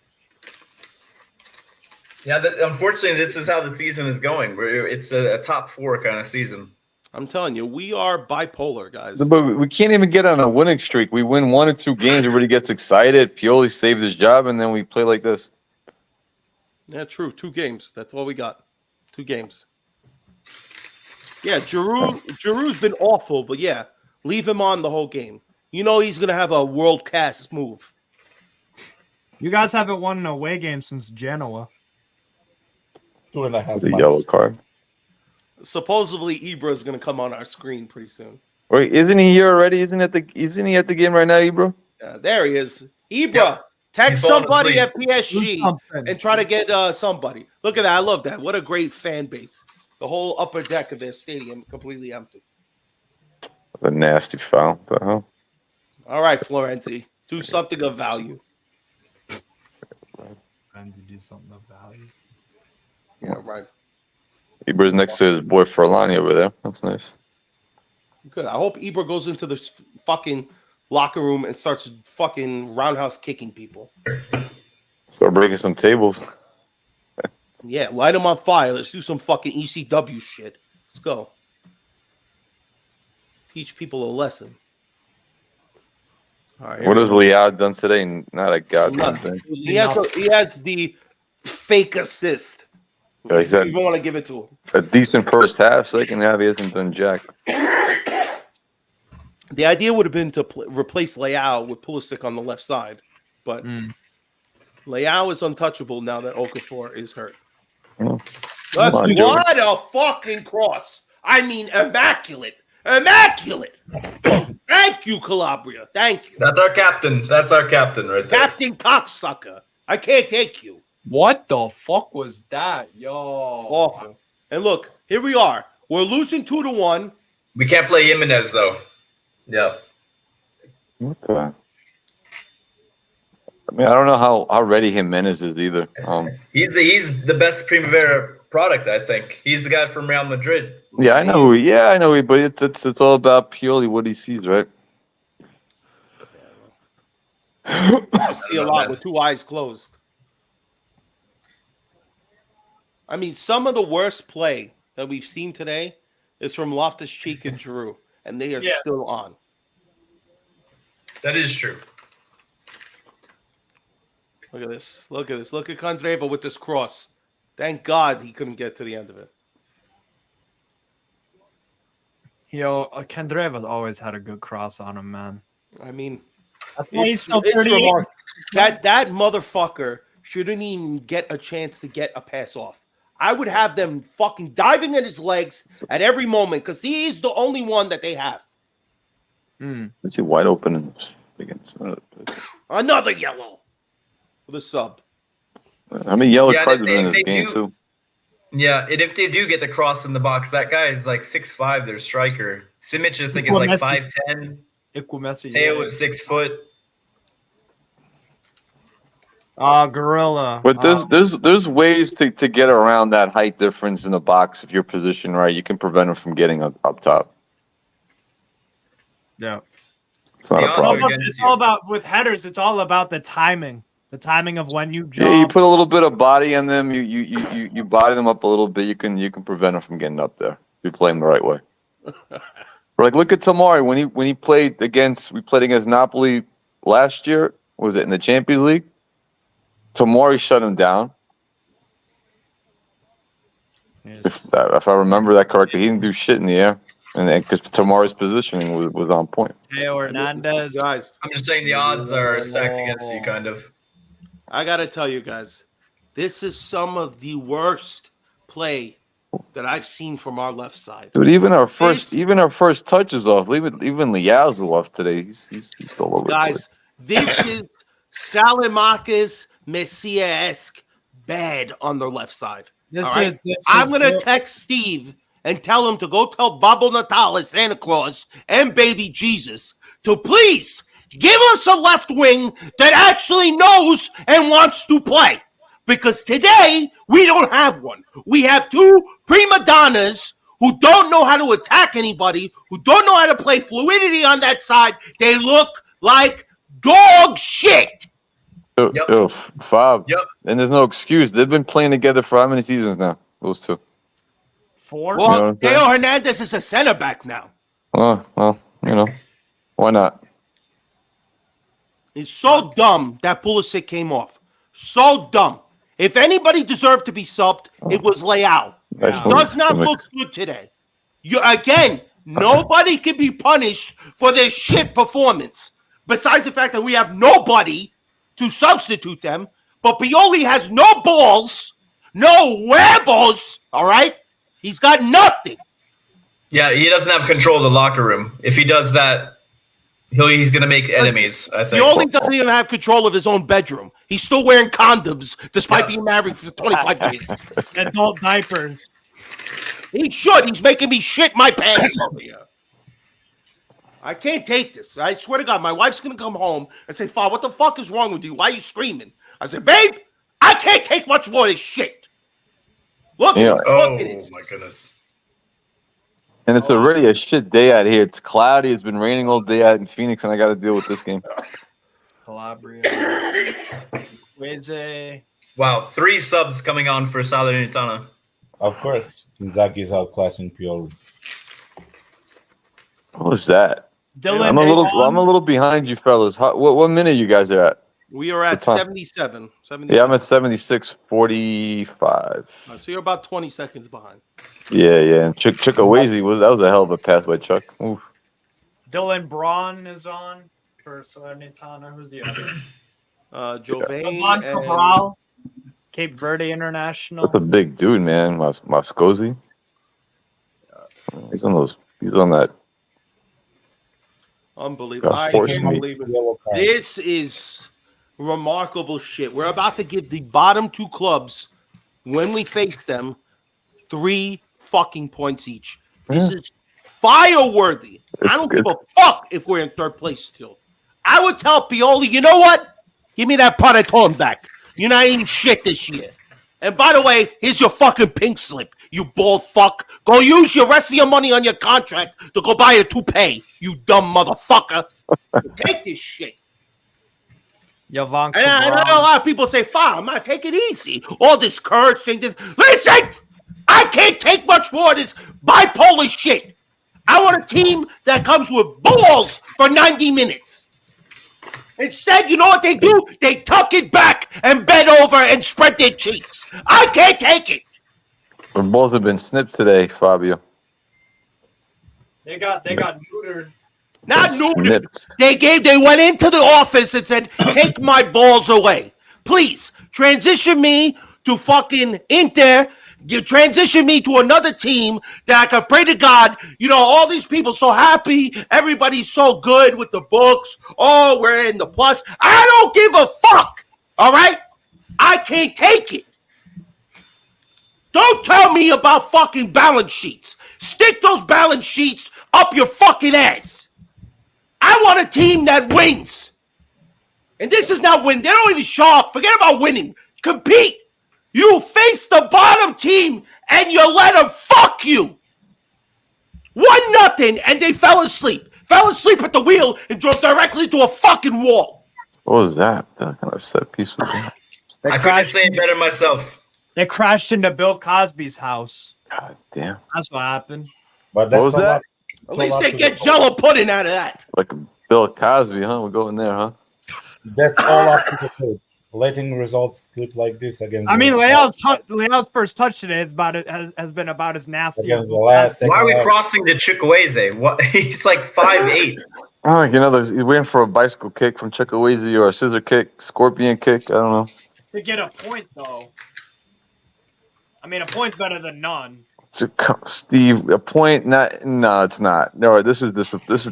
Yeah, unfortunately, this is how the season is going. It's a top 4 kind of season. I'm telling you, we are bipolar, guys. But we can't even get on a winning streak. We win 1 or 2 games, everybody gets excited. Pioli saved his job, and then we play like this. Yeah, true. 2 games. That's all we got. 2 games. Yeah, Giroud's been awful, but yeah, leave him on the whole game. You know he's gonna have a world class move. You guys haven't won an away game since Genoa. 2.5 months. The yellow card. Supposedly Ibra is gonna come on our screen pretty soon. Wait, isn't he here already? Isn't he at the game right now, Ibra? There he is. Ibra, Yeah. text He's falling somebody asleep. at PSG and try to get somebody. Look at that. I love that. What a great fan base. The whole upper deck of their stadium completely empty. A nasty foul. What the hell? All right, Florenti, do something of value. Do something of value. Yeah, right. Ibra's next to his boy Furlani over there. That's nice. Good. I hope Ibra goes into the fucking locker room and starts fucking roundhouse kicking people. Start breaking some tables. Yeah, light him on fire. Let's do some fucking ECW shit. Let's go. Teach people a lesson. All right. What has Leao done today? Not a goddamn thing. He has the fake assist. Yeah, he's had You don't want to give it to him. a decent first half. Second half, he hasn't done jack. The idea would have been to replace Leao with Pulisic on the left side, but Leao is untouchable now that Okafor is hurt. Oh. Let's Come on, what a fucking cross! I mean, immaculate. Thank you, Calabria. Thank you, That's our captain. That's our captain right there. Captain Cocksucker. I can't take you. What the fuck was that? Yo. Awful. And look, here we are. We're losing 2-1. We can't play Jimenez though. Yeah. What the? I mean, I don't know how ready Jimenez is either. He's the best Primavera product, I think. He's the guy from Real Madrid. Yeah, I know. Yeah, I know. But it's all about Pioli, what he sees, right? I see a lot with 2 eyes closed. I mean, some of the worst play that we've seen today is from Loftus-Cheek and Giroud, and they are still on. That is true. Look at this. Look at Candreva with this cross. Thank God he couldn't get to the end of it. Yo, Candreva always had a good cross on him, man. I mean, he's still it's 38. remarkable. That motherfucker shouldn't even get a chance to get a pass off. I would have them fucking diving at his legs at every moment because he's the only one that they have. Is he wide open against Another yellow for the sub. How many yellow Yeah, cards and are in if this they game do- too? Yeah, and if they do get the cross in the box, that guy is like 6'5", their striker. Simic, I think, is like 5'10". Messi. Teo is 6 foot. Gorilla. But there's ways to get around that height difference in the box if you're positioned right. You can prevent him from getting up top. Yeah. It's not a problem. It's all about with headers. It's all about the timing. The timing of when you jump. Yeah, you put a little bit of body on them. You body them up a little bit. You can prevent them from getting up there if you play them the right way. Like look at Tomori when he played against Napoli last year. Was it in the Champions League? Tomori shut him down. Yes. If I remember that correctly, he didn't do shit in the air, and because Tomori's positioning was on point. Teo Hernandez. Guys, I'm just saying the odds are stacked against you, kind of. I got to tell you guys, this is some of the worst play that I've seen from our left side. Dude, even our first touches off. Even Liao's off today. He's all over. Guys, this is Salamakis Messiah-esque bad on their left side. I'm going to text Steve and tell him to go tell Babo Natale, Santa Claus, and baby Jesus to please give us a left wing that actually knows and wants to play. Because today, we don't have one. We have two prima donnas who don't know how to attack anybody, who don't know how to play fluidity on that side. They look like dog shit. Fab. Yep. And there's no excuse. They've been playing together for how many seasons now? Those two. 4. Well, Teo Hernandez is a center back now. Well, why not? It's so dumb that Pulisic came off. So dumb. If anybody deserved to be subbed, it was Leao. Does not look good today. Nobody can be punished for their shit performance. Besides the fact that we have nobody to substitute them, but Pioli has no balls, no huevos, all right? He's got nothing. Yeah, he doesn't have control of the locker room. If he does that, he's going to make enemies, I think. Pioli doesn't even have control of his own bedroom. He's still wearing condoms despite being married for 25 days. Adult diapers. He should. He's making me shit my pants over here. I can't take this. I swear to God, my wife's going to come home and say, "Fa, what the fuck is wrong with you? Why are you screaming?" I said, "Babe, I can't take much more of this shit. Look at this. My goodness. And it's already a shit day out here. It's cloudy. It's been raining all day out in Phoenix, and I got to deal with this game. Calabria. Wow, 3 subs coming on for Salernitana. Of course, Inzaghi is outclassing Pioli. What was that? Dylan, I'm a little behind you, fellas. What minute you guys are at? We are at 77. Yeah, I'm at 76:45. So you're about 20 seconds behind. Yeah. And Chukwueze was a hell of a pass by Chuck. Oof. Dylan Braun is on for Salernitana. Who's the other? Jovain Cabral, Cape Verde International. That's a big dude, man. Moscozi. He's on that. Unbelievable. I can't believe it. This is remarkable shit. We're about to give the bottom 2 clubs, when we face them, 3 fucking points each. This is fire-worthy. I don't give a fuck if we're in 3rd place still. I would tell Pioli, you know what? Give me that Panettone back. You're not eating shit this year. And by the way, here's your fucking pink slip, you bald fuck. Go use your rest of your money on your contract to go buy a toupee, you dumb motherfucker. Take this shit. And I know a lot of people say, "Fine, man, take it easy." All this cursing, this. Listen, I can't take much more of this bipolar shit. I want a team that comes with balls for 90 minutes. Instead, you know what they do? They tuck it back and bend over and spread their cheeks. I can't take it. Our balls have been snipped today, Fabio. They got neutered. Not neutered. They went into the office and said, "Take my balls away. Please transition me to fucking Inter. You transition me to another team that I can pray to God." You know, all these people so happy. Everybody's so good with the books. Oh, we're in the plus. I don't give a fuck. All right? I can't take it. Don't tell me about fucking balance sheets. Stick those balance sheets up your fucking ass. I want a team that wins. And this is not win. They don't even show up. Forget about winning. Compete. You face the bottom team and you let them fuck you. 1-0, and they fell asleep. Fell asleep at the wheel and drove directly to a fucking wall. What was that? That kind of set piece was that? I couldn't say it better myself. They crashed into Bill Cosby's house. God damn. That's what happened. But what was that? At least they get Jello pudding out of that. Like Bill Cosby, huh? We're going there, huh? That's all up to the coach. Letting results slip like this again. I mean, Leao's first touch today has been about as nasty as the last. Why are we crossing to Chukwueze? What? He's like 5'8". Oh, he's waiting for a bicycle kick from Chukwueze or a scissor kick, scorpion kick. I don't know. To get a point, though. I mean, a point's better than none. Steve, a point? No, it's not. No, this is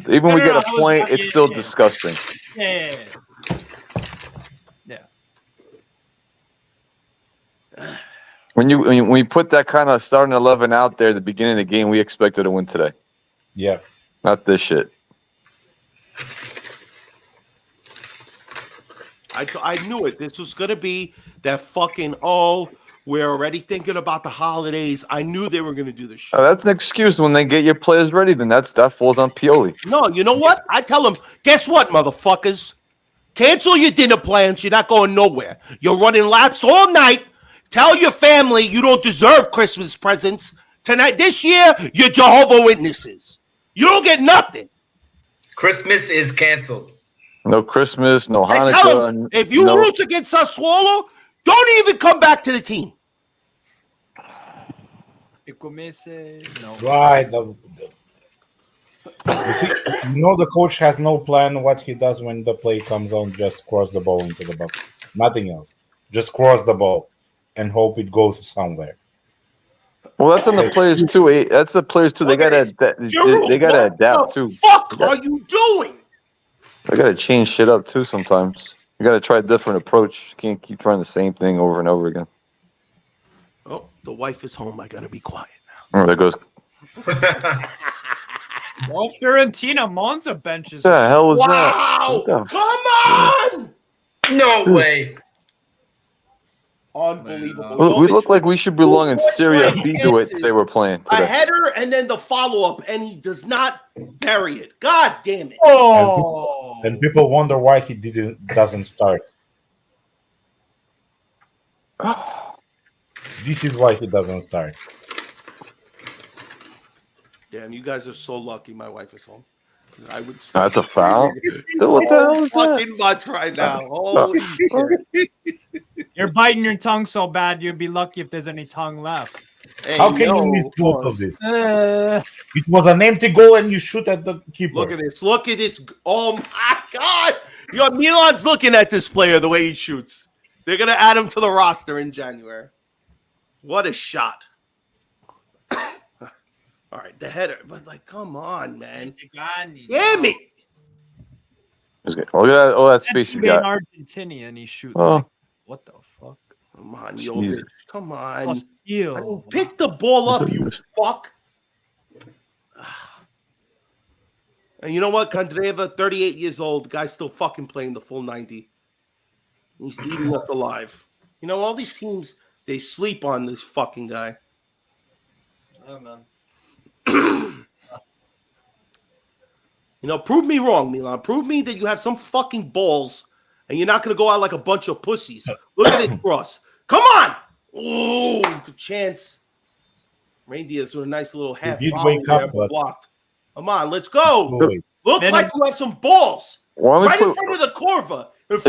even we get a point, it's still disgusting. Yeah. When you put that kind of starting 11 out there at the beginning of the game, we expected to win today. Yeah. Not this shit. I knew it. This was gonna be that fucking we're already thinking about the holidays. I knew they were gonna do this shit. That's an excuse. When they get your players ready, then that falls on Pioli. No, you know what? I tell them, guess what, motherfuckers? Cancel your dinner plans. You're not going nowhere. You're running laps all night. Tell your family you don't deserve Christmas presents. Tonight, this year, you're Jehovah Witnesses. You don't get nothing. Christmas is canceled. No Christmas, no And Hanukkah. tell them, if you lose against Sassuolo, don't even come back to the team. No. Right. You see, the coach has no plan what he does when the play comes on. Just cross the ball into the box. Nothing else. Just cross the ball and hope it goes somewhere. Well, that's on the players too. That's the players too. They gotta adapt too. Fuck are you doing? They gotta change shit up too sometimes. You gotta try a different approach. You can't keep trying the same thing over and over again. Oh, the wife is home. I gotta be quiet now. Oh, there goes. Well, Fiorentina Monza benches. What the hell was wow! that? Come on! No way. Unbelievable. We look like we should belong in Serie B to it if they were playing A today. header and then the follow-up, and he does not bury it. God damn it. Oh! And people wonder why he doesn't start. This is why he doesn't start. Damn, you guys are so lucky my wife is home. I would say That's a foul. What the hell is that? fucking much right now. Holy shit. You're biting your tongue so bad, you'd be lucky if there's any tongue left. Hey, How can you miss both of this? It was an empty goal and you shoot at the keeper. Look at this. Look at this. Oh my God. Yo, Milan's looking at this player the way he shoots. They're going to add him to the roster in January. What a shot. All right, the header. But, come on, man. Damn it. Look at that, all that space you got. Argentinian, he's shooting. Oh. What the fuck? Come on, Jovic. Come on. Oh, steal. Pick the ball up, you fuck. And you know what? Kandreva, 38 years old. Guy's still fucking playing the full 90. He's eating us alive. You know, all these teams, they sleep on this fucking guy. Oh, man. Prove me wrong, Milan. Prove me that you have some fucking balls and you're not going to go out like a bunch of pussies. Look at this cross. Come on. Oh, good chance. Reindeers with a nice little half wake up, but blocked. Come on, let's go. Look Then like you have some balls. Right in front of the Corva. Is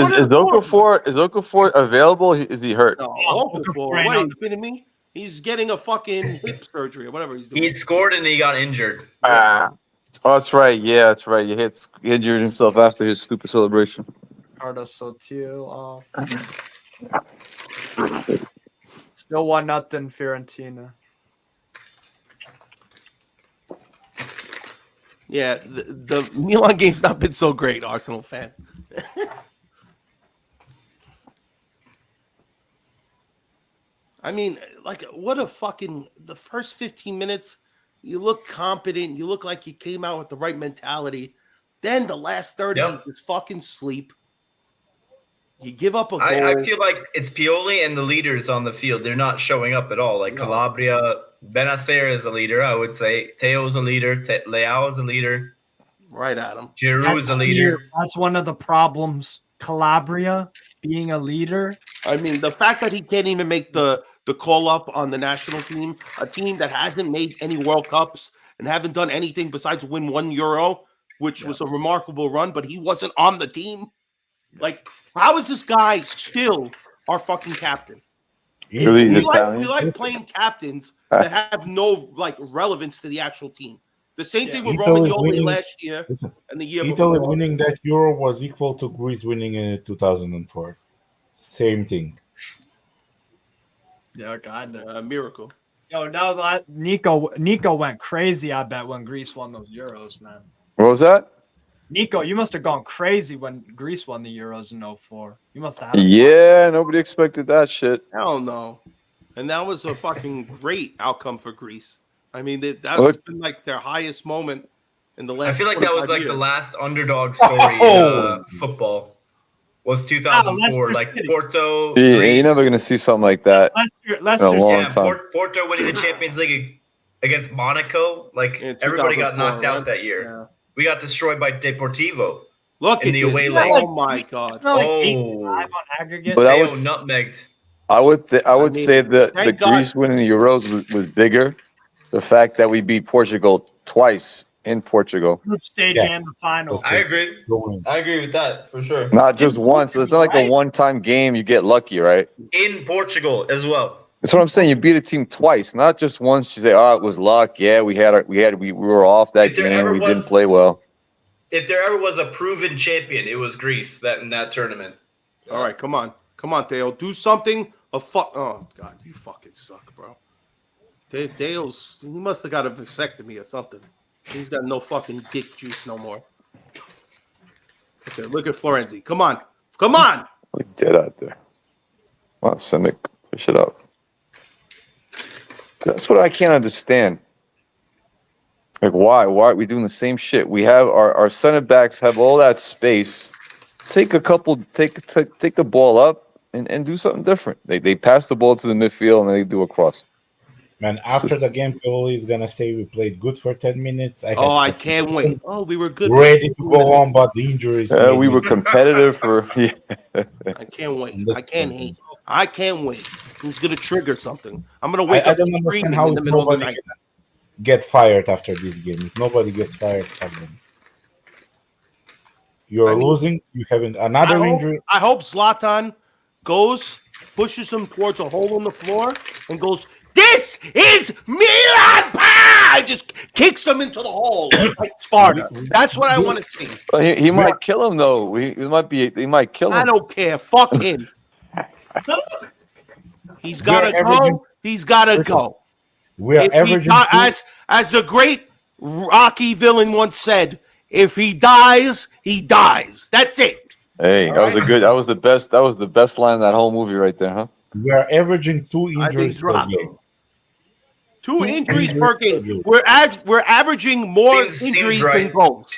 Okafor available? Is he hurt? No, Okafor. What, are you kidding me? He's getting a fucking hip surgery or whatever he's doing. He scored and he got injured. Oh, that's right. Yeah, that's right. He injured himself after his stupid celebration. Carlos Sotil off. Still 1-0 Fiorentina. Yeah, the Milan game's not been so great, Arsenal fan. I mean, what a fucking the first 15 minutes, you look competent, you look like you came out with the right mentality. Then the last 30 you just fucking sleep. You give up a goal. I feel like it's Pioli and the leaders on the field. They're not showing up at all. Like Calabria, Benacer is a leader, I would say. Teo's a leader. Leao is a leader. Right, Adam. Giroud is a leader. That's one of the problems. Calabria being a leader. I mean, the fact that he can't even make the call up on the national team, a team that hasn't made any World Cups and haven't done anything besides win 1 Euro, which was a remarkable run, but he wasn't on the team. How is this guy still our fucking captain? We like playing captains that have no relevance to the actual team. The same thing with Romagnoli last year and the year Italy before. winning that Euro was equal to Greece winning in 2004. Same thing. Yeah, God, miracle. Yo, no, Nico went crazy. I bet when Greece won those Euros, man. What was that? Nico, you must have gone crazy when Greece won the Euros in 04. You must have had Yeah, nobody expected that shit. Hell no. And that was a fucking great outcome for Greece. I mean, that's Look. been like their highest moment in the last. I feel like that was 25 like years. the last underdog story in football. Was 2004 Leicester like City. Porto? Yeah, Greece. you're never going to see something like that Leicester in a long Yeah, time. Porto winning the Champions League against Monaco. Like In everybody got 2004, knocked out right? that year. We got destroyed by Deportivo. Look in at the this. away Oh leg. my god. Like Oh, 85 on aggregate. But I Theo would, nutmegged. I would mean, say that the thank God. Greece winning the Euros was bigger. The fact that we beat Portugal twice in Portugal, Group stage Yeah. and the final. I agree. Going. I agree with that for sure. not just once. So it's not like a Right. one-time game. You get lucky, right? In Portugal as well. That's what I'm saying. You beat a team twice, not just once. You say, "Oh, it was luck." Yeah, we were off that If there game. ever We didn't was- play well. If there ever was a proven champion, it was Greece in that tournament. All right, come on, Theo, do something. Oh god, you fucking suck, bro. Theo's he must have got a vasectomy or something. He's got no fucking dick juice no more. Okay, look at Florenzi. Come on. Like dead out there. Come on, Simic, push it up. That's what I can't understand. Like, why? Why are we doing the same shit? We have our center backs have all that space. Take the ball up and do something different. They pass the ball to the midfield and they do a cross. Man, after the game, Pioli is gonna say we played good for 10 minutes. I can't wait. Oh, we were good. Ready to go on, but the injuries. We were competitive for. Yeah. I can't wait. I can't wait. He's gonna trigger something. I'm gonna wake I up don't understand screaming how in the is middle of the nobody night. get fired after this game. If nobody gets fired, again. You're losing. You having another injury. I hope Zlatan goes, pushes him towards a hole in the floor, and goes, "This is Milan!" Just kicks him into the hole like Sparta. That's what I want to see. Well, he might kill him though. He might kill him. I don't care. Fuck him. He's gotta go. He's gotta go. We are averaging as the great Rocky villain once said, if he dies, he dies. That's it. Hey, that was the best. That was the best line in that whole movie right there, huh? We are averaging 2 injuries per game. Two injuries per game. We're averaging more injuries than goals.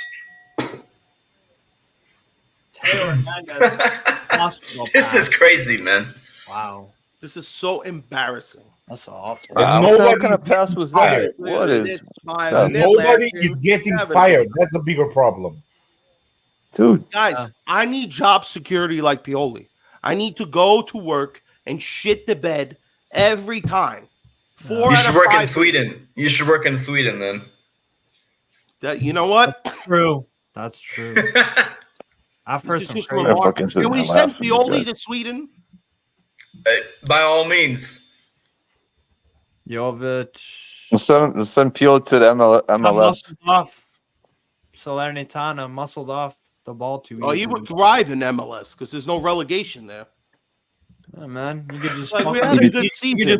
This is crazy, man. Wow. This is so embarrassing. That's awful. What kind of pass was that? What is? Nobody is getting fired. That's a bigger problem. Dude. Guys, I need job security like Pioli. I need to go to work and shit the bed every time. You should work in Sweden. You should work in Sweden then. You know what? That's true. That's true. I've heard some crazy. Can we send Pioli to Sweden? By all means. Jovic. Send Pioli to the MLS. Muscled off. Salernitana muscled off the ball too easily. Oh, he would thrive in MLS because there's no relegation there. Yeah, man. You could just we had a good season.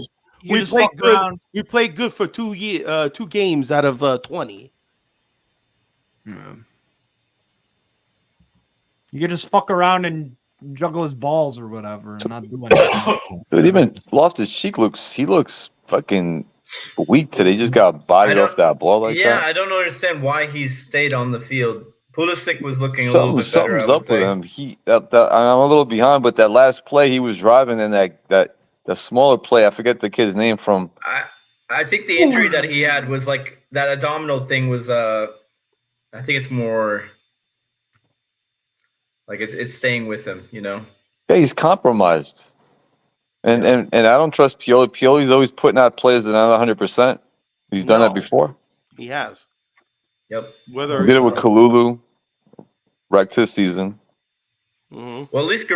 We played good. We played good for 2 games out of 20. Yeah. You could just fuck around and juggle his balls or whatever and not do anything. Dude, even Loftus-Cheek looks fucking weak today. He just got bodied off that ball like that. Yeah, I don't understand why he stayed on the field. Pulisic was looking a little bit better. Something's up with him. I'm a little behind, but that last play he was driving in that smaller play. I forget the kid's name from. I think the injury that he had was like that abdominal thing was. I think it's more. Like it's staying with him, you know. Yeah, he's compromised, and I don't trust Pioli. Pioli's always putting out players that are not 100%. He's done that before. He has. Yep. He did it with Kalulu. Wrecked his season. Mm-hmm. Well, at least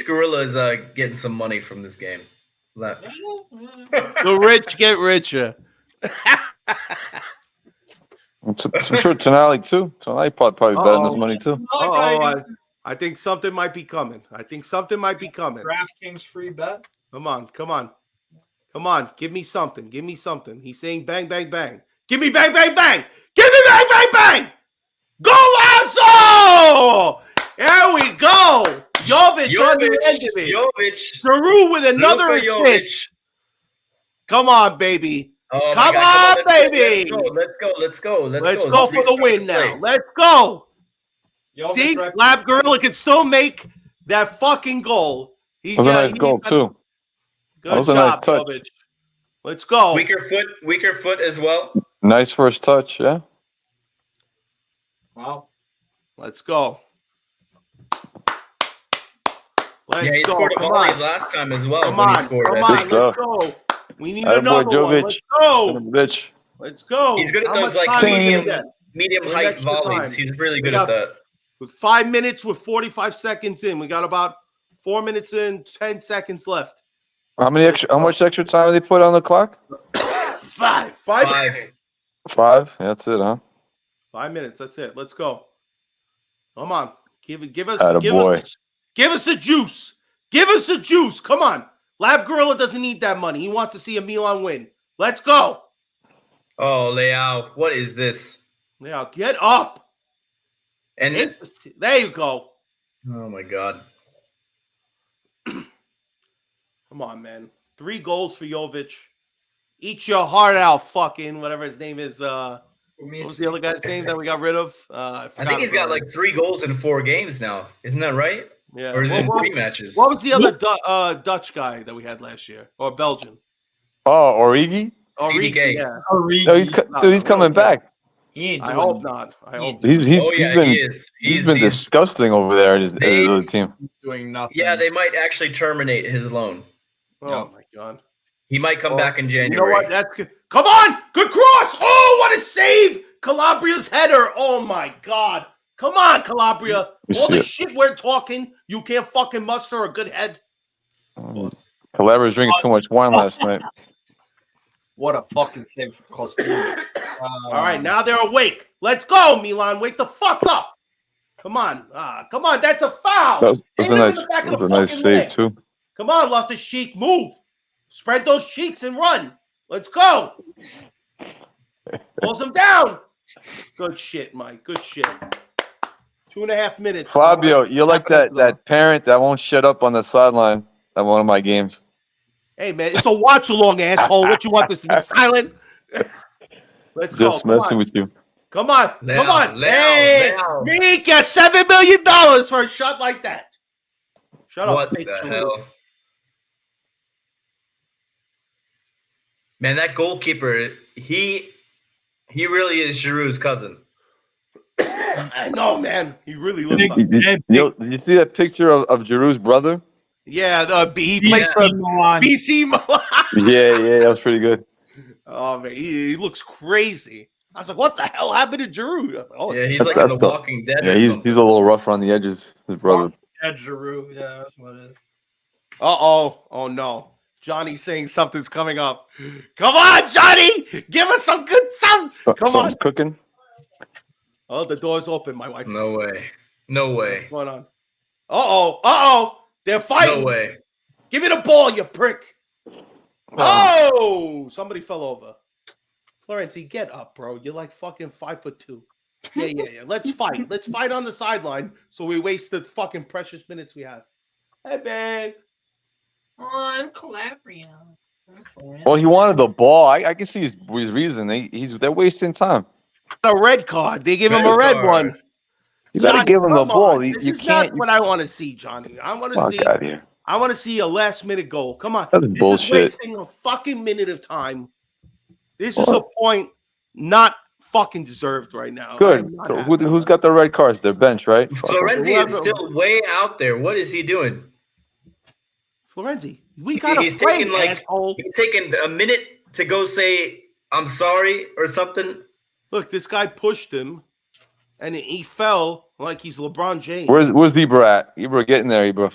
Gorilla is getting some money from this game. The rich get richer. I'm sure Tonali too. Tonali probably betting his money too. I think something might be coming. DraftKings free bet. Come on. Come on, give me something. Give me something. He's saying bang, bang, bang. Give me bang, bang, bang. Give me bang, bang, bang. Golazo! There we go. Jovic on the end of it. Jovic. Giroud with another assist. Come on, baby. Oh Come on, baby. Let's go. Let's go for the win now. Let's go. See, Lab Gorilla can still make that fucking goal. That was a nice goal, too. Good That was a job, nice touch. Jovic. Let's go. Weaker foot as well. Nice first touch, yeah. Wow. Let's go. Yeah, he scored a volley last time as well. Come on, let's go. We need another one. Let's go. Let's go. He's good at those like medium height volleys. He's really good at that. With 5 minutes, with 45 seconds in, we got about 4 minutes and 10 seconds left. How much extra time did they put on the clock? 5. 5. 5. That's it, huh? 5 minutes. That's it. Let's go. Come on. Give us the juice. Give us the juice. Come on. Lab Gorilla doesn't need that money. He wants to see a Milan win. Let's go. Oh, Leao, what is this? Leao, get up. And there you go. Oh my God. Come on, man. 3 goals for Jovic. Eat your heart out, fucking whatever his name is. What was the other guy's name that we got rid of? I think he's got like 3 goals in 4 games now. Isn't that right? Yeah. Or is it 3 matches? What was the other Dutch guy that we had last year? Or Belgian? Oh, Origi? Origi, yeah. No, he's coming back. I hope not. He's been disgusting over there at his other team. He's doing nothing. Yeah, they might actually terminate his loan. Oh my God. He might come back in January. You know what? That's good. Come on! Good cross! Oh, what a save! Calabria's header. Oh my God. Come on, Calabria. All the shit we're talking, you can't fucking muster a good head. Calabria's drinking too much wine last night. What a fucking save for Costa. All right, now they're awake. Let's go, Milan. Wake the fuck up. Come on. Come on. That's a foul. That was a nice save, too. Come on, Loftus-Cheek. Move. Spread those cheeks and run. Let's go. Close them down. Good shit, Mike. Good shit. 2.5 minutes. Fabio, you're like that parent that won't shut up on the sideline at one of my games. Hey, man, it's a watch-along, asshole. What, you want this to be silent? Let's go. Just messing with you. Come on. Come on. Hey, Mika, $7 million for a shot like that. Shut up. What the hell? Man, that goalkeeper, he really is Giroud's cousin. I know, man. He really looks like Did you see that picture of Giroud's brother? Yeah, he plays for BC Milan. Yeah, that was pretty good. Oh, man, he looks crazy. I was like, what the hell happened to Giroud? I was like, oh, yeah, he's like in The Walking Dead. Yeah, he's a little rough around the edges, his brother. Yeah, Giroud. Yeah, that's what it is. Uh-oh. Oh, no. Johnny's saying something's coming up. Come on, Johnny! Give us some good stuff! Come on. Cooking. Oh, the door's open. My wife. No way. No way. What's going on? Uh-oh. They're fighting. No way. Give me the ball, you prick. Oh! Somebody fell over. Florenzi, get up, bro. You're like fucking 5'2". Yeah. Let's fight. Let's fight on the sideline so we waste the fucking precious minutes we have. Hey, babe. Oh, I'm Calabria. Well, he wanted the ball. I can see his reason. They're wasting time. A red card. They give him a red one. You got to give him the ball. This You is can't. not what I want to see, Johnny. I want to Fuck see. out of here. I want to see a last-minute goal. Come on. That's this bullshit. is wasting a fucking minute of time. This is a point not fucking deserved right now. Good. So who's got the red cards? Their bench, right? Florenzi is still way out there. What is he doing? Florenzi, we got he's taking a minute to go say I'm sorry or something. Look, this guy pushed him, and he fell like he's LeBron James. Where's Ibra at? Ibra, getting there, Ibra.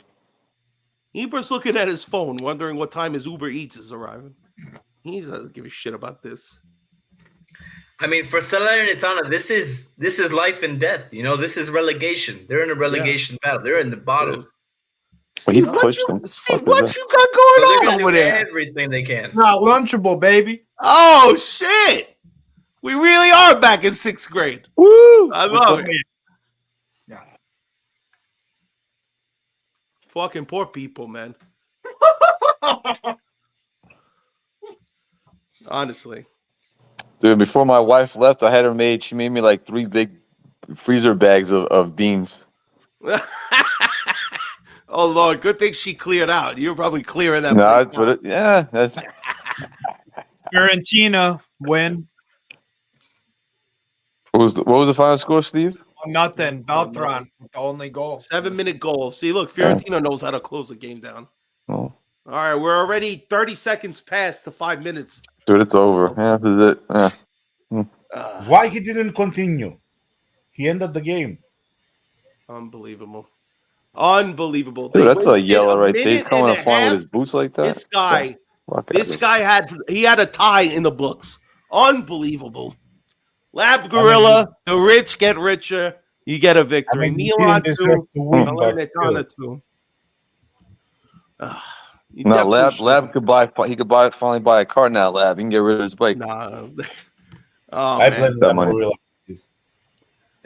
Ibra's looking at his phone, wondering what time his Uber Eats is arriving. He doesn't give a shit about this. I mean, for Salernitana, this is life and death. You know, this is relegation. They're in a relegation battle. They're in the bottom. Well, he Steve, pushed him. Steve, Fuck is what that? you got So they're going gonna on do over there? everything they can. Not lunchable, baby. Oh shit! We really are back in 6th grade. Woo! I love it. Yeah. Fucking poor people, man. Honestly. Dude, before my wife left, I had her made. She made me like 3 big freezer bags of beans. Oh Lord, good thing she cleared out. You're probably clearing that No, place I put it. Yeah, that's Fiorentina win. what was the final score, Steve? Nothing. Beltran with the only goal. 7-minute goal. See, look, Yeah. Fiorentina knows how to close the game down. Oh, All right, we're already 30 seconds past the 5 minutes. dude, it's over. Yeah, this is it. Yeah. Why he didn't continue? He ended the game. Unbelievable. Unbelievable. Dude, They that's a wasted yellow right there. He's minute coming and up a flying with half. his boots like that. This guy, Fuck this out guy had a tie in the books. Unbelievable. Lab Gorilla, the rich get richer. You get a victory. He Milan didn't deserve 2, to win, but Salernitana still. 2. You No, definitely Lab could buy. He could finally buy a car now. Lab, he can get rid of his bike. Nah. Oh, I man. blame That Lab money. Gorilla.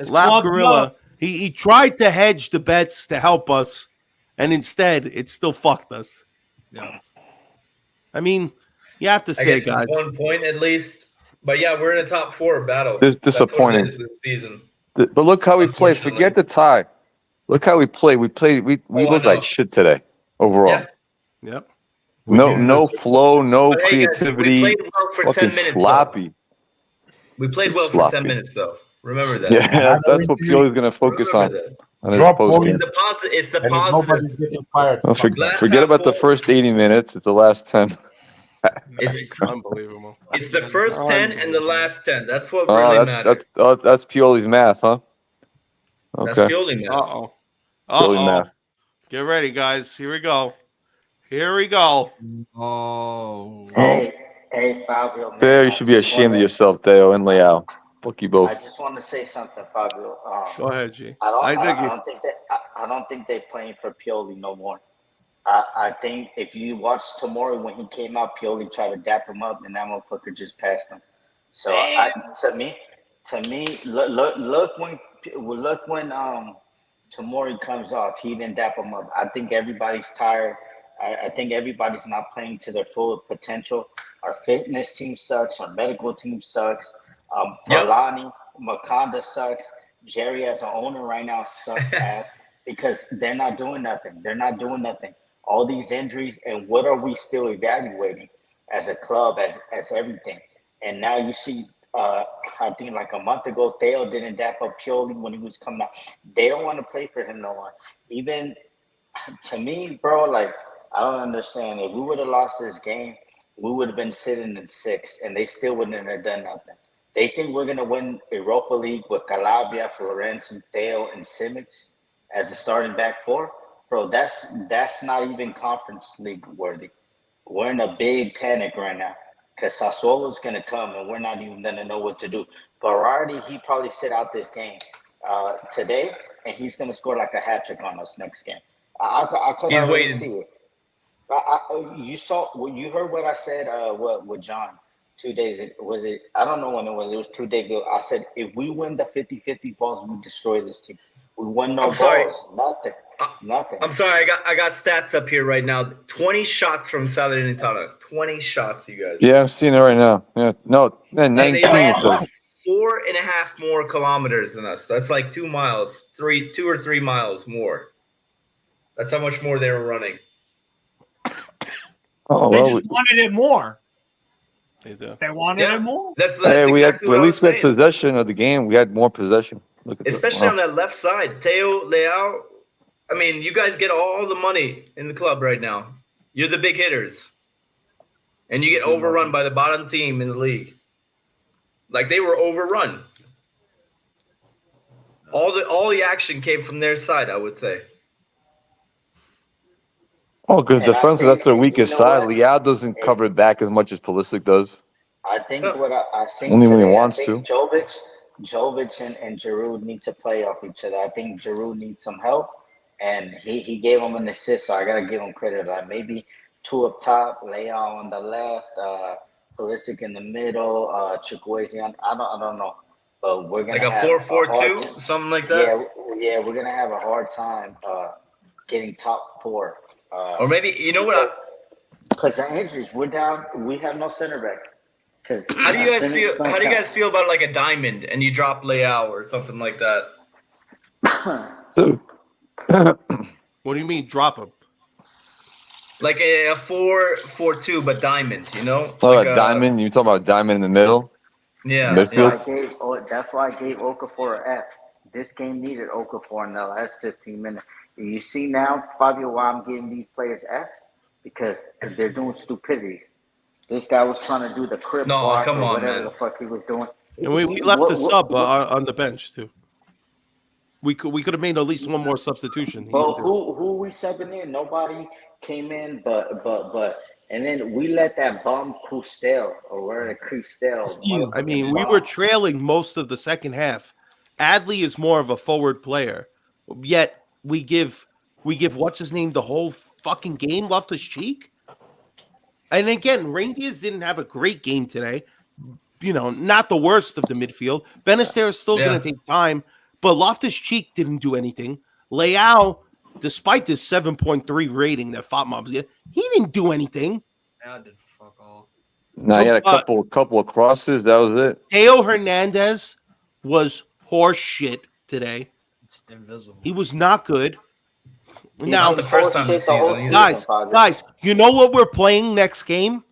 Lab Gorilla, he tried to hedge the bets to help us, and instead, it still fucked us. Yeah. I mean, you have to I say, guess guys. it's 1 point at least. But yeah, we're in a top 4 battle. It's That's what disappointing. it is this season. But look how we played. Forget the tie. Look how we played. We looked like shit today overall. Yeah. Yep. No flow, no But hey, guys, we creativity. played well for 10 Fucking minutes, though. sloppy. We played well for Sloppy. 10 minutes, though. Remember that. Yeah, that's what Pioli's going to focus on. Remember that. On his Drop post game. points. It's the And if positive. nobody's getting fired. Oh, Glass forget half about the full. first 80 minutes. It's the last 10. It's Unbelievable. It's the first 10 and the last 10. That's what Oh, really that's matters. that's Pioli's math, huh? That's Okay. Pioli, man. Uh-oh. Pioli Uh-oh. math. Get ready, guys. Here we go. Here we go. Oh. Hey, Fabio. Man, There, you I should be just ashamed of wanna- yourself, Theo and Leao. Fuck you both. I just want to say something, Fabio. Go ahead, G. I don't think they're playing for Pioli no more. I think if you watch Tomori when he came out, Pioli tried to dap him up, and that motherfucker just passed him. So to me, look when Tomori comes off, he didn't dap him up. I think everybody's tired. I think everybody's not playing to their full potential. Our fitness team sucks. Our medical team sucks. Polani, Makanda sucks. Jerry as an owner right now sucks ass because they're not doing nothing. They're not doing nothing. All these injuries, and what are we still evaluating as a club, as everything? And now you see, I think like a month ago, Theo didn't dap up Pioli when he was coming out. They don't want to play for him no more. Even to me, bro, like, I don't understand. If we would have lost this game, we would have been sitting in 6th, and they still wouldn't have done nothing. They think we're going to win Europa League with Calabria, Florence, and Theo, and Simic as the starting back 4. Bro, that's not even Conference League worthy. We're in a big panic right now because Sassuolo's going to come, and we're not even going to know what to do. Berardi, he probably sit out this game today, and he's going to score like a hat trick on us next game. I could He's already waiting. see it. You heard what I said with John 2 days ago. Was it? I don't know when it was. It was 2 days ago. I said, if we win the 50-50 balls, we destroy this team. We won no I'm sorry. balls. Nothing. I'm sorry, I got stats up here right now. 20 shots from Salernitana. 20 shots, you guys. Yeah, I'm seeing it right now. Yeah, no, And 19 they it ran says. 4.5 more kilometers than us. That's like 2 miles, 2 or 3 miles more. That's how much more they were running. Oh, They well, just wanted it more. They do. They wanted it more. That's hey, we had exactly what at I least was we had saying. possession of the game. We had more possession. Look at Especially that. on that left side. Theo, Leao. I mean, you guys get all the money in the club right now. You're the big hitters. And you get overrun by the bottom team in the league. Like they were overrun. All the action came from their side, I would say. Oh, good And I defense. think- That's their and you weakest know side. what? Leao doesn't cover it back as much as Pulisic does. I think what I seen Only when he today, wants I think Jovic and Giroud need to play off each other. I think Giroud needs some help, and he gave him an assist, so I gotta give him credit. Like maybe two up top, Leao on the left, Pulisic in the middle, Chukwueze. I don't know, but we're Like gonna a have a hard 4-4-2, something like yeah, that. yeah, we're gonna have a hard time getting top four. Or maybe you know what? Because the injuries, we're down. We have no center back. How do you guys feel? How do you guys feel about like a diamond and you drop Leao or something like that? So, What do you mean drop him? Like a 4-4-2, but diamond. You know, like a diamond. You talking about diamond in the middle? Yeah. Midfield. That's why I gave Okafor an F. This game needed Okafor in the last 15 minutes. And you see now, Fabio, why I'm giving these players Fs? Because they're doing stupidities. This guy was trying to do the crib walk or whatever the fuck he was doing. And we left the sub on the bench too. We could have made at least one more substitution. But who we subbing in? Nobody came in, but and then we let that bum Cristel or where the Cristel. I mean, we were trailing most of the second half. Adley is more of a forward player, yet we give what's his name the whole fucking game, Loftus-Cheek. And again, Rangers didn't have a great game today. You know, not the worst of the midfield. Benacer is still going to take time, but Loftus-Cheek didn't do anything. Leao, despite this 7.3 rating that FOTMOB's get, he didn't do anything. Leao did fuck all. No, he had a couple of crosses. That was it. Theo Hernandez was horse shit today. It's invisible. He was not good. Now, the first time this season, guys, you know what we're playing next game?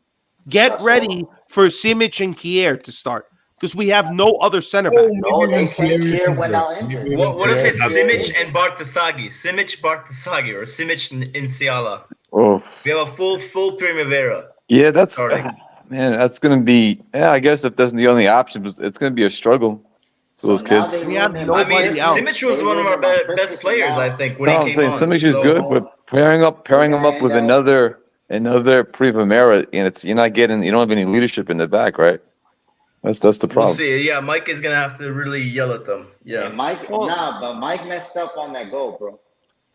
Get ready for Simic and Kier to start because we have no other center back. No, they say Kier went out injured. What if it's Simic and Bartasagi? Simic, Bartasagi, or Simic and Ciala? Oh, We have a full Primavera. yeah, that's starting. man. That's gonna be. Yeah, I guess if that's the only option, it's gonna be a struggle for those kids. We have I mean, nobody else. Simic was one of our best players, I think, when No, he I'm came saying on. Simic is good, but pairing him up with another Primavera, and you don't have any leadership in the back, right? That's the We'll problem. see. Yeah, Mike is gonna have to really yell at them. Yeah, But Mike messed up on that goal, bro.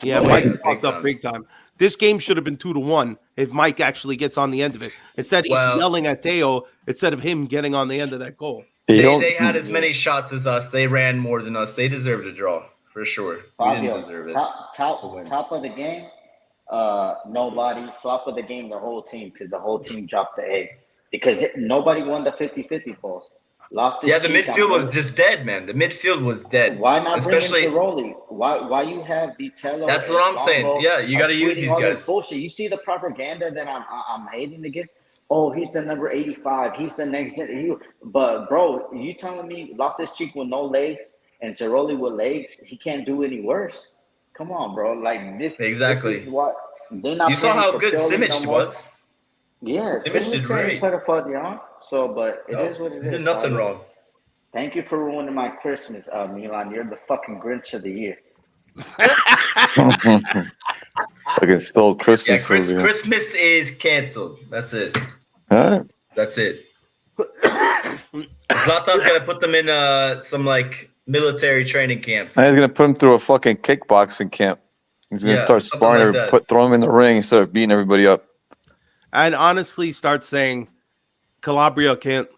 Yeah, Mike fucked up big time. This game should have been 2-1 if Mike actually gets on the end of it. Instead, he's yelling at Theo instead of him getting on the end of that goal. They had as many shots as us. They ran more than us. They deserved a draw for sure. We didn't deserve it. Top of the game, nobody. Flop of the game, the whole team, because the whole team dropped the A. Because nobody won the 50-50 balls. Yeah, the midfield was just dead, man. The midfield was dead. Why not Especially bring in Tiroli? Why you have Vitello? That's what I'm saying. Yeah, you got to use these guys. Bullshit. You see the propaganda that I'm hating to get. Oh, he's the number 85. He's the next gen. But bro, you telling me Loftus-Cheek with no legs and Tiroli with legs, he can't do any worse? Come on, bro. Like this. Exactly. This is what they're not. You saw how good Sterling Simic no more. was. Yeah, Simic did great. Put a foot on. So, but it is what it is. He did nothing Father. wrong. Thank you for ruining my Christmas, Milan. You're the fucking Grinch of the year. Fucking stole Christmas. Yeah, Christmas is canceled. That's it. Huh? That's it. Zlatan's gonna put them in some like military training camp. He's gonna put him through a fucking kickboxing camp. He's gonna start sparring or throw him in the ring instead of beating everybody up. And honestly, start saying Calabria can't.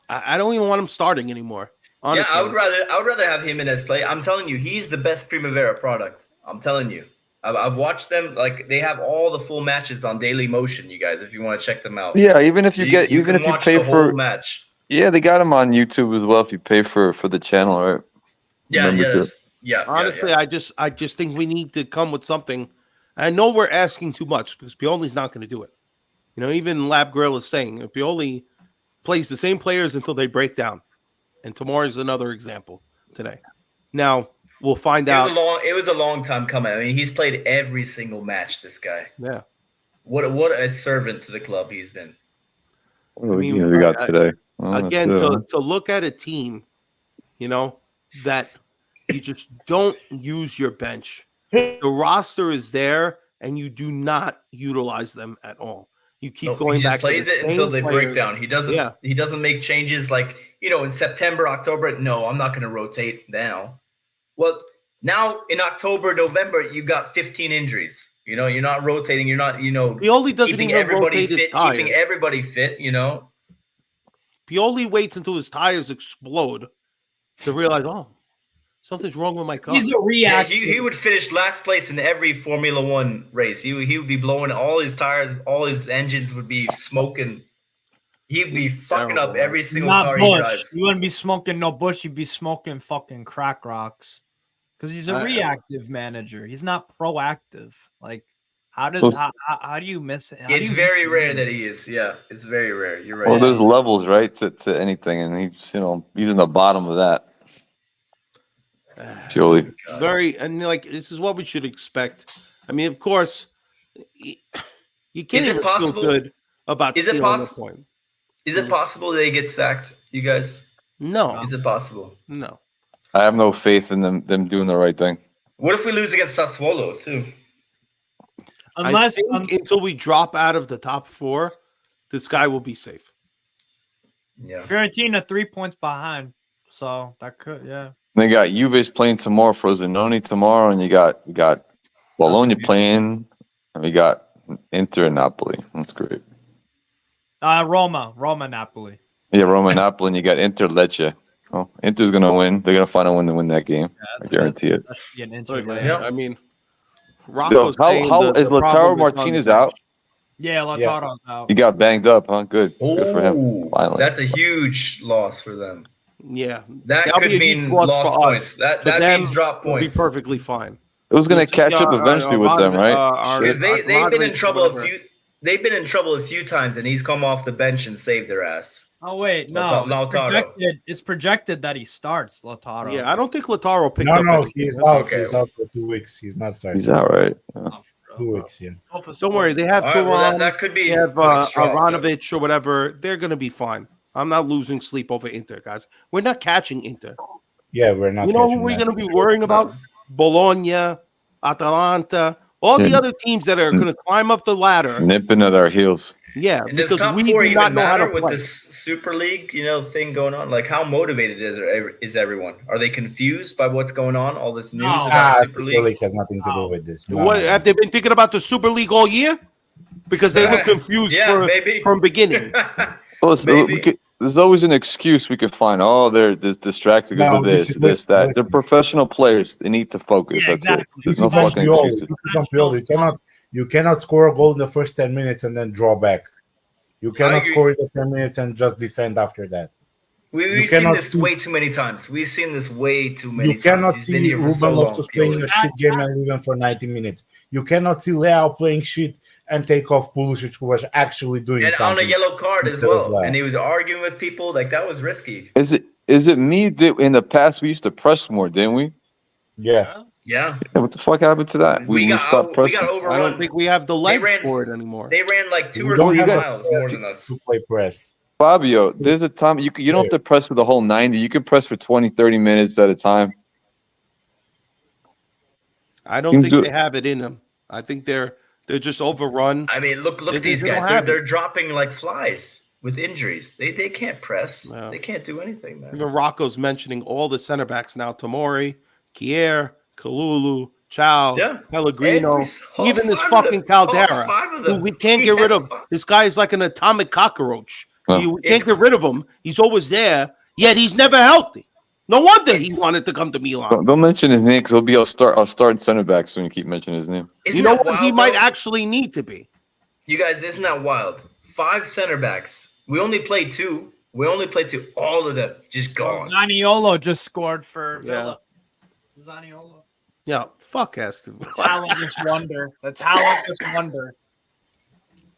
I don't even want him starting anymore. Honestly. Yeah, I would rather have Jimenez play. I'm telling you, he's the best Primavera product. I'm telling you. I've watched them. Like they have all the full matches on Daily Motion. You guys, if you want to check them out. Yeah, even if you pay the for whole match. Yeah, they got him on YouTube as well. If you pay for the channel, right? Yeah. Honestly, I just think we need to come with something. I know we're asking too much because Pioli's not going to do it. You know, even Lab Grill is saying Pioli plays the same players until they break down. And tomorrow's another example today. Now, we'll find out. It was a long time coming. I mean, he's played every single match, this guy. Yeah. What a servant to the club he's been. What we got today? Again, to look at a team, you know, that you just don't use your bench. The roster is there, and you do not utilize them at all. You keep going back. He just plays it until they break down. He doesn't. Yeah. He doesn't make changes like in September, October. No, I'm not going to rotate now. Well, Now in October, November, you got 15 injuries. You know, you're not rotating. You're not, Pioli doesn't keeping even everybody rotate his fit. tires. Keeping everybody fit. Pioli waits until his tires explode to realize, oh, something's wrong with my car. He's a Yeah, reactive. he would finish last place in every Formula One race. He would be blowing all his tires, all his engines would be smoking. He'd be fucking up every single car he Bush. drives. You wouldn't be smoking no Bush. You'd be smoking fucking crack rocks. Because he's a reactive manager. He's not proactive. Like, how do you miss it? It's very rare that he is. Yeah, it's very rare. You're right. Well, there's levels, right, to anything, and he's in the bottom of that. Pioli. This is what we should expect. I mean, of course, you can't Is it even possible- feel good about Is it stealing the possible? point. Is it possible they get sacked, you guys? No. Is it possible? No. I have no faith in them doing the right thing. What if we lose against Sassuolo too? I think until we drop out of the top 4, this guy will be safe. Yeah. Fiorentina 3 points behind. So that could, yeah. They got Juve's playing tomorrow, Frosinone tomorrow, and you got Bologna playing, and we got Inter and Napoli. That's great. Roma, Napoli. Yeah, Roma, Napoli, and you got Inter Lecce. Oh, Inter's gonna win. They're gonna find a win to win that game. I guarantee it. I mean, Yo, Rocco's saying how the is problem Lautaro on Martinez the bench. out? Yeah, Lautaro's out. He got banged up, huh? Good for him. Ooh, Finally. that's a huge loss for them. Yeah, That That'll could be a huge mean loss lost for us. points. That For them, means drop we'll be points. perfectly fine. It was gonna catch up eventually with them, right? Because they've been in Modric, trouble whatever. They've been in trouble a few times, and he's come off the bench and saved their ass. Oh wait, no, Lautaro. it's projected that he starts Lautaro. Yeah, I don't think Lautaro picked No, up. no, anything. he's out. Okay. He's out for 2 weeks. He's not starting. He's out, right? Yeah. 2 weeks, yeah. Don't worry, they have All right, well, Turan, that could be they have a strong Aronovich or whatever. They're gonna be fine. I'm not losing sleep over Inter, guys. We're not catching Inter. Yeah, we're not. You know who catching we're that. going to be worrying about? Bologna, Atalanta, all the Yeah. other teams that are going to climb up the ladder. Nipping at our heels. Yeah, And does because top we 4 do not even know how matter to with play. this Super League, thing going on? Like, how motivated is everyone? Are they confused by what's going on? All this news about Super League? has nothing to do with this. No. What have they been thinking about the Super League all year? Because they were confused Yeah, maybe. from beginning. Well, Maybe. there's always an excuse we could find. Oh, they're distracted because No, of this, listen, that. listen. They're professional players. They need to focus. Yeah, That's exactly. it. There's This no is on fucking Pioli. excuses. This is on Pioli. You cannot score a goal in the first 10 minutes and then draw back. You cannot agree. score in the 10 minutes and just defend after that. We've seen this way too many times. We've seen this way too many You times. cannot He's been see here for Ruben so long, Loftus playing Pioli. a shit game and leave him for 90 minutes. You cannot see Leao playing shit and take off Pulisic, who was actually doing And something. on a yellow card as instead of well. Leao. And he was arguing with people. Like, that was risky. Is it me that in the past we used to press more, didn't we? Yeah. Yeah. Yeah, what the fuck happened to that? We got stopped pressing. overrun. I don't think we have the leg ran- for it anymore. They ran like 2 We or don't 3 have miles more than us. to play press. Fabio, there's a time you don't have to press for the whole 90. You can press for 20, 30 minutes at a time. I don't think they have it in them. I think they're just overrun. I mean, look They- at these they don't guys. have They're dropping like flies with injuries. They can't press. No. They can't do anything, man. Even Rocco's mentioning all the center backs now: Tomori, Kier, Kalulu, Chow, Yeah. Pellegrino, All even this 5 of fucking them. All Caldera, 5 of who them. we can't get rid of. This guy is like an atomic cockroach. Oh. We can't get rid of him. He's always there, yet he's never healthy. No wonder he wanted to come to Milan. Don't mention his name because he'll be our starting center back soon. You keep mentioning his name. Isn't You know that what? He wild, might though? actually need to be. You guys, isn't that wild? 5 center backs. We only played 2. All of them just gone. Zaniolo just scored for Yeah. Villa. Zaniolo. Yeah, fuck Aston. Talentless wonder. The talentless wonder.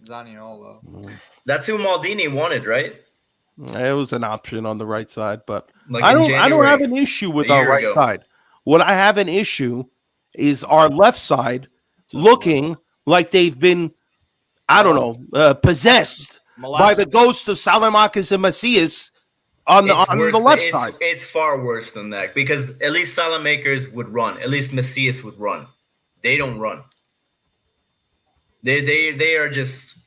Zaniolo. That's who Maldini wanted, right? It was an option on the right side, but Like I in don't have January, an issue with a our year right ago. side. What I have an issue is our left side looking like they've been, I don't know, possessed by the ghost of Salamakis and Macias on the left side. It's far worse than that because at least Salamakers would run. At least Macias would run. They don't run. They are just.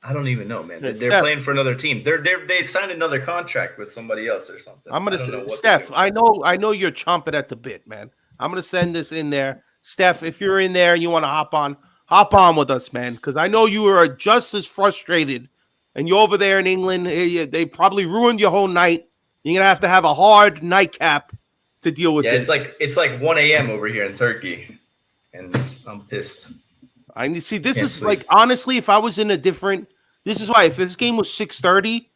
I don't even know, man. They're Steph. playing for another team. They signed another contract with somebody else or something. I'm gonna I don't know say, what Steph. they're I know you're chomping at the bit, man. I'm gonna send this in there. Steph, if you're in there and you want to hop on with us, man, because I know you are just as frustrated. And you're over there in England. They probably ruined your whole night. You're gonna have a hard nightcap to deal with. Yeah, it's like 1 a.m. over here in Turkey, and I'm pissed. I see. This Can't is sleep. like, honestly, if I was in a different, this is why if this game was 6:30,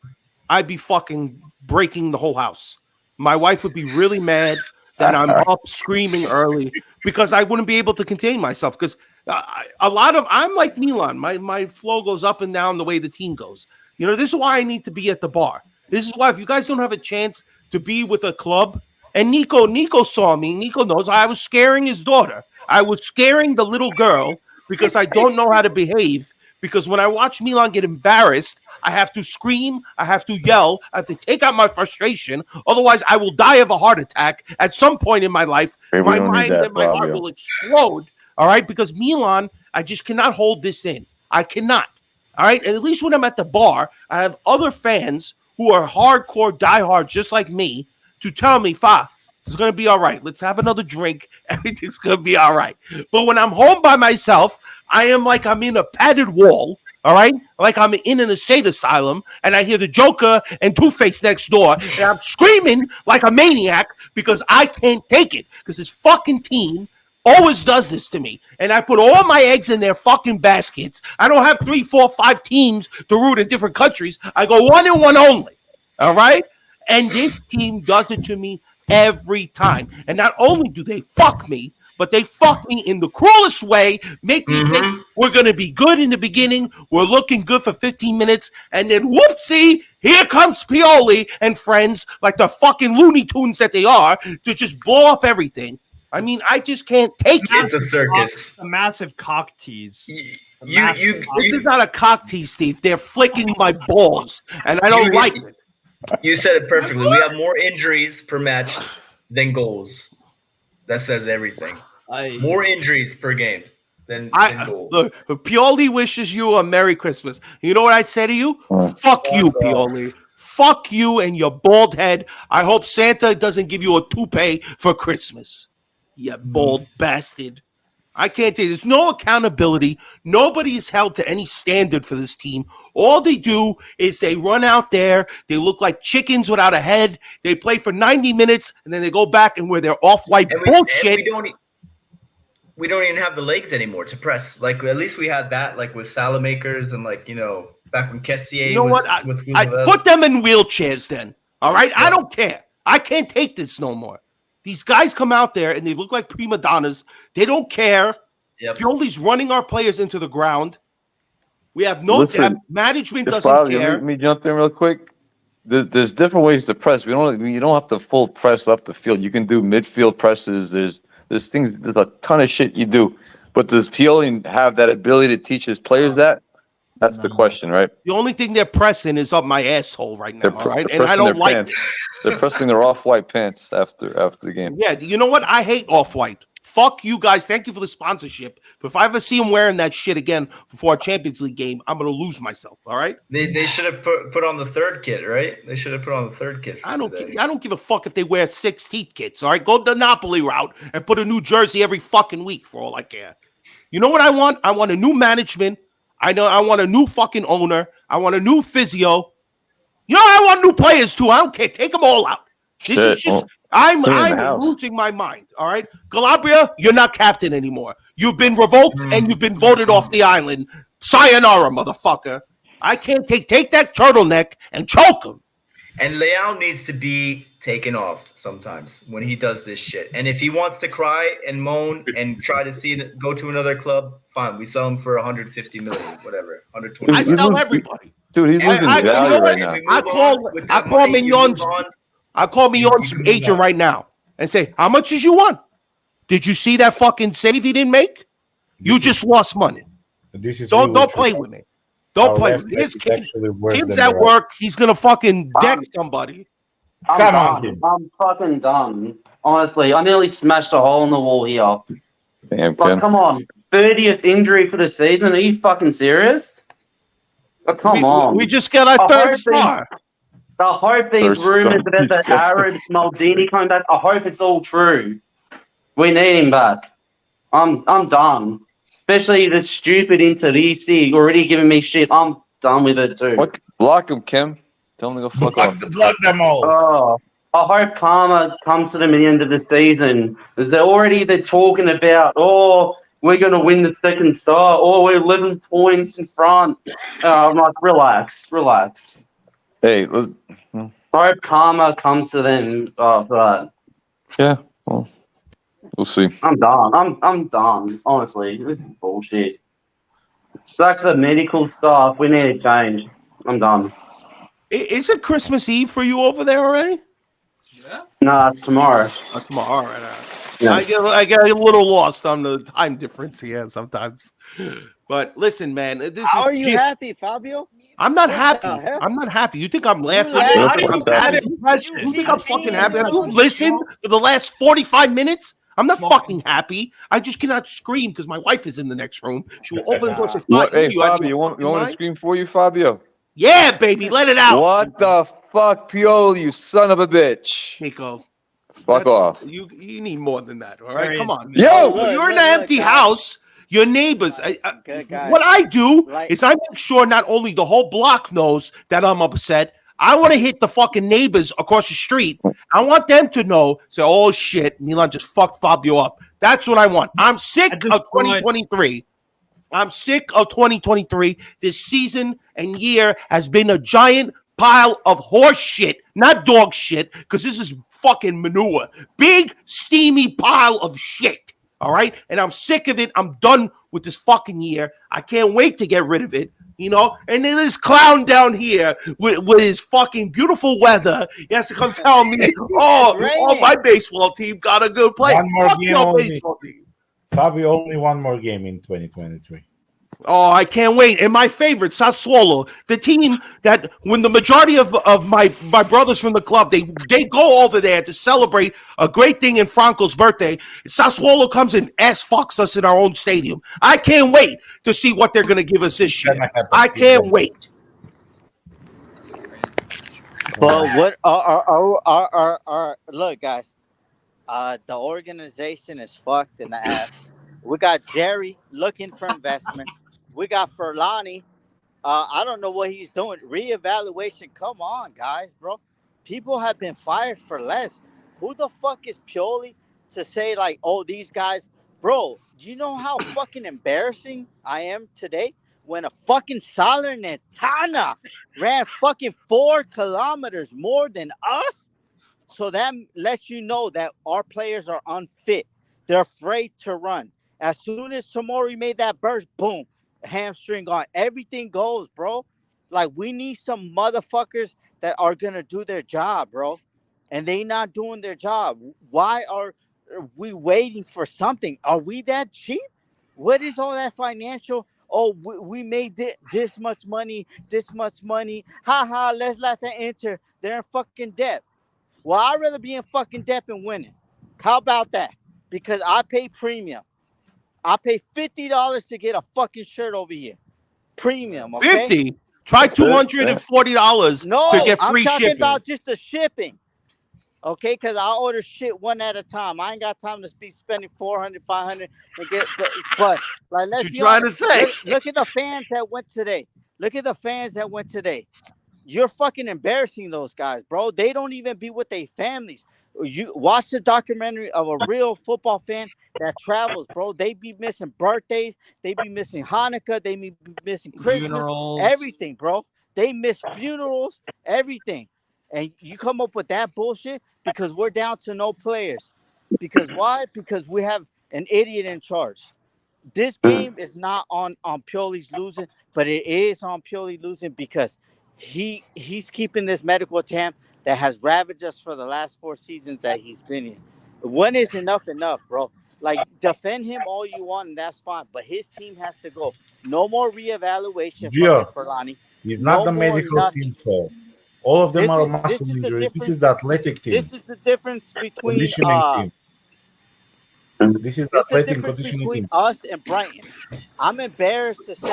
I'd be fucking breaking the whole house. My wife would be really mad that I'm up screaming early because I wouldn't be able to contain myself. Because I'm like Milan. My flow goes up and down the way the team goes. You know, this is why I need to be at the bar. This is why if you guys don't have a chance to be with a club, and Nico saw me. Nico knows I was scaring his daughter. I was scaring the little girl because I don't know how to behave. Because when I watch Milan get embarrassed, I have to scream, I have to yell, I have to take out my frustration. Otherwise, I will die of a heart attack at some point in my life. My mind and my heart will explode. All right, because Milan, I just cannot hold this in. I cannot. All right, and at least when I'm at the bar, I have other fans who are hardcore diehards just like me to tell me, Fa, it's going to be all right. Let's have another drink. Everything's going to be all right. But when I'm home by myself, I am like I'm in a padded wall, all right? Like I'm in an insane asylum, and I hear the Joker and Two-Face next door, and I'm screaming like a maniac because I can't take it because this fucking team always does this to me. And I put all my eggs in their fucking baskets. I don't have 3, 4, 5 teams to root in different countries. I go one and one only, all right? And this team does it to me every time. And not only do they fuck me, but they fuck me in the cruelest way, make me think we're going to be good in the beginning, we're looking good for 15 minutes, and then whoopsie, here comes Pioli and friends, like the fucking Looney Tunes that they are, to just blow up everything. I mean, I just can't take it. It's a circus. A massive cock tease. This is not a cock tease, Steve. They're flicking my balls, and I don't like it. You said it perfectly. We have more injuries per match than goals. That says everything. More injuries per game than goals. Look, Pioli wishes you a Merry Christmas. You know what I say to you? Fuck you, Pioli. Fuck you and your bald head. I hope Santa doesn't give you a toupee for Christmas. You bald bastard. I can't take there's no accountability. Nobody is held to any standard for this team. All they do is they run out there. They look like chickens without a head. They play for 90 minutes, and then they go back and wear their off-white bullshit. We don't even have the legs anymore to press. Like, at least we had that, like, with Salamakers and, like, you know, back when Kessier was with I us. put them in wheelchairs then, all right? Yeah. I don't care. I can't take this no more. These guys come out there and they look like prima donnas. They don't care. Yep. Pioli's running our players into the ground. We have no depth. Management doesn't care. Let me jump in real quick. There's different ways to press. You don't have to full press up the field. You can do midfield presses. There's a ton of shit you do. But does Pioli have that ability to teach his players that? That's the question, right? The only thing they're pressing is up my asshole right now, all right? And I don't like it. They're pressing their off-white pants after the game. Yeah, you know what? I hate off-white. Fuck you guys. Thank you for the sponsorship. But if I ever see them wearing that shit again before a Champions League game, I'm going to lose myself, all right? They should have put on the third kit, right? They should have put on the third kit. I don't give a fuck if they wear 6 teeth kits, all right? Go the Napoli route and put a new jersey every fucking week for all I care. You know what I want? I want a new management. I want a new fucking owner. I want a new physio. You know, I want new players too. I don't care. Take them all out. This is just I'm losing my mind. All right, Calabria, you're not captain anymore. You've been revoked and you've been voted off the island. Sayonara, motherfucker. I can't take that turtleneck and choke him. And Leao needs to be taken off sometimes when he does this shit. And if he wants to cry and moan and try to see it go to another club, fine. We sell him for 150 million, whatever, 120. I sell everybody. Dude, he's losing value right now. I call Mignon's agent right now and say, how much did you want? Did you see that fucking save he didn't make? You just lost money. Don't play with me. Don't play with me. His kid's at work. He's going to fucking deck somebody. I'm fucking done. Honestly, I nearly smashed a hole in the wall here. Damn, like, come on. 30th injury for the season? Are you fucking serious? Oh, come on. We just got our third star. I hope these rumors about the Arab Maldini coming back, I hope it's all true. We need him back. I'm done. Especially the stupid Interisi already giving me shit. I'm done with it too. Block him, Kim. Tell him to go fuck off. Block them all. Oh, I hope karma comes to them at the end of the season. Because they're talking about, we're going to win the second star. We're 11 points in front. I'm like, relax. Hey, I hope karma comes to them for that. yeah, well, we'll see. I'm done. I'm done. Honestly, this is bullshit. Suck the medical stuff. We need to change. I'm done. Is it Christmas Eve for you over there already? Nah, tomorrow. Tomorrow. All right. Yeah. I get a little lost on the time difference here sometimes. But listen, man. How are you happy, Fabio? I'm not What happy. the heck? I'm not happy. You think I'm laughing? laughing? You think I'm fucking happy? Have you listened to the last 45 minutes? I'm not fucking happy. I just cannot scream because my wife is in the next room. She will open the door and say, Hey, Fabio, you want to scream for you, Fabio? Yeah, baby, let it out. What the fuck, Pioli, you son of a bitch. Nico. Fuck off. You need more than that, all right? Come on. Yo! You're in an empty house. Your neighbors. What I do is I make sure not only the whole block knows that I'm upset, I want to hit the fucking neighbors across the street. I want them to know, say, oh shit, Milan just fucked Fabio up. That's what I want. I'm sick of 2023. I'm sick of 2023. This season and year has been a giant pile of horse shit, not dog shit, because this is fucking manure. Big, steamy pile of shit. All right? And I'm sick of it. I'm done with this fucking year. I can't wait to get rid of it. You know, and then this clown down here with his fucking beautiful weather, he has to come tell me, oh, my baseball team got a good player. One more Fuck game your only. baseball team. Fabio, only one more game in 2023. Oh, I can't wait. And my favorite, Sassuolo, the team that when the majority of my brothers from the club, they go over there to celebrate a great thing in Franco's birthday. Sassuolo comes and ass fucks us in our own stadium. I can't wait to see what they're going to give us this year. I can't wait. But what are look, guys, the organization is fucked in the ass. We got Jerry looking for investments. We got Furlani. I don't know what he's doing. Reevaluation. Come on, guys, bro. People have been fired for less. Who the fuck is Pioli to say, like, oh, these guys, bro, do you know how fucking embarrassing I am today when a fucking Salernitana ran fucking 4 kilometers more than us? So that lets you know that our players are unfit. They're afraid to run. As soon as Tomori made that burst, boom, hamstring gone. Everything goes, bro. Like, we need some motherfuckers that are going to do their job, bro. And they not doing their job. Why are we waiting for something? Are we that cheap? What is all that financial? Oh, we made this much money, this much money. Ha ha, let's laugh at Inter. They're in fucking debt. Well, I'd rather be in fucking debt and winning. How about that? Because I pay premium. I pay $50 to get a fucking shirt over here. Premium, okay? 50? Try $240 to get free I'm talking shipping. about just the shipping. Okay, because I order shit one at a time. I ain't got time to be spending $400, $500 and get. But like, let's be honest. Look at the fans that went today. You're fucking embarrassing those guys, bro. They don't even be with their families. You watch the documentary of a real football fan that travels, bro. They be missing birthdays. They be missing Hanukkah. They be missing Christmas. Funerals. Everything, bro. They miss funerals, everything. And you come up with that bullshit because we're down to no players. Because why? Because we have an idiot in charge. This game is not on Pioli's losing, but it is on Pioli losing because he's keeping this medical attempt that has ravaged us for the last 4 seasons that he's been in. When is enough, bro? Like, defend him all you want, and that's fine. But his team has to go. No more reevaluation for Furlani. He's not the medical team fault. All of them are muscle injuries. This is the athletic team. This is the difference between conditioning team. This is the athletic conditioning between team. us and Brighton. I'm embarrassed to say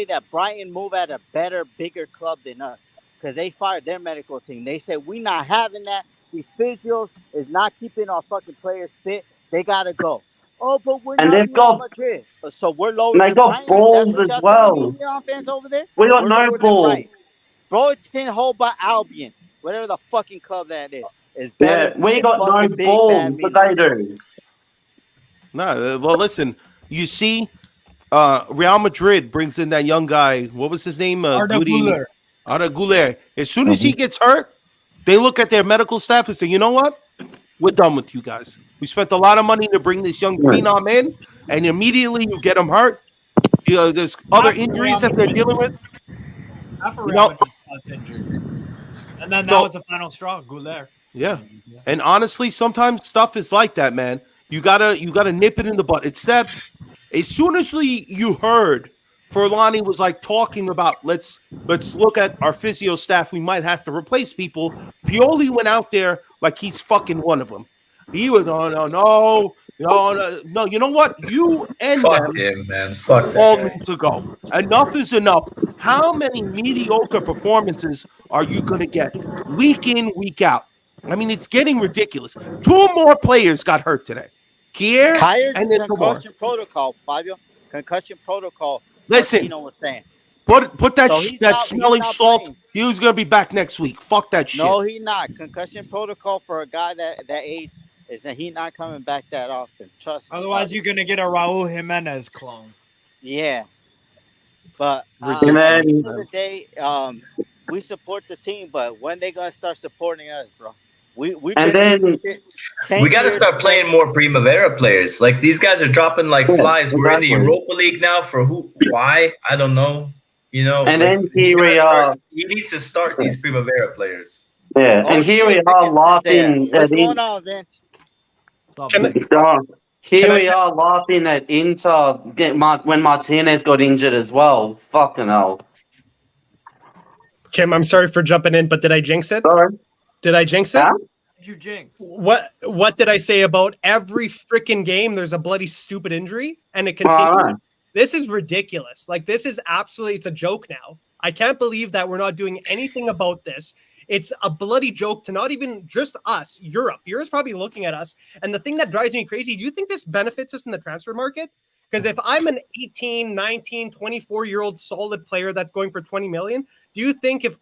that. Brighton move at a better, bigger club than us because they fired their medical team. They said we're not having that. these physios is not keeping our fucking players fit. They gotta go. Oh, but we're And not they've Real got Madrid. So we're lower and they than got Brighton. That's balls what as y'all telling me, well. Milan fans over there? We got We're no lower than ball. Brighton. Brighton Hove by Albion, whatever the fucking club that is better Yeah, we than got no fucking big bad balls, but Milan. they do. No, well, listen, you see, Real Madrid brings in that young guy. What was his name? Arda Goody. Güler. Arda Güler. As soon as he gets hurt, they look at their medical staff and say, you know what? We're done with you guys. We spent a lot of money to bring this young phenom in, and immediately you get him hurt. You know, there's other Half of Real injuries that they're Madrid- dealing with. Half of You Real know, Madrid was injured. And then that So- was the final straw, Güler. yeah. And honestly, sometimes stuff is like that, man. You gotta nip it in the butt. It's that as soon as you heard Furlani was like talking about let's look at our physio staff. We might have to replace people. Pioli went out there like he's fucking one of them. He was no. You know what? You and Fuck them him, man. Fuck that all guy. need to go. Enough is enough. How many mediocre performances are you going to get week in, week out? I mean, it's getting ridiculous. 2 more players got hurt today. Kier Kayer's and then Tomori. concussion protocol, Fabio. Concussion protocol. Listen, Martino was saying. put that So he's that not- he's smelling not salt. playing. He was going to be back next week. Fuck that shit. No, he not. Concussion protocol for a guy that age is that he not coming back that often. Trust me. Otherwise, Fabio. you're going to get a Raul Jimenez clone. Yeah. But at And the then- end of the day, we support the team, but when they gonna start supporting us, bro? We And been doing then- this shit 10 We got to years start playing more Primavera players. Like these guys are dropping like Yeah, flies. We're in the exactly. Europa League now for who? Why? I don't know. You know, And like, then he's here gotta we start- are. He needs to start these Primavera players. Yeah, Oh, and here shit, we Vince are is laughing there. at What's going on, Vince? It's gone. Here Can we I- are laughing at Inter when Martinez got injured as well. Fucking hell. Kim, I'm sorry for jumping in, but did I jinx it? Sorry. Did I jinx it? Huh? Did you jinx? What did I say about every freaking game? There's a bloody stupid injury, and it Well, I continues. know. This is ridiculous. Like this is absolutely, it's a joke now. I can't believe that we're not doing anything about this. It's a bloody joke to not even just us, Europe. Europe's probably looking at us. And the thing that drives me crazy, do you think this benefits us in the transfer market? Because if I'm an 18, 19, 24-year-old solid player that's going for 20 million, do you think if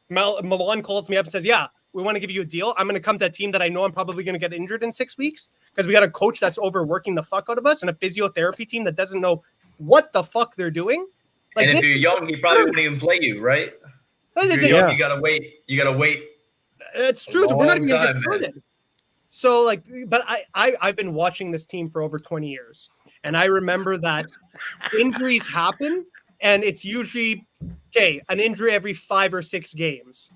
Milan calls me up and says, yeah, we want to give you a deal, I'm going to come to a team that I know I'm probably going to get injured in 6 weeks? Because we got a coach that's overworking the fuck out of us and a physiotherapy team that doesn't know what the fuck they're doing? Like, And if this you're is young, he probably absurd. wouldn't even play you, right? But If it- you're young, you gotta wait. You gotta wait. It's true. We're not even long gonna get time, man. started. So like, but I've been watching this team for over 20 years, and I remember that injuries happen, and it's usually an injury every 5 or 6 games.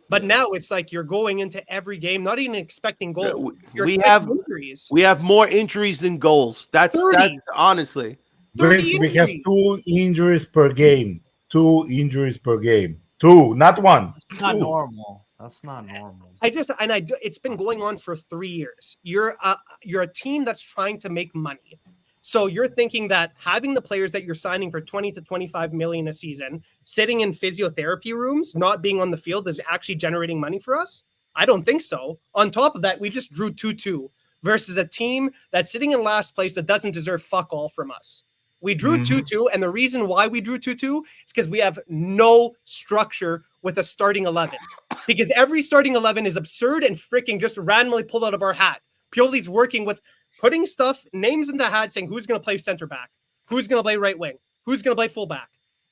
But now it's like you're going into every game, not even expecting goals. You're We expecting have injuries. we have more injuries than goals. That's 30. honestly. Vince, we have 2 injuries per game. 2 injuries per game. 2, not 1. That's not 2. normal. That's not normal. It's been going on for 3 years. You're a team that's trying to make money. So you're thinking that having the players that you're signing for 20 to 25 million a season, sitting in physiotherapy rooms, not being on the field is actually generating money for us? I don't think so. On top of that, we just drew 2-2 versus a team that's sitting in last place that doesn't deserve fuck all from us. We drew 2-2, and the reason why we drew 2-2 is because we have no structure with a starting 11. Because every starting 11 is absurd and freaking just randomly pulled out of our hat. Pioli's working with putting names in the hat, saying who's going to play center back, who's going to play right wing, who's going to play fullback.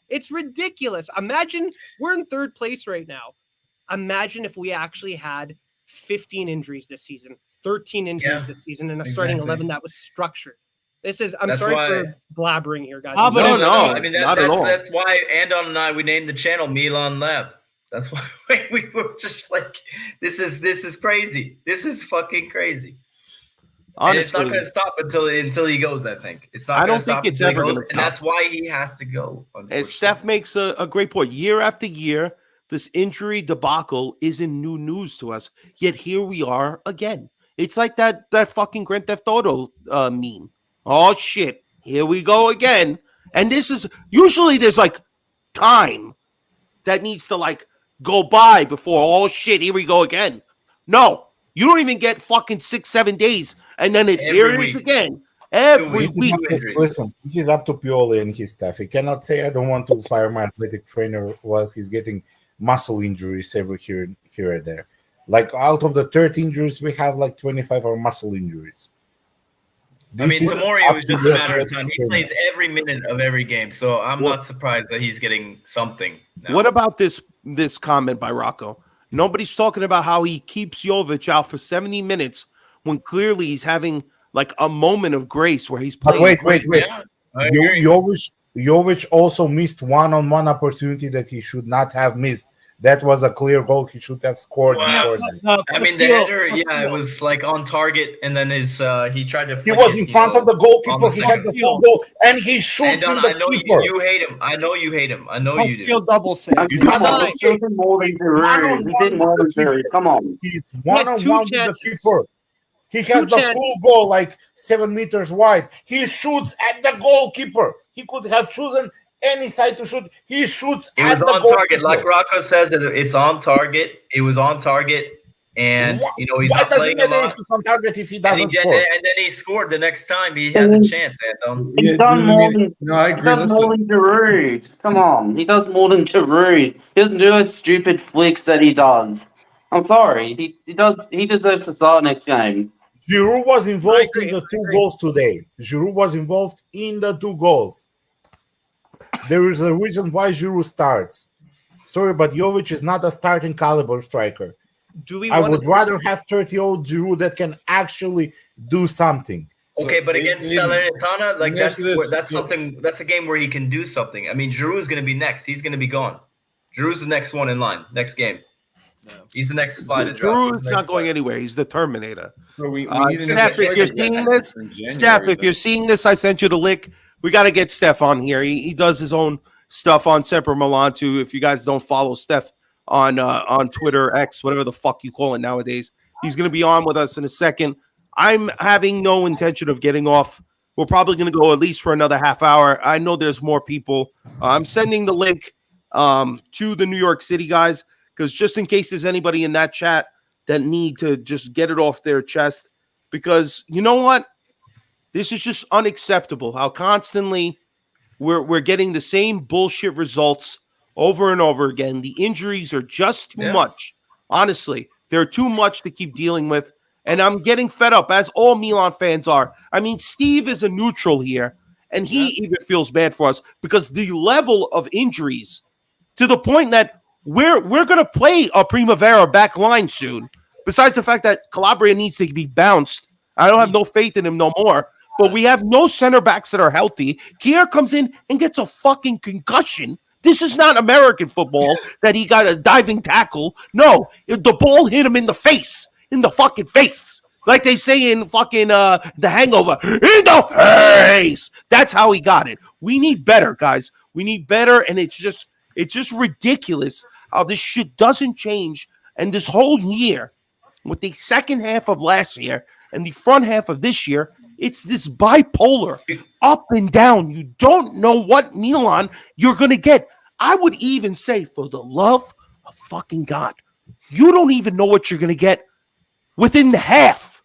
It's ridiculous. Imagine we're in 3rd place right now. Imagine if we actually had 15 injuries this season, 13 injuries this season, and a starting 11 that was structured. This is, I'm That's sorry why- for blabbering here, guys. How I'm about sorry. I mean, not at all. that's why Andon and I, we named the channel Milan Lab. That's why we were just like, this is crazy. This is fucking crazy. And it's not Honestly, going to stop until he goes. I think it's not. I gonna don't think stop it's until he ever goes, gonna and stop. that's why he has to go. and Steph makes a great point. Year after year, this injury debacle isn't new news to us. Yet here we are again. It's like that fucking Grand Theft Auto meme. Oh shit, here we go again. And this is usually there's like time that needs to like go by before oh shit, here we go again. No, You don't even get fucking 6-7 days, and then here it is again. Every week. Listen, this is up to Pioli and his staff. He cannot say, I don't want to fire my athletic trainer while he's getting muscle injuries every here and there. Like, out of the 30 injuries we have, like 25 are muscle injuries. Tomori was just a matter of time. He plays every minute of every game, so I'm not surprised that he's getting something now. What about this comment by Rocco? Nobody's talking about how he keeps Jovic out for 70 minutes when clearly he's having like a moment of grace where he's playing. But wait. Yeah, Jovic also missed one-on-one opportunity that he should not have missed. That was a clear goal he should have scored before that. I mean, the header, it was like on target, and then he tried to. He was in front of the goalkeeper. He had the full goal, and he shoots in the keeper. You hate him. I know you hate him. I know you do. Double save. He did more than Giroud. He did more than Giroud. Come on. He's one-on-one with the keeper. He has the full goal, like 7 meters wide. He shoots at the goalkeeper. He could have chosen any side to shoot. He shoots at the goalkeeper. It was on target. Like Rocco says, it's on target. It was on target. And, he's not playing a lot. If he's on target if he doesn't score? And then he scored the next time. He had the chance, Anton. He's done more than Giroud. Come on. He does more than Giroud. He doesn't do those stupid flicks that he does. I'm sorry. He deserves to start next game. Giroud was involved in the 2 goals today. Giroud was involved in the 2 goals. There is a reason why Giroud starts. Sorry, but Jovic is not a starting caliber striker. I would rather have 30-year-old Giroud that can actually do something. Okay, but against Salernitana, like that's a game where he can do something. I mean, Giroud's going to be next. He's going to be gone. Giroud's the next one in line, next game. He's the next fly to drop. Giroud's not going anywhere. He's the Terminator. Steph, if you're seeing this, I sent you the link. We got to get Steph on here. He does his own stuff on Semper Milan too. If you guys don't follow Steph on Twitter, X, whatever the fuck you call it nowadays, he's going to be on with us in a second. I'm having no intention of getting off. We're probably going to go at least for another half hour. I know there's more people. I'm sending the link to the New York City guys, because just in case there's anybody in that chat that need to just get it off their chest, because you know what? This is just unacceptable how constantly we're getting the same bullshit results over and over again. The injuries are just too much. Honestly, they're too much to keep dealing with. And I'm getting fed up, as all Milan fans are. I mean, Steve is a neutral here, and he even feels bad for us because the level of injuries, to the point that we're going to play a Primavera back line soon. Besides the fact that Calabria needs to be bounced. I don't have no faith in him no more. But we have no center backs that are healthy. Kier comes in and gets a fucking concussion. This is not American football that he got a diving tackle. No, the ball hit him in the face. In the fucking face. Like they say in fucking The Hangover. In the face! That's how he got it. We need better, guys. We need better, and it's just ridiculous how this shit doesn't change. And this whole year, with the second half of last year and the front half of this year, it's this bipolar, up and down. You don't know what Milan you're going to get. I would even say, for the love of fucking God, you don't even know what you're going to get within the half,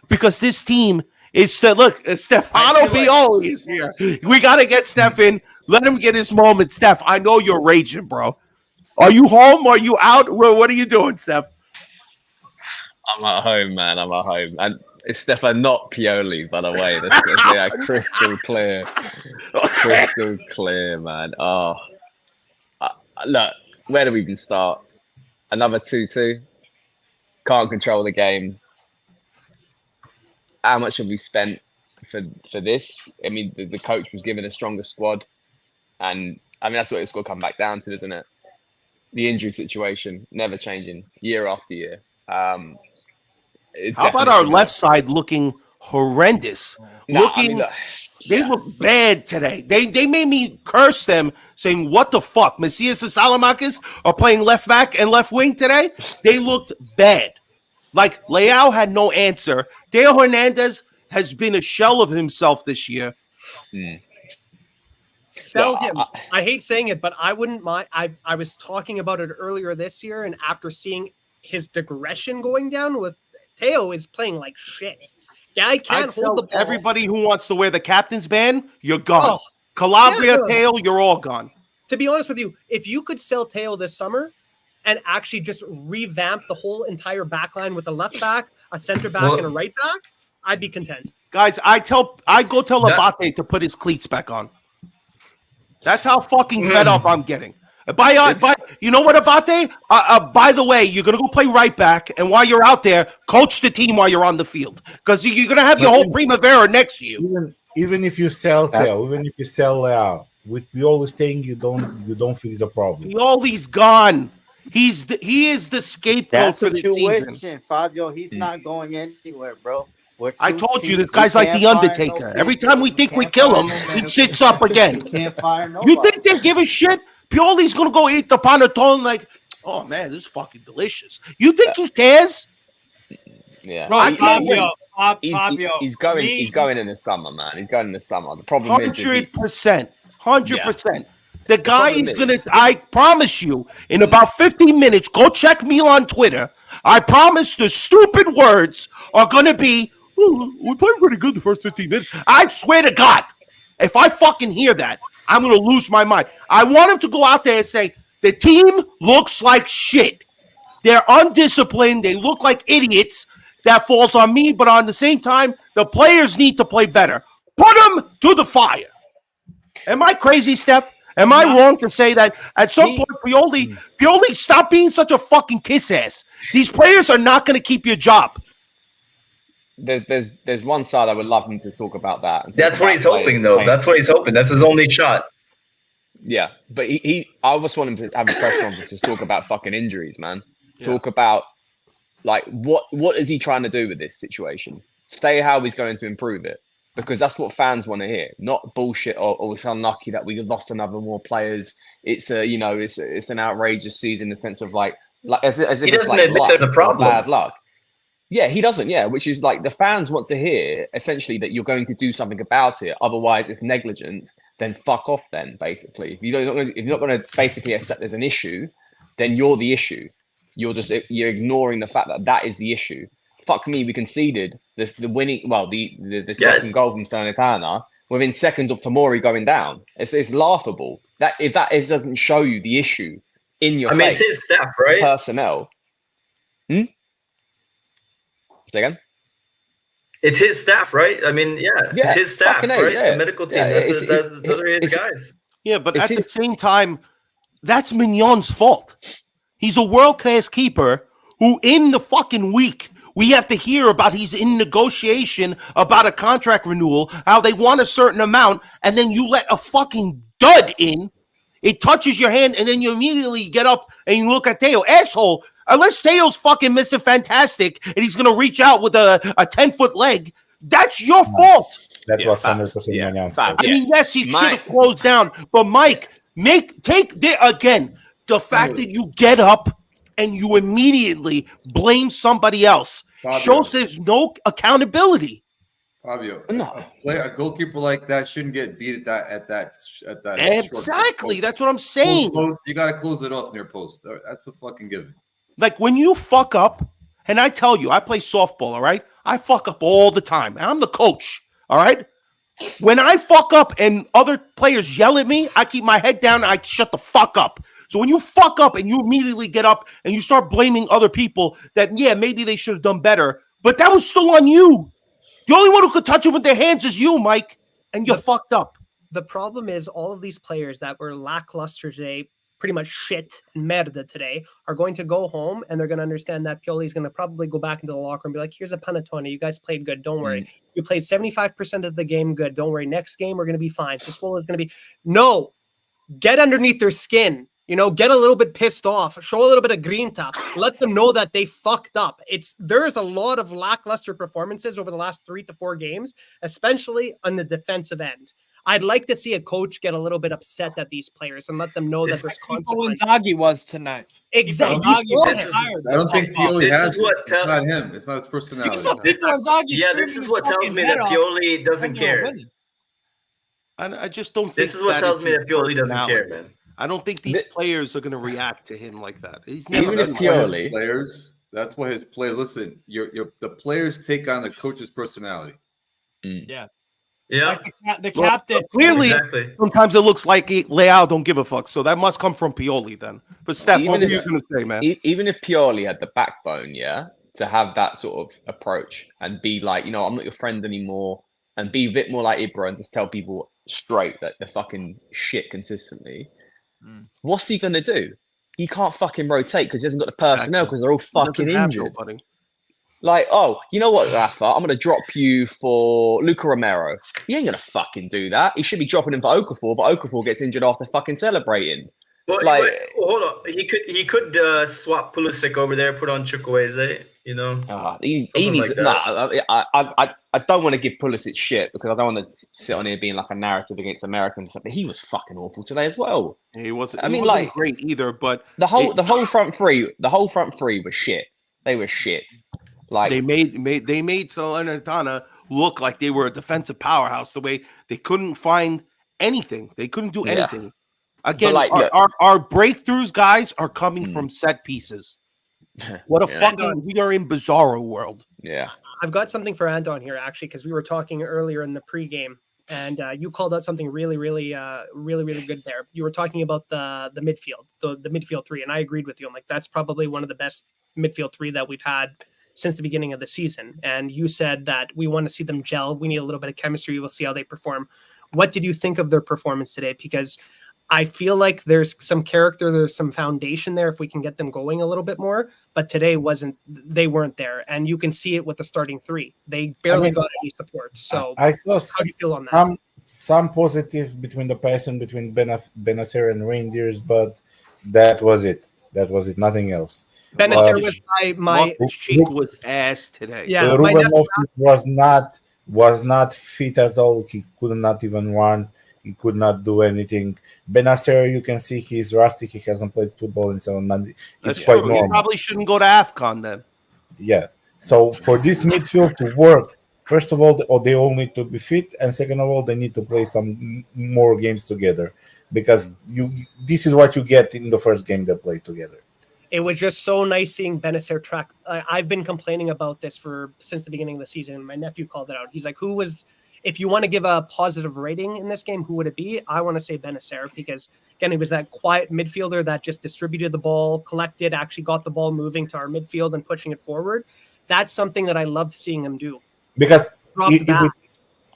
because this team is Stefano Pioli is here. We got to get Steph in. Let him get his moment. Steph, I know you're raging, bro. Are you home? Are you out? What are you doing, Steph? I'm at home, man. I'm at home. And it's Stefan, not Pioli, by the way. That's crystal clear. Crystal clear, man. Oh, look, where do we even start? Another 2-2. Can't control the game. How much have we spent for this? I mean, the coach was given a stronger squad. And, I mean, that's what it's got to come back down to, isn't it? The injury situation, never changing year after year. How about our left side looking horrendous? They look bad today. They made me curse them, saying, what the fuck? Messias and Salamakis are playing left back and left wing today? They looked bad. Like, Leao had no answer. Theo Hernandez has been a shell of himself this year. Belgium. I hate saying it, but I wouldn't mind. I was talking about it earlier this year, and after seeing his digression going down with Teo is playing like shit. Guy can't hold the ball. Everybody who wants to wear the captain's band, you're gone. Oh, Calabria, yeah, Teo, you're all gone. To be honest with you, if you could sell Teo this summer and actually just revamp the whole entire back line with a left back, a center back, and a right back, I'd be content. Guys, I'd go tell Abate to put his cleats back on. That's how fucking fed up I'm getting. You know what, Abate? By the way, you're gonna go play right back, and while you're out there, coach the team while you're on the field, because you're gonna have your whole Primavera next to you. Even if you sell Teo, even if you sell Leao, with Pioli staying, you don't fix the problem. Pioli's gone. He is the scapegoat That's for what the you season. wishing, Fabio. He's not going anywhere, bro. I told you, this guy's like the Undertaker. Every time we think we kill him, he sits up again. Can't fire nobody. You think they give a shit? Pioli's gonna go eat the panettone like, oh man, this is fucking delicious. You think he cares? Yeah, Bro, Fabio, he's going in the summer, man. He's going in the summer. The problem is 100%. The guy is gonna. I promise you, in about 15 minutes, go check Milan Twitter. I promise the stupid words are gonna be. We played pretty good the first 15 minutes. I swear to God, if I fucking hear that, I'm gonna lose my mind. I want him to go out there and say the team looks like shit. They're undisciplined. They look like idiots. That falls on me, but on the same time, the players need to play better. Put them to the fire. Am I crazy, Steph? Am I wrong to say that at some point, Pioli, stop being such a fucking kiss ass? These players are not going to keep your job. There's one side I would love him to talk about that. That's what he's hoping, though. That's what he's hoping. That's his only shot. Yeah, but I almost want him to have a press conference to talk about fucking injuries, man. Yeah. Talk about like what is he trying to do with this situation? Say how he's going to improve it, because that's what fans want to hear. Not bullshit or it's unlucky that we lost another more players. It's it's an outrageous season in the sense of like as if he it's doesn't like admit luck there's a problem. Bad luck. Yeah, he doesn't. Yeah, which is like the fans want to hear essentially that you're going to do something about it. Otherwise, it's negligence. Then fuck off. Then basically, if you're not going to basically accept there's an issue, then you're the issue. You're ignoring the fact that is the issue. Fuck me, we conceded the second goal from Salernitana within seconds of Tomori going down. It's laughable. That if it doesn't show you the issue in your face, it's his staff, right? Personnel. Say again? It's his staff, right? I mean, it's his staff, right? The medical team. Those are his guys. Yeah, but at the same time, that's Mignon's fault. He's a world-class keeper who in the fucking week we have to hear about he's in negotiation about a contract renewal, how they want a certain amount, and then you let a fucking dud in. It touches your hand, and then you immediately get up and you look at Teo. Asshole, unless Teo's fucking Mr. Fantastic and he's going to reach out with a 10-foot leg, that's your fault. That was 100% I mean, yes, he should have closed down, but Mike, the fact that you get up and you immediately blame somebody else shows there's no accountability. Fabio, No. a goalkeeper like that shouldn't get beat at that. Exactly, that's what I'm saying. You got to close it off near post. That's a fucking given. Like when you fuck up, and I tell you, I play softball, all right? I fuck up all the time. I'm the coach, all right? When I fuck up and other players yell at me, I keep my head down and I shut the fuck up. So when you fuck up and you immediately get up and you start blaming other people that, maybe they should have done better, but that was still on you. The only one who could touch it with their hands is you, Mike, and you fucked up. The problem is all of these players that were lackluster today, pretty much shit and merda today, are going to go home and they're going to understand that Pioli is going to probably go back into the locker room and be like, here's a panettone. You guys played good. Don't worry. You played 75% of the game good. Don't worry. Next game, we're going to be fine. Sassuolo is going to be... No. Get underneath their skin. Get a little bit pissed off, show a little bit of grinta, let them know that they fucked up. There's a lot of lackluster performances over the last 3 to 4 games, especially on the defensive end. I'd like to see a coach get a little bit upset at these players and let them know that there's consequences. Inzaghi was tonight. Exactly. I don't think Pioli has it. It's not him. It's not his personality. This is what tells me that Pioli doesn't care. I just don't think this is what tells me that Pioli doesn't care, man. I don't think these players are going to react to him like that. He's never even if Pioli players. That's what his players. Listen, the players take on the coach's personality. Yeah. Yeah. Like the captain. Clearly, Exactly. sometimes it looks like Leao don't give a fuck. So that must come from Pioli then. But Steph, Even what were if- you going to say, man? Even if Pioli had the backbone, yeah, to have that sort of approach and be like, I'm not your friend anymore, and be a bit more like Ibra and just tell people straight that they're fucking shit consistently. What's he gonna do? He can't fucking rotate because he hasn't got the personnel because they're all fucking injured. Like, oh, you know what, Rafa? I'm gonna drop you for Luca Romero. He ain't gonna fucking do that. He should be dropping him for Okafor, but Okafor gets injured after fucking celebrating. Well, Like, hold on. He could swap Pulisic over there, put on Chukwueze. he Something needs like that. I don't want to give Pulisic shit because I don't want to sit on here being like a narrative against Americans. But he was fucking awful today as well. He wasn't. I mean, wasn't like great either. But the whole front three were shit. They were shit. Like they made Salernitana look like they were a defensive powerhouse. The way they couldn't find anything, they couldn't do anything. Again, our breakthroughs, guys, are coming from set pieces. What a fucking we are in bizarro world. Yeah, I've got something for Anton here actually because we were talking earlier in the pregame, and you called out something really good there. You were talking about the midfield, the midfield three, and I agreed with you. I'm like, that's probably one of the best midfield three that we've had since the beginning of the season. And you said that we want to see them gel. We need a little bit of chemistry. We'll see how they perform. What did you think of their performance today? Because I feel like there's some character, there's some foundation there if we can get them going a little bit more. But today they weren't there. And you can see it with the starting three. They barely got any support. So I saw how do you feel on that? some positive between the person between Benacer and Reindeers, but that was it. That was it. Nothing else. Benacer was my cheek was ass today. Yeah, Ruben Loftus was not fit at all. He could not even run. He could not do anything. Benacer, you can see he's rusty. He hasn't played football in 7 months. It's quite normal. He probably shouldn't go to AFCON then. Yeah. So for this midfield to work, first of all, they all need to be fit, and second of all, they need to play some more games together because this is what you get in the first game they play together. It was just so nice seeing Benacer track. I've been complaining about this since the beginning of the season. My nephew called it out. He's like, if you want to give a positive rating in this game, who would it be? I want to say Benacer because, again, he was that quiet midfielder that just distributed the ball, collected, actually got the ball moving to our midfield and pushing it forward. That's something that I loved seeing him do. Because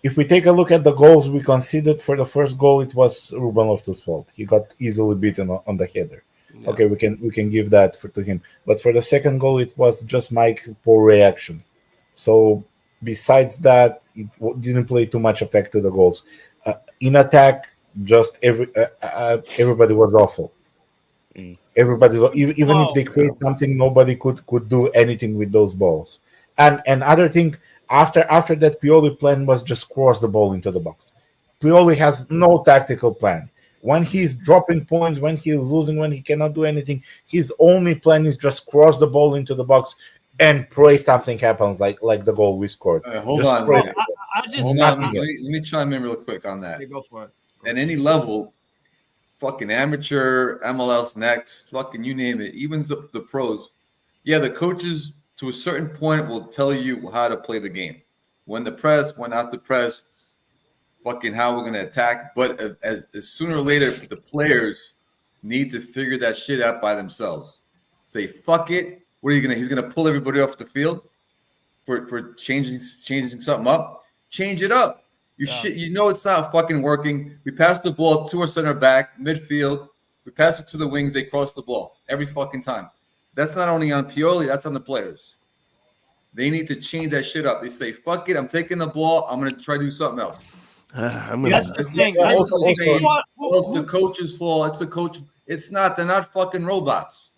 if we take a look at the goals we conceded for the first goal, it was Ruben Loftus' fault. He got easily beaten on the header. Yeah. Okay, we can give that to him. But for the second goal, it was just Mike's poor reaction. So besides that, it didn't play too much effect to the goals. In attack, just everybody was awful. Everybody, even if they create something, nobody could do anything with those balls. And another thing, after that, Pioli plan was just cross the ball into the box. Pioli has no tactical plan. When he's dropping points, when he's losing, when he cannot do anything, his only plan is just cross the ball into the box and pray something happens, like the goal we scored. Hold just on. Let me chime in real quick on that. Go for it. At any level, fucking amateur, MLS Next, fucking you name it, even the pros. Yeah, the coaches to a certain point will tell you how to play the game. When to press, when not to press, fucking how we're going to attack. But as sooner or later, the players need to figure that shit out by themselves. Say, fuck it. What are you going to – he's going to pull everybody off the field for changing something up? Change it up. You know it's not fucking working. We pass the ball to our center back, midfield. We pass it to the wings. They cross the ball every fucking time. That's not only on Pioli. That's on the players. They need to change that shit up. They say, fuck it. I'm taking the ball. I'm going to try to do something else. That's the thing. It's the coach's fault. It's the coach. It's not. They're not fucking robots.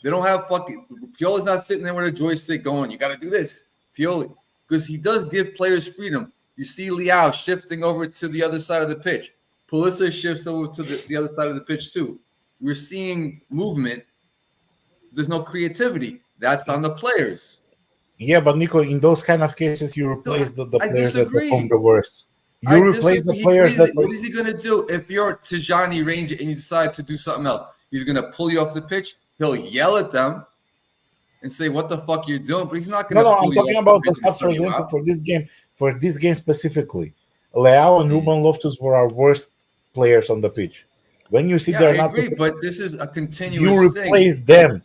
They don't have fucking – Pioli's not sitting there with a joystick going, you got to do this. Pioli. Because he does give players freedom. You see Leao shifting over to the other side of the pitch. Pulisic shifts over to the other side of the pitch too. We're seeing movement. There's no creativity. That's on the players. Yeah, but Nico, in those kind of cases, you replace the players that perform the worst. You replace the players that. What is he going to do if you're Tijani Ranger and you decide to do something else? He's going to pull you off the pitch. He'll yell at them, and say what the fuck you're doing, but he's not going to. No, I'm talking about the subs, for example, for this game. For this game specifically, Leao and Ruben Loftus were our worst players on the pitch. When you see they're not, but this is a continuous. You replace them.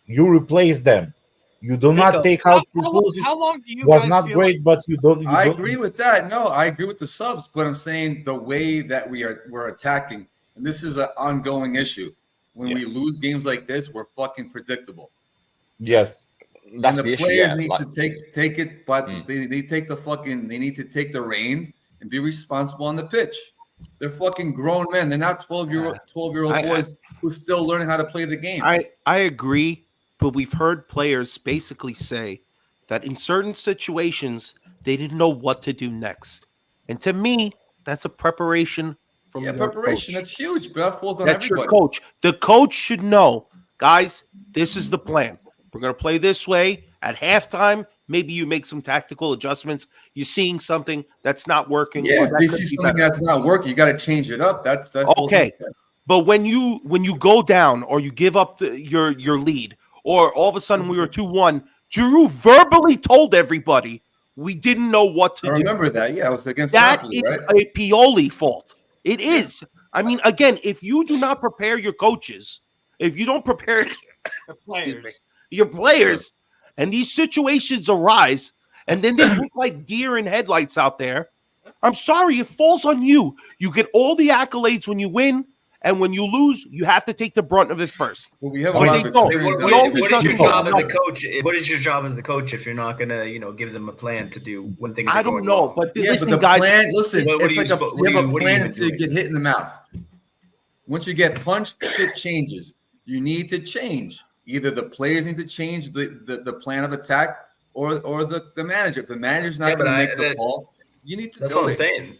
You replace them. You do not take out how long do you was guys not feel great, like- but you don't. I agree with that. No, I agree with the subs, but I'm saying the way that we're attacking, and this is an ongoing issue. When we lose games like this, we're fucking predictable. Yes. And the players need to take it, but they take the fucking. They need to take the reins and be responsible on the pitch. They're fucking grown men. They're not 12-year-old boys who are still learning how to play the game. I agree, but we've heard players basically say that in certain situations they didn't know what to do next, and to me, that's a preparation from your preparation. coach. That's huge, but that falls on That's everybody. your coach. The coach should know, guys. This is the plan. We're going to play this way. At halftime, maybe you make some tactical adjustments. You're seeing something that's not working. Yeah, or if that they could see be something better. that's not working, you got to change it up. That's Okay. But when you go down or you give up your lead, or all of a sudden we were 2-1, Giroud verbally told everybody we didn't know what to do. I remember that. Yeah, it was against That Napoli, is right? a Pioli fault. It is. I mean, again, if you do not prepare your coaches, if you don't prepare your players, and these situations arise, and then they look like deer in headlights out there, I'm sorry, it falls on you. You get all the accolades when you win, and when you lose, you have to take the brunt of it first. Well, we have a lot of experience. What is your job as a coach? What is your job as the coach if you're not gonna, give them a plan to do when things? I don't know, but the plan. Listen, What it's do like you have a plan until you get hit in the mouth. Once you get punched, shit changes. You need to change. Either the players need to change the plan of attack, or the manager. If the manager's not going to make the call, you need to. That's do what I'm it. saying.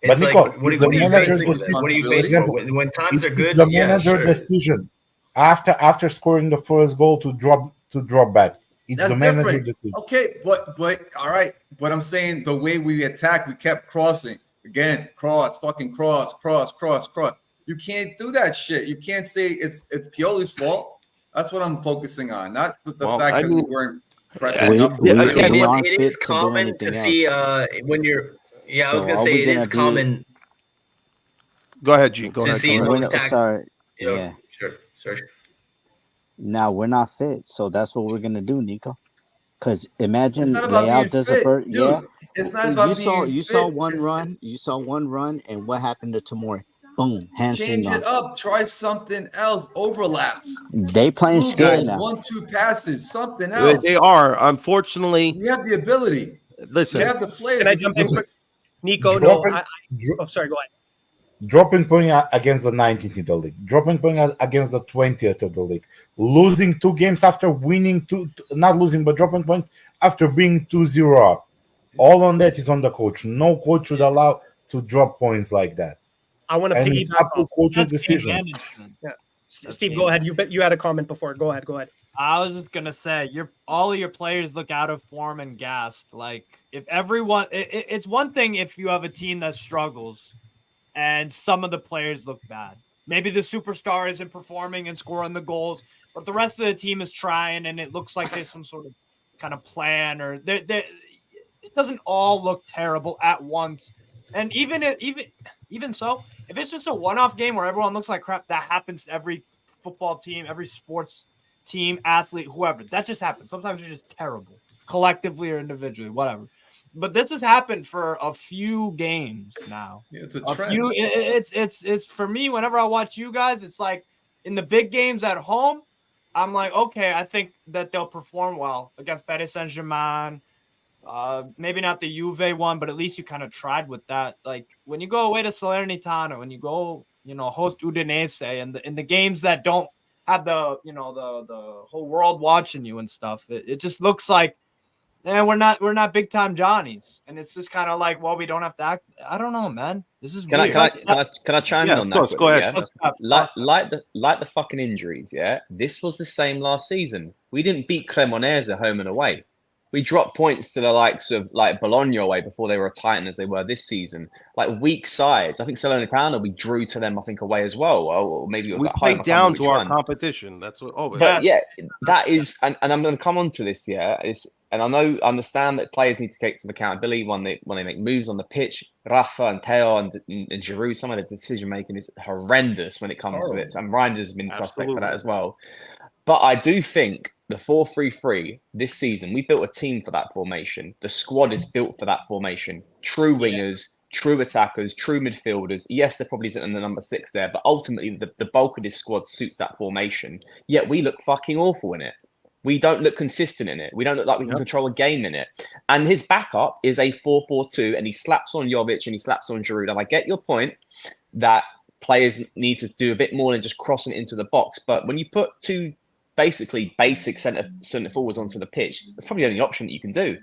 But It's Nico, like, what it's the are you paid manager's for? decision. What are you paid for? When times are good, It's the yeah, manager sure. decision. After scoring the first goal to drop back. It's That's the manager different. decision. Okay, but all right. But I'm saying the way we attack, we kept crossing again, cross. You can't do that shit. You can't say it's Pioli's fault. That's what I'm focusing on, not the fact that we weren't pressing up. It is common to see when you're. Yeah, I was gonna say it is common. Go ahead, Gene. Go to ahead. see those Sorry. you know, Yeah. Sure. Now we're not fit, so that's what we're gonna do, Nico. Because imagine It's not about Leao being does fit, a bird. dude. Yeah, It's not about you being saw fit. one run. You saw one run, and what happened to Tamori? Boom, hamstring Change it gone. up. Try something else. Overlaps. They playing Two scared guys, now. 1-2 passes. Something else. They are, unfortunately. We have the ability. Listen, we have the players. Can I jump in Listen. quick? Nico, Dropping- oh, sorry, go ahead. Dropping point against the 19th in the league, dropping point against the 20th of the league, losing 2 games after winning not losing, but dropping point after being 2-0 up. All on that is on the coach. No coach should allow to drop points like that. I want to And it's piggyback up to off. coaches' decisions. Yeah. Steve, go ahead. You had a comment before. Go ahead. I was just gonna say, all of your players look out of form and gassed. Like if everyone, it's one thing if you have a team that struggles, and some of the players look bad. Maybe the superstar isn't performing and scoring the goals, but the rest of the team is trying, and it looks like there's some sort of kind of plan, or it doesn't all look terrible at once. And even so, if it's just a one-off game where everyone looks like crap, that happens to every football team, every sports team, athlete, whoever. That just happens. Sometimes you're just terrible, collectively or individually, whatever. But this has happened for a few games now. Yeah, it's a trend. It's for me. Whenever I watch you guys, it's like in the big games at home, I'm like, okay, I think that they'll perform well against Paris Saint-Germain. Maybe not the Juve one, but at least you kind of tried with that. Like when you go away to Salernitana, when you go, host Udinese, and in the games that don't have the whole world watching you and stuff, it just looks like, we're not big time Johnnies, and it's just kind of like, well, we don't have to act. I don't know, man. This is Can weird. I chime in on that? Of course, go ahead. Yeah? Like the fucking injuries. Yeah, this was the same last season. We didn't beat Cremonese home and away. we dropped points to the likes of like Bologna away before they were as titan as they were this season. Like weak sides. I think Salernitana, we drew to them, I think, away as well. Or maybe it was We at home. played down to our competition. That's what. Oh, but yeah, that is, and I'm going to come on to this. Yeah, and I understand that players need to take some accountability when they make moves on the pitch. Rafa and Teo and Giroud, some of the decision making is horrendous when it comes to it. And Reinder's been suspect for that as well. But I do think the 4-3-3 this season, we built a team for that formation. The squad is built for that formation. True wingers, true attackers, true midfielders. Yes, there probably isn't in the number 6 there, but ultimately the bulk of this squad suits that formation. Yet we look fucking awful in it. We don't look consistent in it. We don't look like we can control a game in it. And his backup is a 4-4-2, and he slaps on Jovic and he slaps on Giroud. And I get your point that players need to do a bit more than just crossing it into the box. But when you put two basically basic centre forwards onto the pitch, that's probably the only option that you can do.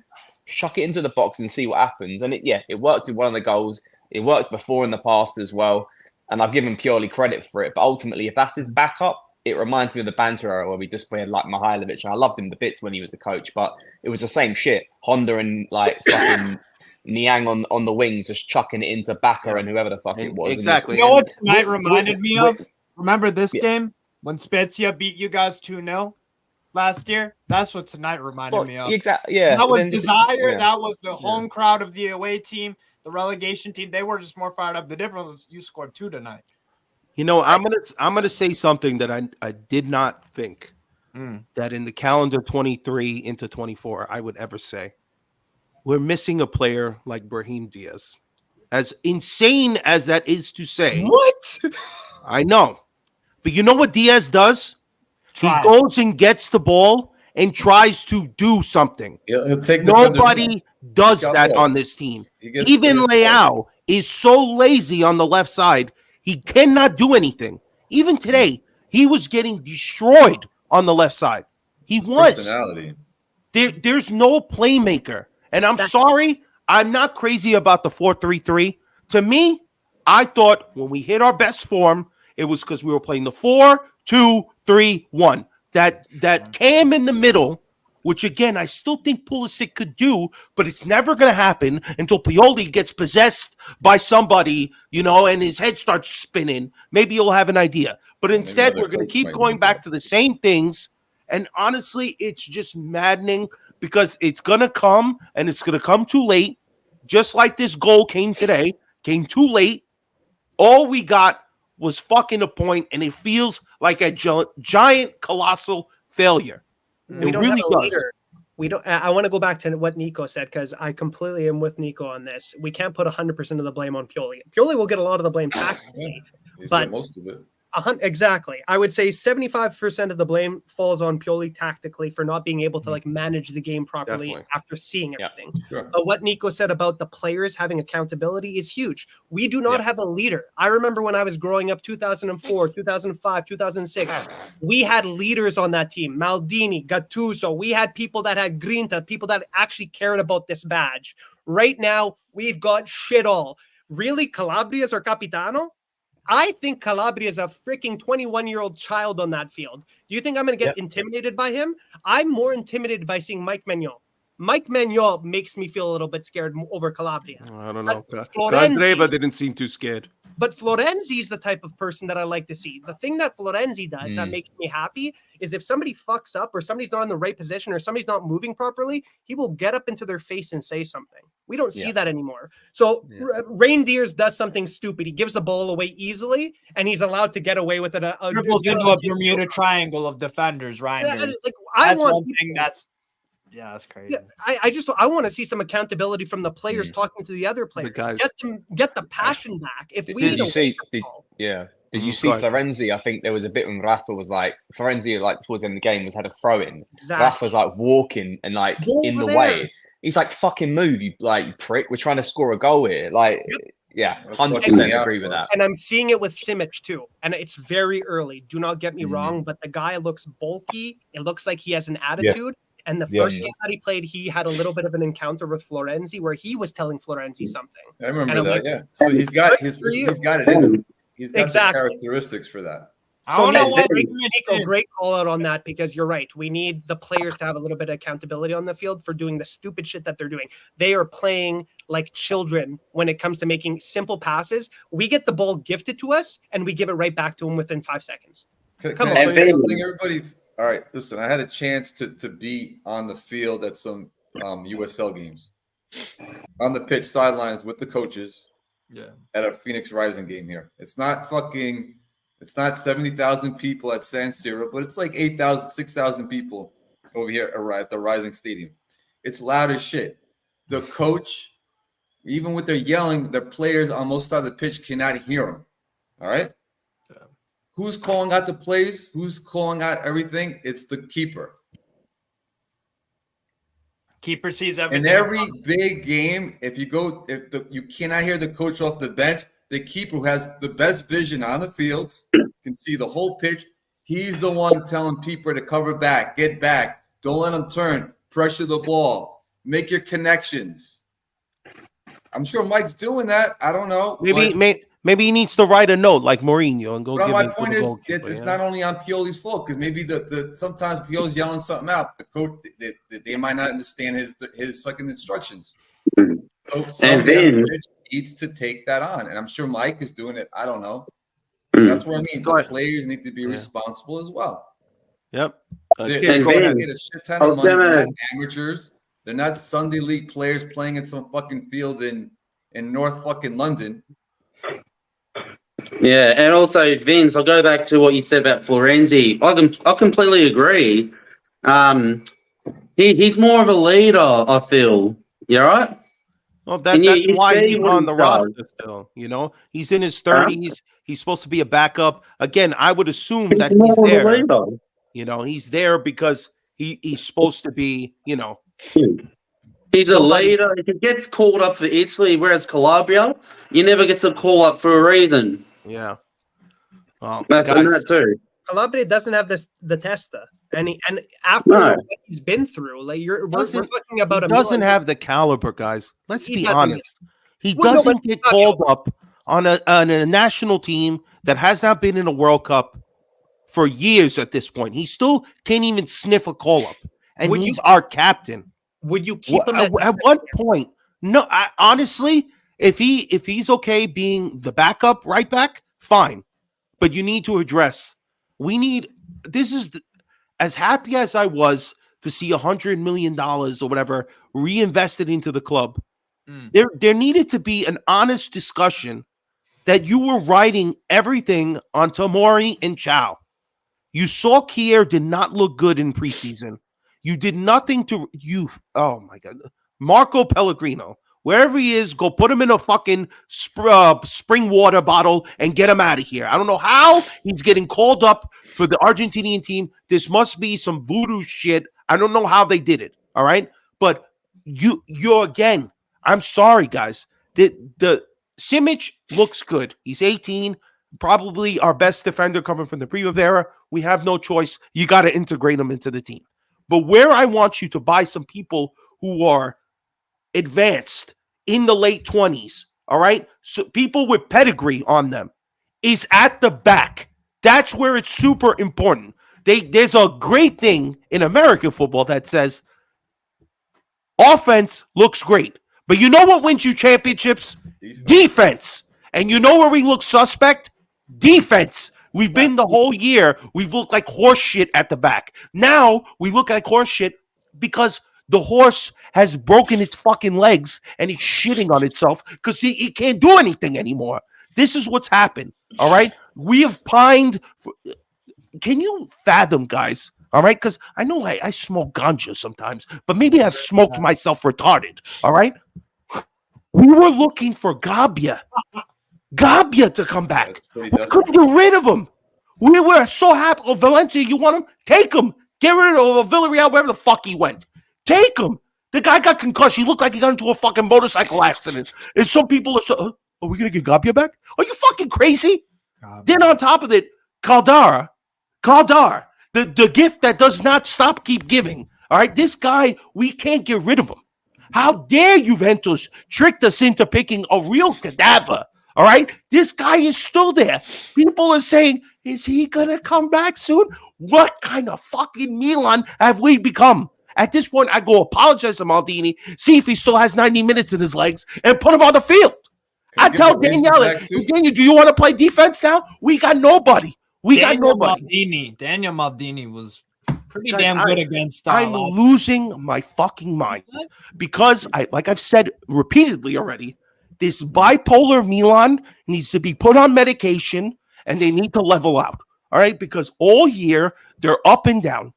Chuck it into the box and see what happens. And it worked in one of the goals. It worked before in the past as well. And I've given purely credit for it. But ultimately, if that's his backup, it reminds me of the banter era where we just played like Mihailovic. And I loved him to bits when he was a coach, but it was the same shit. Honda and like fucking Niang on the wings, just chucking it into Baka and whoever the fuck it was. Exactly. You know what tonight reminded me of? Remember this game when Spezia beat you guys 2-0 last year? That's what tonight reminded me of. Exactly. Yeah. That was desire. That was the home crowd of the away team, the relegation team. They were just more fired up. The difference was you scored 2 tonight. You know, I'm gonna say something that I did not think that in the calendar 23 into 24 I would ever say. We're missing a player like Brahim Diaz. As insane as that is to say. What? I know. But you know what Diaz does? He goes and gets the ball and tries to do something. He'll take Nobody does that on this team. Even Leao is so lazy on the left side. He cannot do anything. Even today, he was getting destroyed on the left side. He was. Personality. There's no playmaker. And I'm sorry, I'm not crazy about the 4-3-3. To me, I thought when we hit our best form, it was because we were playing the 4-2-3-1. That cam in the middle, which again, I still think Pulisic could do, but it's never going to happen until Pioli gets possessed by somebody, and his head starts spinning. Maybe he'll have an idea. But instead, we're going to keep going back to the same things. And honestly, it's just maddening because it's going to come, and it's going to come too late. Just like this goal came today, came too late. All we got was fucking a point, and it feels like a giant, colossal failure. We don't really have a leader. We don't. I want to go back to what Nico said because I completely am with Nico on this. We can't put 100% of the blame on Pioli. Pioli will get a lot of the blame tactically, but most of it. Exactly. I would say 75% of the blame falls on Pioli tactically for not being able to manage the game properly after seeing everything. Sure. But what Nico said about the players having accountability is huge. We do not have a leader. I remember when I was growing up, 2004, 2005, 2006, we had leaders on that team. Maldini, Gattuso. We had people that had grinta, people that actually cared about this badge. Right now, we've got shit all. Really, Calabria's our capitano? I think Calabria is a freaking 21-year-old child on that field. Do you think I'm going to get intimidated by him? I'm more intimidated by seeing Mike Maignan. Mike Maignan makes me feel a little bit scared over Calabria. I don't know. Candreva didn't seem too scared. But Florenzi is the type of person that I like to see. The thing that Florenzi does that makes me happy is if somebody fucks up or somebody's not in the right position or somebody's not moving properly, he will get up into their face and say something. We don't see that anymore. So Reindeers does something stupid. He gives the ball away easily, and he's allowed to get away with it. Dribbles into a Bermuda triangle of defenders, Ryan. That's one thing that's crazy. Yeah, I want to see some accountability from the players talking to the other players. Get the passion back. If we did you see Florenzi? I think there was a bit when Rafa was like Florenzi towards the end of the game had a throw in. Exactly. Rafa's walking and in the way. He's like, fucking move, you prick. We're trying to score a goal here. 100% agree with that. And I'm seeing it with Simic too. And it's very early. Do not get me wrong, but the guy looks bulky. It looks like he has an attitude. Yeah. And the first game that he played, he had a little bit of an encounter with Florenzi where he was telling Florenzi something. I remember that, So he's got it in him. He's got the characteristics for that. I So don't know Nico, what great call out on that, because you're right. We need the players to have a little bit of accountability on the field for doing the stupid shit that they're doing. They are playing like children when it comes to making simple passes. We get the ball gifted to us and we give it right back to them within 5 seconds. Can Come I on. tell you something, everybody? All right, listen, I had a chance to be on the field at some USL games. On the pitch sidelines with the coaches. Yeah. At a Phoenix Rising game here. It's not 70,000 people at San Siro, but it's like 8,000, 6,000 people over here at the Rising Stadium. It's loud as shit. The coach, even with their yelling, the players on most side of the pitch cannot hear them. All right? Yeah. Who's calling out the plays? Who's calling out everything? It's the keeper. Keeper sees everything. In every big game, you cannot hear the coach off the bench, the keeper who has the best vision on the field can see the whole pitch. He's the one telling people to cover back, get back, don't let them turn, pressure the ball, make your connections. I'm sure Mike's doing that. I don't know. Maybe he needs to write a note like Mourinho and go. But give my it point to the is, goalkeeper, it's not only on Pioli's fault, because maybe sometimes Pioli's yelling something out. The coach they might not understand his second instructions. So somebody on the pitch needs to take that on, and I'm sure Mike is doing it. I don't know. That's what I mean. The players need to be responsible as well. Yep. They get a shit ton of money. They're not amateurs. They're not Sunday league players playing in some fucking field in North fucking London. Yeah, and also Vince, I'll go back to what you said about Florenzi. I completely agree. He's more of a leader, I feel. You all right? Well, that's why he's on the roster still. You know, he's in his 30s. He's supposed to be a backup. Again, I would assume that he's there. You know, he's there because he's supposed to be, you know. He's a leader. If he gets called up for Italy, whereas Calabria, you never get a call up for a reason. Yeah. Well, that's that too. Calabria doesn't have the testa, and after what he's been through, like we're talking about. He doesn't have the caliber, guys. Let's be honest. He Well, doesn't get called up on a national team that has not been in a World Cup for years at this point. He still can't even sniff a call up, and he's our captain. Would you keep him at what point? No, honestly, if he's okay being the backup right back, fine. But you need to address. As happy as I was to see $100 million or whatever reinvested into the club. There needed to be an honest discussion that you were writing everything on Tomori and Chow. You saw Kier did not look good in preseason. You did nothing to you. Oh my God, Marco Pellegrino, wherever he is, go put him in a fucking spring water bottle and get him out of here. I don't know how he's getting called up for the Argentinian team. This must be some voodoo shit. I don't know how they did it. All right, but you're again. I'm sorry, guys. The Simic looks good. He's 18. Probably our best defender coming from the Primavera. We have no choice. You got to integrate him into the team. But where I want you to buy some people who are advanced in the late 20s, all right? So people with pedigree on them is at the back. That's where it's super important. There's a great thing in American football that says offense looks great. But you know what wins you championships? Defense. And you know where we look suspect? Defense. We've been the whole year. We've looked like horse shit at the back. Now we look like horse shit because the horse has broken its fucking legs and it's shitting on itself because it can't do anything anymore. This is what's happened. All right. We have pined. Can you fathom, guys? All right. Because I know I smoke ganja sometimes, but maybe I've smoked myself retarded. All right. We were looking for Gabia to come back. We couldn't get rid of him. We were so happy. Oh, Valencia, you want him? Take him. Get rid of Villarreal, wherever the fuck he went. Take him. The guy got concussed. He looked like he got into a fucking motorcycle accident. And some people are so, are we going to get Gabia back? Are you fucking crazy? Then on top of it, Caldara, the gift that does not stop, keep giving. All right, this guy, we can't get rid of him. How dare Juventus tricked us into picking a real cadaver, All right, this guy is still there. People are saying, is he gonna come back soon? What kind of fucking Milan have we become? At this point, I go apologize to Maldini, see if he still has 90 minutes in his legs, and put him on the field. I tell Daniele, Daniel, do you want to play defense now? We got nobody. Daniel Maldini was pretty damn good against. I'm losing my fucking mind because like I've said repeatedly already, this bipolar Milan needs to be put on medication and they need to level out. All right, because all year they're up and down.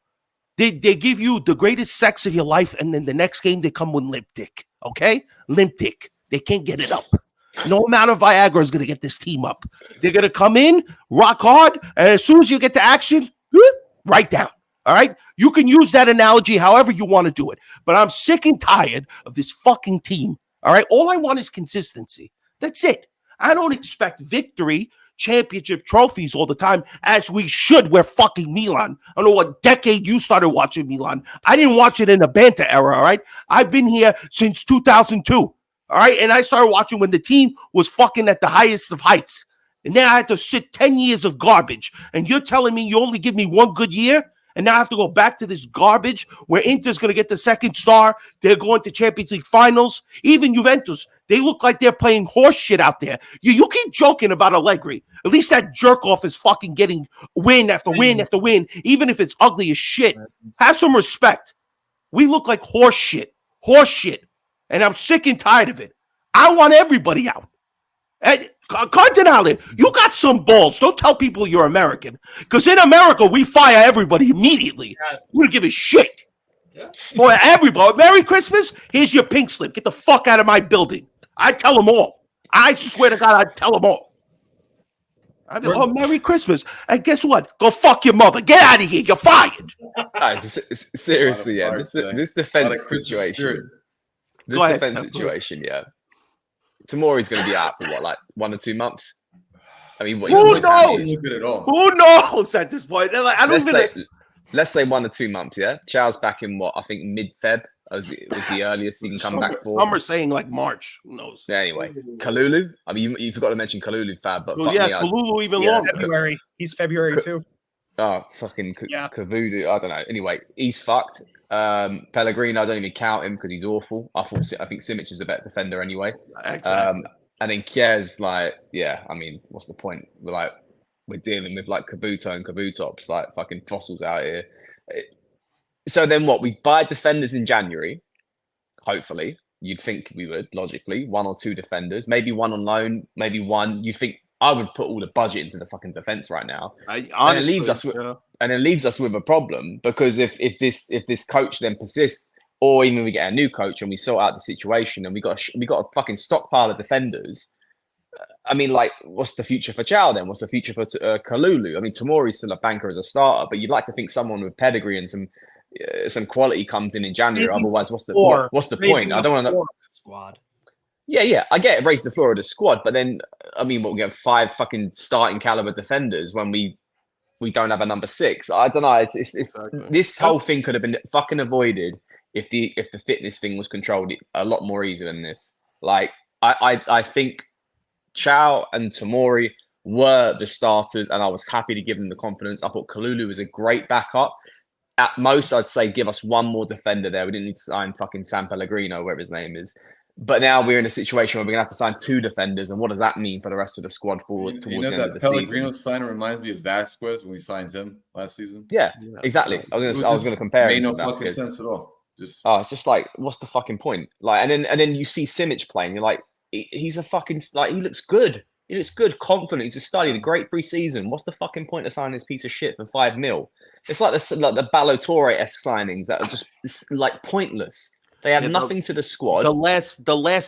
They give you the greatest sex of your life, and then the next game they come with limp dick. Okay, limp dick. They can't get it up. No amount of Viagra is going to get this team up. They're going to come in, rock hard, and as soon as you get to action, right down. All right? You can use that analogy however you want to do it. But I'm sick and tired of this fucking team. All right? All I want is consistency. That's it. I don't expect victory, championship trophies all the time, as we should. We're fucking Milan. I don't know what decade you started watching Milan. I didn't watch it in the Banta era, all right? I've been here since 2002. All right, and I started watching when the team was fucking at the highest of heights. And now I had to sit 10 years of garbage. And you're telling me you only give me one good year? And now I have to go back to this garbage where Inter's going to get the second star. They're going to Champions League finals. Even Juventus, they look like they're playing horse shit out there. You keep joking about Allegri. At least that jerk off is fucking getting win after win after win, even if it's ugly as shit. Have some respect. We look like horse shit. Horse shit. And I'm sick and tired of it. I want everybody out. And Cardinale, you got some balls. Don't tell people you're American. Because in America, we fire everybody immediately. We don't give a shit. For everybody. Merry Christmas. Here's your pink slip. Get the fuck out of my building. I tell them all. I swear to God, I tell them all. I go, oh, Merry Christmas. And guess what? Go fuck your mother. Get out of here. You're fired. Seriously, yeah. This defense situation. This defense situation, yeah. Tomorrow's going to be out for what, like 1 or 2 months? I mean, what? Who knows? Who knows at this point? Like, let's say 1 or 2 months, yeah. Chow's back in what I think mid-Feb was the earliest he can come back for. Some are saying like March. Who knows? Yeah, anyway, Kalulu. I mean, you forgot to mention Kalulu, Fab, but Kalulu even longer. February. He's February too. Oh, fucking Kavudu. I don't know. Anyway, he's fucked. Pellegrino, I don't even count him because he's awful. I think Simic is a better defender anyway. Exactly. And then Kier's like, yeah, I mean, what's the point? We're dealing with like Kabuto and Kabutops, like fucking fossils out here. So then what? We buy defenders in January. Hopefully, you'd think we would logically 1 or 2 defenders, maybe one on loan, maybe one. You think I would put all the budget into the fucking defense right now, and it leaves us with a problem because if this coach then persists, or even we get a new coach and we sort out the situation and we got a fucking stockpile of defenders. I mean, like, what's the future for Chow then? What's the future for Kalulu? I mean, Tomori's still a banker as a starter, but you'd like to think someone with pedigree and some quality comes in January. Otherwise, what's the point? I don't want to squad. Yeah, I get it, raise the floor of the squad, but then I mean, we'll get 5 fucking starting caliber defenders when we don't have a number 6. I don't know. It's this whole thing could have been fucking avoided if the fitness thing was controlled a lot more easy than this. Like, I think Chow and Tomori were the starters, and I was happy to give them the confidence. I thought Kalulu was a great backup. At most, I'd say give us one more defender there. We didn't need to sign fucking San Pellegrino, whatever his name is. But now we're in a situation where we're going to have to sign 2 defenders, and what does that mean for the rest of the squad towards the end of the Pellegrino season? signing reminds me of Vasquez when we signed him last season. Yeah, exactly. I was going to compare it. Made no fucking sense at all. It's just like, what's the fucking point? Like, and then you see Simic playing. You're like, he's a fucking like, he looks good. He looks good, confident. He's a study, a great preseason. What's the fucking point of signing this piece of shit for 5 mil? It's like the Balotore-esque signings that are just like pointless. They add nothing to the squad. The last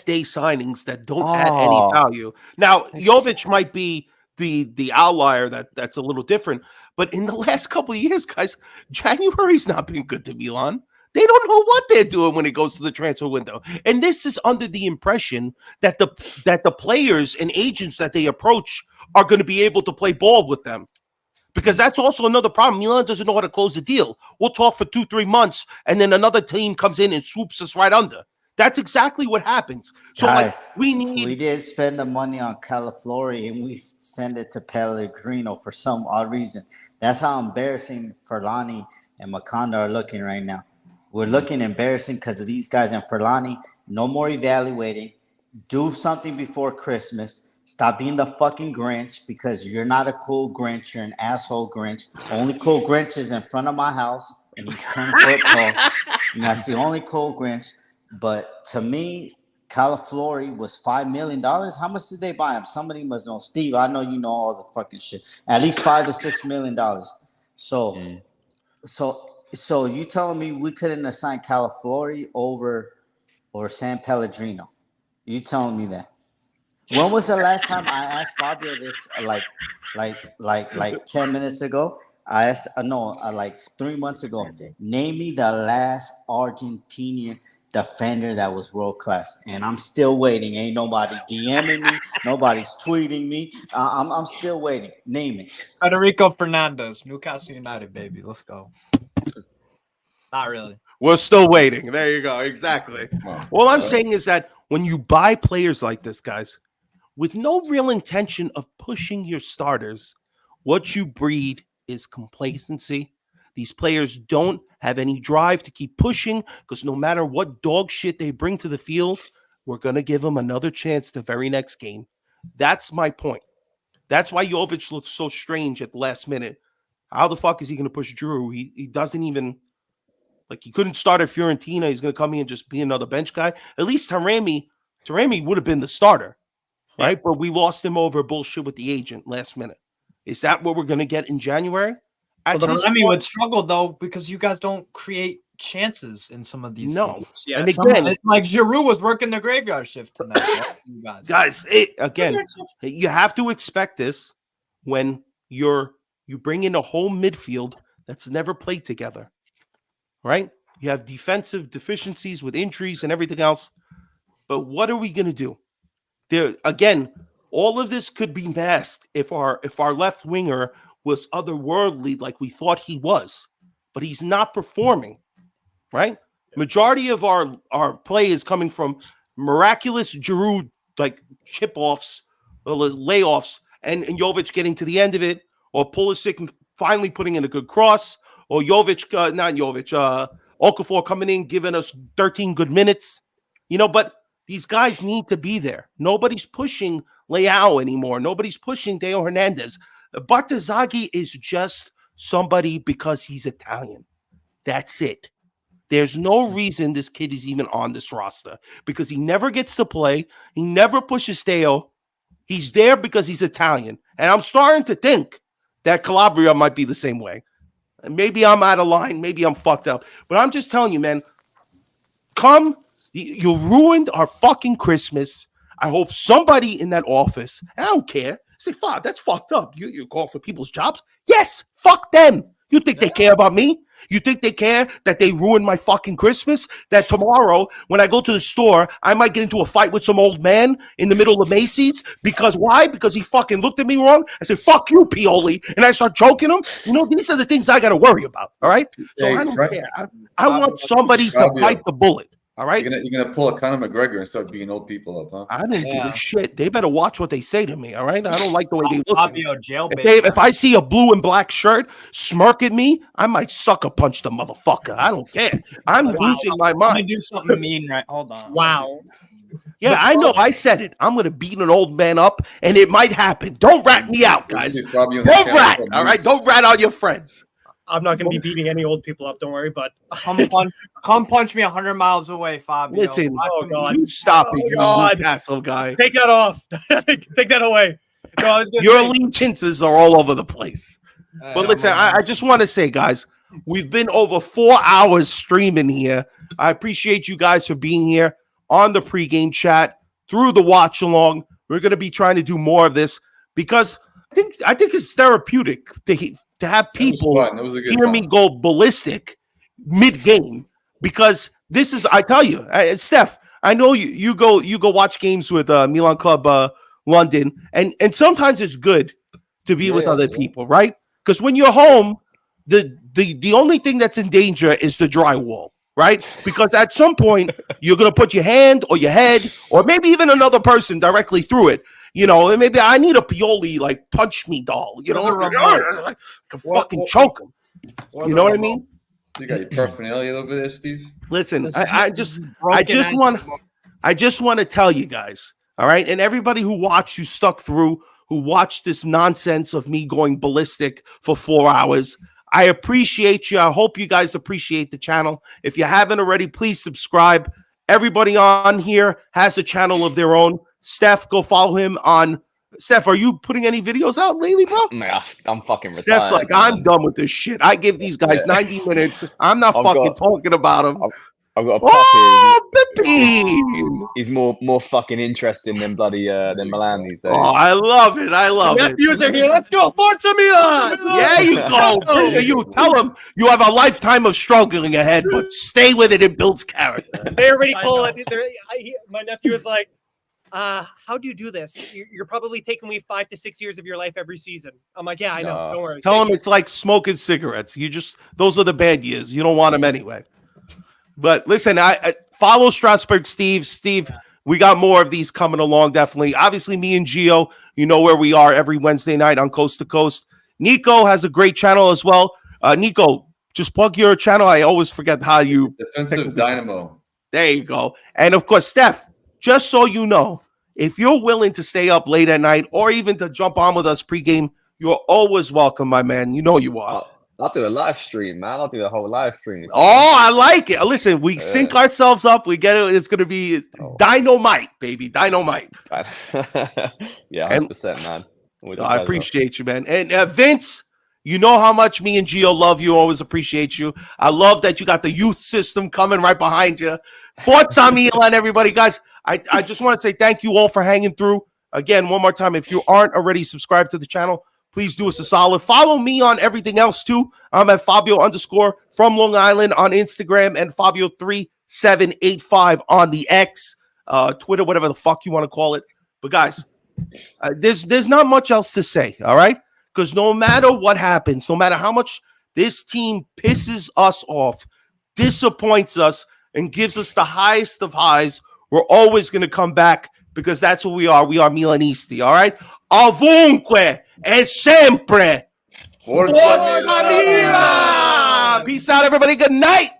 day signings that don't add any value. Now, Jovic might be the outlier that's a little different, but in the last couple of years, guys, January's not been good to Milan. They don't know what they're doing when it goes to the transfer window. And this is under the impression that the players and agents that they approach are going to be able to play ball with them. Because that's also another problem. Milan doesn't know how to close a deal. We'll talk for 2-3 months, and then another team comes in and swoops us right under. That's exactly what happens. So Guys, like we did spend the money on Calaflori and we send it to Pellegrino for some odd reason. That's how embarrassing Ferlani and Makanda are looking right now. We're looking embarrassing because of these guys and Ferlani. No more evaluating. Do something before Christmas. Stop being the fucking Grinch because you're not a cool Grinch. You're an asshole Grinch. Only cool Grinch is in front of my house and he's 10 foot tall. And that's the only cool Grinch. But to me, Calaflori was $5 million. How much did they buy him? Somebody must know. Steve, I know you know all the fucking shit. At least $5 to $6 million. So you telling me we couldn't assign Calaflori over or San Pellegrino? You telling me that? When was the last time I asked Fabio this? Like 10 minutes ago. I asked like 3 months ago. Name me the last Argentinian defender that was world class, and I'm still waiting. Ain't nobody DMing me. Nobody's tweeting me. I'm still waiting. Name it. Federico Fernandez, Newcastle United, baby. Let's go. Not really. We're still waiting. There you go. Exactly. All I'm saying is that when you buy players like this, guys, with no real intention of pushing your starters, what you breed is complacency. These players don't have any drive to keep pushing because no matter what dog shit they bring to the field, we're going to give them another chance the very next game. That's my point. That's why Jovic looks so strange at the last minute. How the fuck is he going to push Drew? He doesn't even, like, he couldn't start at Fiorentina. He's going to come in and just be another bench guy. At least Taremi would have been the starter, right? But we lost him over bullshit with the agent last minute. Is that what we're going to get in January? Well, Taremi would struggle, though, because you guys don't create chances in some of these games. Yeah, and again, it's like Giroud was working the graveyard shift tonight. You guys, you have to expect this when you bring in a whole midfield that's never played together, right? You have defensive deficiencies with injuries and everything else. But what are we going to do? There again, all of this could be masked if our left winger was otherworldly like we thought he was, but he's not performing, right? Majority of our play is coming from miraculous Giroud like chip-offs, layoffs, and Jovic getting to the end of it, or Pulisic finally putting in a good cross, or Okafor coming in, giving us 13 good minutes, but these guys need to be there. Nobody's pushing Leao anymore. Nobody's pushing Teo Hernandez. Bartazaghi is just somebody because he's Italian. That's it. There's no reason this kid is even on this roster because he never gets to play. He never pushes Teo. He's there because he's Italian. And I'm starting to think that Calabria might be the same way. And maybe I'm out of line. Maybe I'm fucked up. But I'm just telling you, man, you ruined our fucking Christmas. I hope somebody in that office, I don't care, say, fuck, that's fucked up. You call for people's jobs? Yes, fuck them. You think they care about me? You think they care that they ruined my fucking Christmas? That tomorrow, when I go to the store, I might get into a fight with some old man in the middle of Macy's? Because why? Because he fucking looked at me wrong? I said, fuck you, Pioli. And I start joking him. These are the things I got to worry about. All right? So I don't care. I want somebody to bite the bullet. All right, you're gonna pull a Conor McGregor and start beating old people up, huh? I don't give a shit. They better watch what they say to me. All right, I don't like the way they look. Fabio, If I see a blue and black shirt smirk at me, I might sucker punch the motherfucker. I don't care. I'm losing my mind. I'm gonna do something mean, right? Hold on. Wow. Yeah, I know. I said it. I'm gonna beat an old man up, and it might happen. Don't rat me out, guys. Don't rat. All right, don't rat on your friends. I'm not going to be beating any old people up. Don't worry. But come punch me 100 miles away, Fabio. Listen, oh god, you stop it, you Newcastle guy. Take that off. Take that away. No, your allegiances are all over the place. But listen, I just want to say, guys, we've been over 4 hours streaming here. I appreciate you guys for being here on the pregame chat, through the watch along. We're going to be trying to do more of this because I think it's therapeutic to have people hear me go ballistic mid-game, because this is, I tell you, Steph, I know you go watch games with Milan Club London, and sometimes it's good to be with other people, right? Because when you're home, the only thing that's in danger is the drywall, right? Because at some point, you're going to put your hand or your head or maybe even another person directly through it. You know, and maybe I need a Pioli, like, punch me doll. You know, I can fucking choke him. You know what I mean? You got your paraphernalia a little bit there, Steve? Listen, I just want to tell you guys, all right, and everybody who watched, who stuck through, who watched this nonsense of me going ballistic for 4 hours. I appreciate you. I hope you guys appreciate the channel. If you haven't already, please subscribe. Everybody on here has a channel of their own. Steph, go follow him on. Steph, are you putting any videos out lately, bro? Man, I'm fucking retired. Steph's like, man. I'm done with this shit. I give these guys 90 minutes. I'm not fucking talking about them. I've got a puppy. Oh, Pepin! He's more fucking interesting than bloody than Milan these days. Oh, I love it. I love it. Nephews are here. Let's go. Forza Milan. Yeah, you go. You tell them you have a lifetime of struggling ahead, but stay with it. It builds character. They already call it. My nephew is like, how do you do this? You're probably taking me 5 to 6 years of your life every season. I'm like, yeah, I know. Don't worry. Tell them it's like smoking cigarettes. Those are the bad years. You don't want them anyway. But listen, I follow Strasburg Steve. Steve, we got more of these coming along, definitely. Obviously, me and Gio, you know where we are every Wednesday night on Coast to Coast. Nico has a great channel as well. Nico, just plug your channel. I always forget how you... Defensive Dynamo. There you go. And of course, Steph, just so you know, if you're willing to stay up late at night or even to jump on with us pregame, you're always welcome, my man. You know you are. I'll do a live stream, man. I'll do a whole live stream. Oh, I like it. Listen, we sync ourselves up. We get it. It's going to be dynamite, baby. Dynamite. Yeah, 100%, man. I appreciate you, man. And Vince, you know how much me and Gio love you. Always appreciate you. I love that you got the youth system coming right behind you. Forza Milan, everybody. Guys, I just want to say thank you all for hanging through. Again, one more time, if you aren't already subscribed to the channel, please do us a solid. Follow me on everything else, too. I'm at Fabio_ from Long Island on Instagram and Fabio3785 on the X, Twitter, whatever the fuck you want to call it. But, guys, there's not much else to say, all right? Because no matter what happens, no matter how much this team pisses us off, disappoints us, and gives us the highest of highs, we're always going to come back because that's what we are. We are Milanisti, all right? Ovunque e sempre. Forza Milan! Peace out, everybody. Good night.